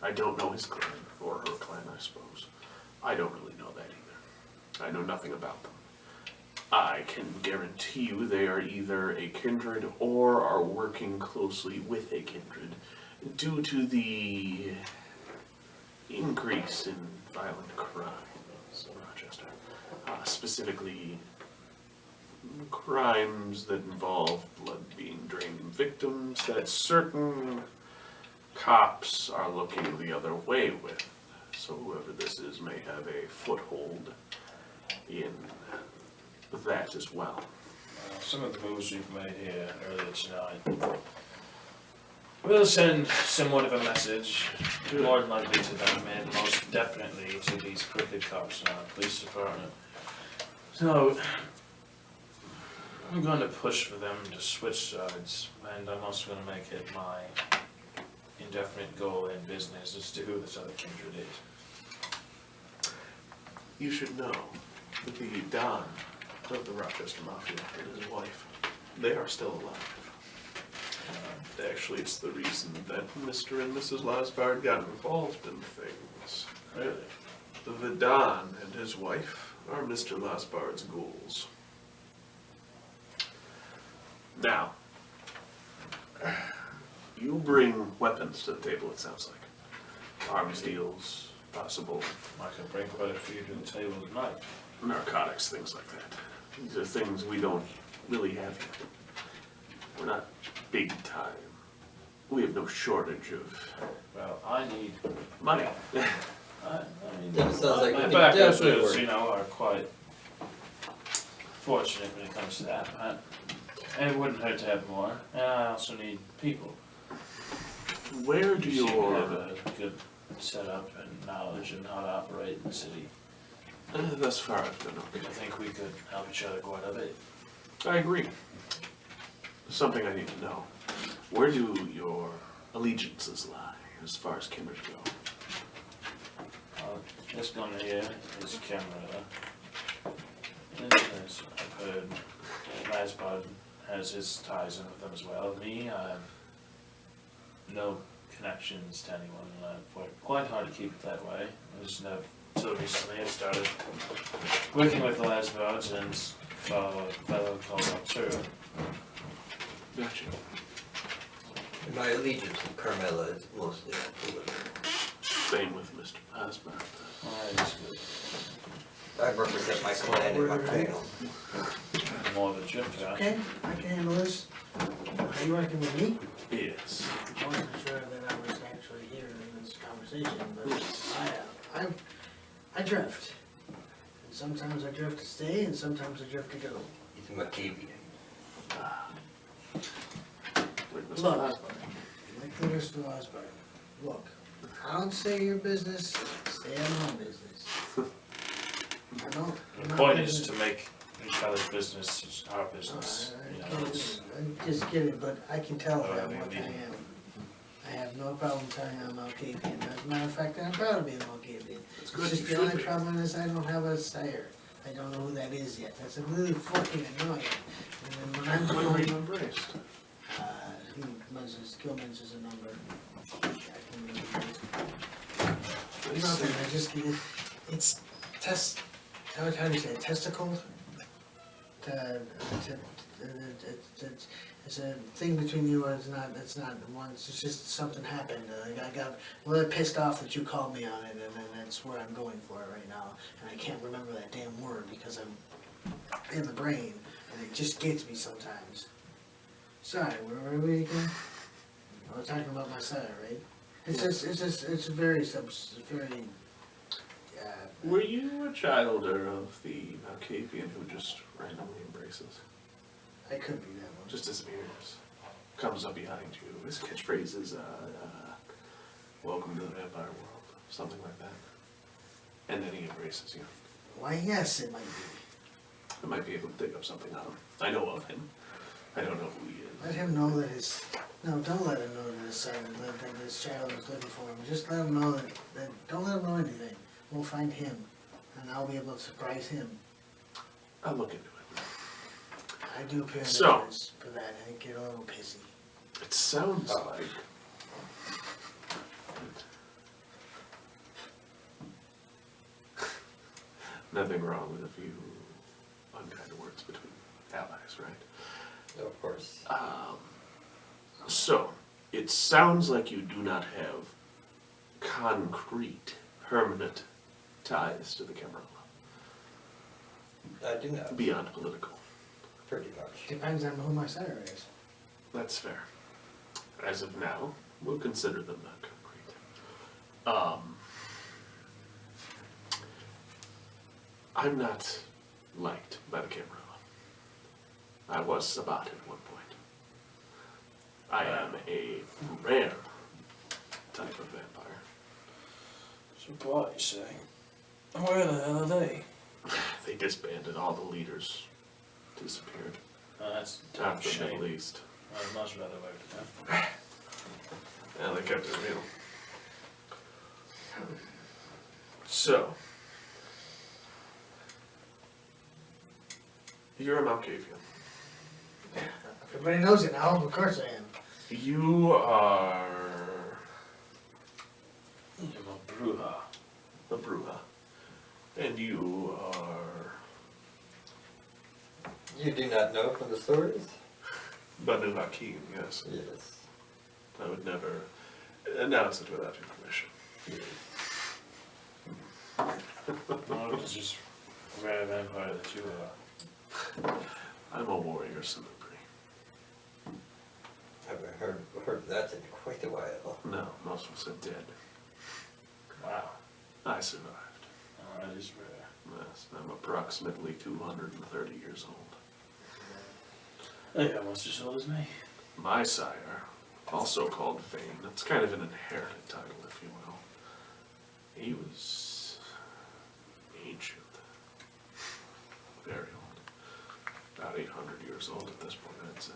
I don't know his clan, or her clan, I suppose. I don't really know that either. I know nothing about them. I can guarantee you they are either a kindred or are working closely with a kindred due to the increase in violent crimes in Rochester. Specifically, crimes that involve blood being drained from victims that certain cops are looking the other way with. So whoever this is may have a foothold in that as well. Some of the moves we've made here earlier tonight will send somewhat of a message, more than likely to them, and most definitely to these crooked cops in our police department. So, I'm going to push for them to switch sides, and I'm also going to make it my indefinite goal in business as to who this other kindred is. You should know that the Don of the Rochester Mafia and his wife, they are still alive. Actually, it's the reason that Mr. and Mrs. Lasbard got involved in things. Really? The Don and his wife are Mr. Lasbard's ghouls. Now, you bring weapons to the table, it sounds like. Arms deals, possible I can bring quite a few to the table tonight. narcotics, things like that. These are things we don't really have yet. We're not big time. We have no shortage of Well, I need money. I mean, That sounds like my we can backers, definitely work. are quite fortunate when it comes to that. And it wouldn't hurt to have more. And I also need people. Where do You your... have a good setup and knowledge in how to operate in the city. Thus far I've been I okay. think we could help each other quite a bit. I agree. Something I need to know. Where do your allegiances lie as far as kindred go? This gun here is a camera. And I've heard Lasbud has his ties in with them as well. Me, I have no connections to anyone, and I've worked quite hard to keep it that way. I just never, until recently, I started working with the Lasbuds and fellow called Arturo. Gotcha. My allegiance to Carmela is mostly political. Same with Mr. Asper. That is good. I represent my clan and my panel. More of a drifter. Okay, I can handle this. Are you working with me? Yes. I wasn't sure that I was actually here in this conversation, but I drift. And sometimes I drift to stay, and sometimes I drift to go. He's a Macabian. Like Mr. Look. Asper. Like the rest of Osborne. Look, I don't say your business, stay out of my business. I don't. The point is to make each other's business our business. You know, it's- I'm just kidding, but I can tell Oh, them I what I mean- am. I have no problem telling I'm Malkavian. As a matter of fact, I'm proud of being Malkavian. It's It's good, just you the should only be. problem is I don't have a sire. I don't know who that is yet. That's really fucking annoying. And then when I'm When were going, you embraced? he mentions, Gil mentions a number. I can remember. Nothing, I just, it's how do you say, it? Testicle? It's a thing between you, or it's not one, it's just something happened. I got a little pissed off that you called me on it, and then that's where I'm going for it right now. And I can't remember that damn word because I'm in the brain, and it just gets me sometimes. Sorry, where were we again? I was talking about my sire, right? It's very, Were you a child of the Malkavian who just randomly embraces? I could be that one. Just disappears. Comes up behind you. His catchphrase is, welcome to the vampire world. Something like that. And then he embraces you. Why, yes, it might be. I might be able to dig up something on him. I know of him. I don't know who he is. Let him know that no, don't let him know that his son, that his child is looking for him. Just let him know that, don't let him know anything. We'll find him, and I'll be able to surprise him. I'll look into it. I do appear So. for that, I get a little pissy. It sounds like nothing wrong with a few unkind words between allies, right? Of course. So, it sounds like you do not have concrete, permanent ties to the Camarilla, I do not, beyond political. pretty much. Depends on who my sire is. That's fair. As of now, we'll consider them not concrete. I'm not liked by the Camarilla. I was Sabat at one point. I am a rare type of vampire. So what you say? Where the hell are they? They disbanded, all the leaders disappeared. That's a Half the shame. Middle East. I'd much rather work with them. Yeah, they kept it real. So, you're a Malkavian. Everybody knows it now, of course I am. You are I'm a Bruja. a Bruja. And you are You do not know from the stories? Banu Hakim, yes. Yes. I would never announce it without your permission. No, it's just a rare vampire that you are. I'm a warrior, Salubri. Haven't heard that in quite a while. No, most of us are dead. Wow. I survived. Oh, that is rare. Yes, I'm approximately 230 years old. You're almost as old as me. My sire, also called Vane, that's kind of an inherited title, if you will. He was ancient. Very old. About 800 years old at this point, I'd say.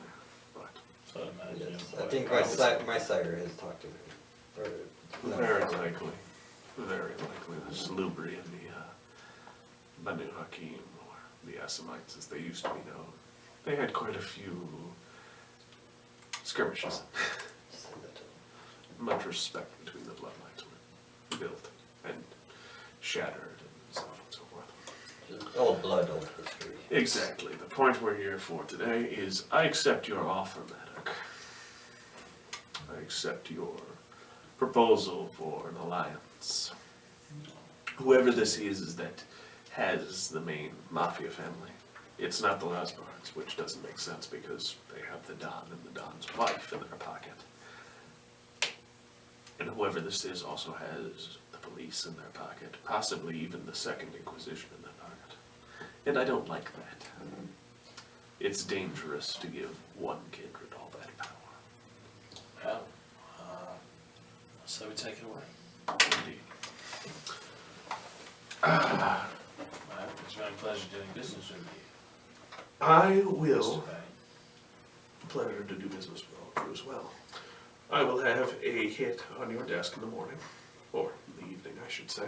But So I imagine. Yes, you're I think quite my sire has talked to me. Or, no. very likely. Very likely. The Salubri and the Banu Hakim, or the Assamites as they used to be known. They had quite a few skirmishes. Much respect between the bloodlines were built and shattered and so on and so forth. Old blood, old history. Exactly. The point we're here for today is I accept your offer, Maddock. accept your proposal for an alliance. Whoever this is that has the main mafia family, it's not the Lasbards, which doesn't make sense because they have the Don and the Don's wife in their pocket. And whoever this is also has the police in their pocket, possibly even the Second Inquisition in their pocket. And I don't like that. It's dangerous to give one kindred all that power. Well, so we take it away. Indeed. Well, it's been a pleasure doing business with you. I Mr. will. Vane. Pleasure to do business with all of you as well. I will have a hit on your desk in the morning, or in the evening, I should say.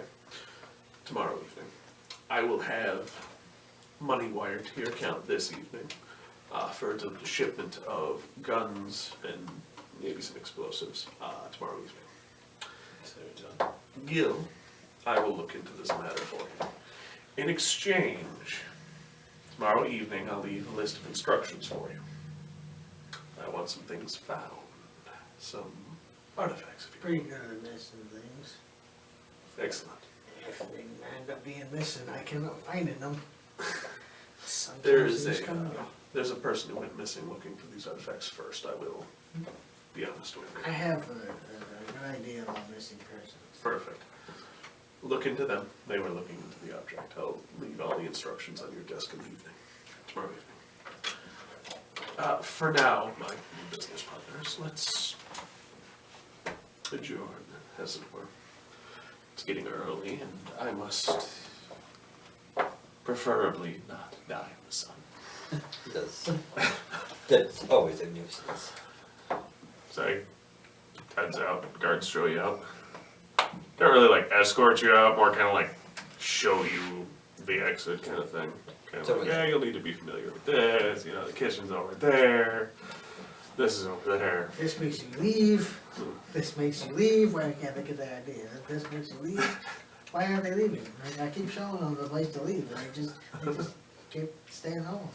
Tomorrow evening. I will have money wired to your account this evening for the shipment of guns and maybe some explosives tomorrow evening. So we're done. Gil, I will look into this matter for you. In exchange, tomorrow evening I'll leave a list of instructions for you. I want some things found. Some artifacts, if you Pretty good at missing things. Excellent. If they end up being missing, I cannot find them. Sometimes There they is just come and go. there's a person who went missing looking for these artifacts first, I will be honest with you. I have a good idea about missing persons. Perfect. Look into them. They were looking into the object. I'll leave all the instructions on your desk in the evening, tomorrow evening. For now, my business partners, let's adjourn, as it were. It's getting early, and I must preferably not die in the sun. That's always a nuisance. So he heads out, guards show you out. Don't really like escort you out, more kind of like show you the exit kind of thing. Kind of So like, is- yeah, you'll need to be familiar with this, you know, the kitchen's over there, this is over there. This makes you leave. This makes you leave. Why can't I get that idea? This makes you leave. Why aren't they leaving? I keep showing them the place to leave, and they just keep staying home.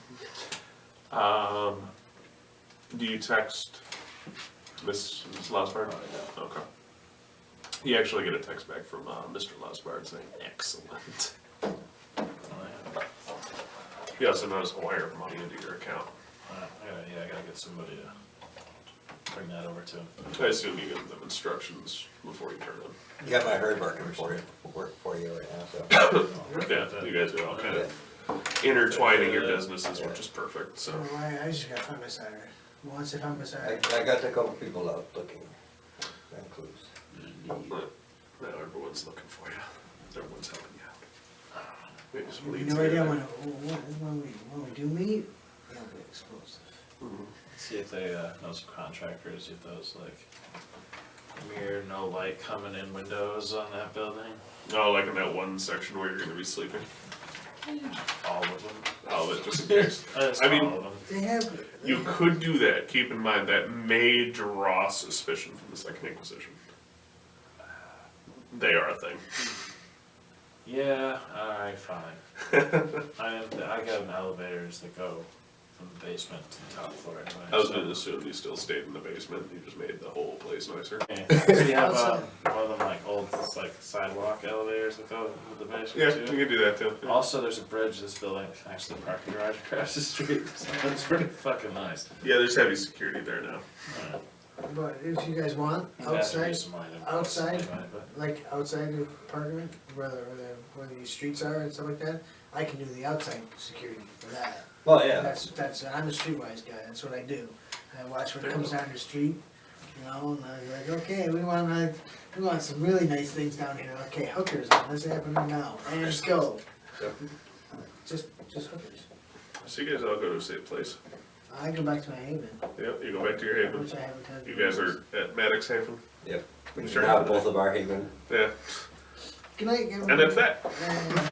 Do you text Miss Lasbard? Okay. You actually get a text back from Mr. Lasbard saying, excellent. Oh, yeah. You also notice a wire of money into your account. I gotta get somebody to bring that over to him. I assume you give them instructions before you turn them. You got my herd working for you right now, so. Yeah, you guys are all kind of intertwining your businesses, which is perfect, so. So I just got found beside her. Once I found beside her. I got a couple people out looking for clues. Now everyone's looking for you. Everyone's helping you out. Maybe some You leads no here idea and when there. we do meet, it'll be explosive. Mhm. See if they know some contractors, if those like mirror no light coming in windows on that building. Oh, like in that one section where you're gonna be sleeping? All of them. Oh, that just in case. That's I mean, all of them. They have. You could do that. Keep in mind that may draw suspicion from the Second Inquisition. They are a thing. Yeah, alright, fine. I got an elevators that go from the basement to the top floor anyway. I was so- gonna assume you still stayed in the basement. You just made the whole place nicer. Okay. So you have one of them like old like sidewalk elevators that go with the Yeah, basement you too. can do that too. Also, there's a bridge that's building next to the parking garage across the street. So it's pretty fucking nice. Yeah, there's heavy security there now. Alright. But if you guys want, You'd have to outside, use some money to- outside? anyway, but- like outside the apartment, where the streets are and stuff like that, I can do the outside security for that. Well, yeah. That's, I'm a streetwise guy, that's what I do. I watch when it comes down the street, you know, and I'm like, okay, we want some really nice things down here, okay, hookers, what's happening now, and let's go. Just hookers. So you guys all go to a safe place. I go back to my haven, Yep, you go back to your haven. which I haven't had. You guys are at Maddox Haven. Yep. We Sure. have both of our haven. Yeah, Good night, and that's that. everyone.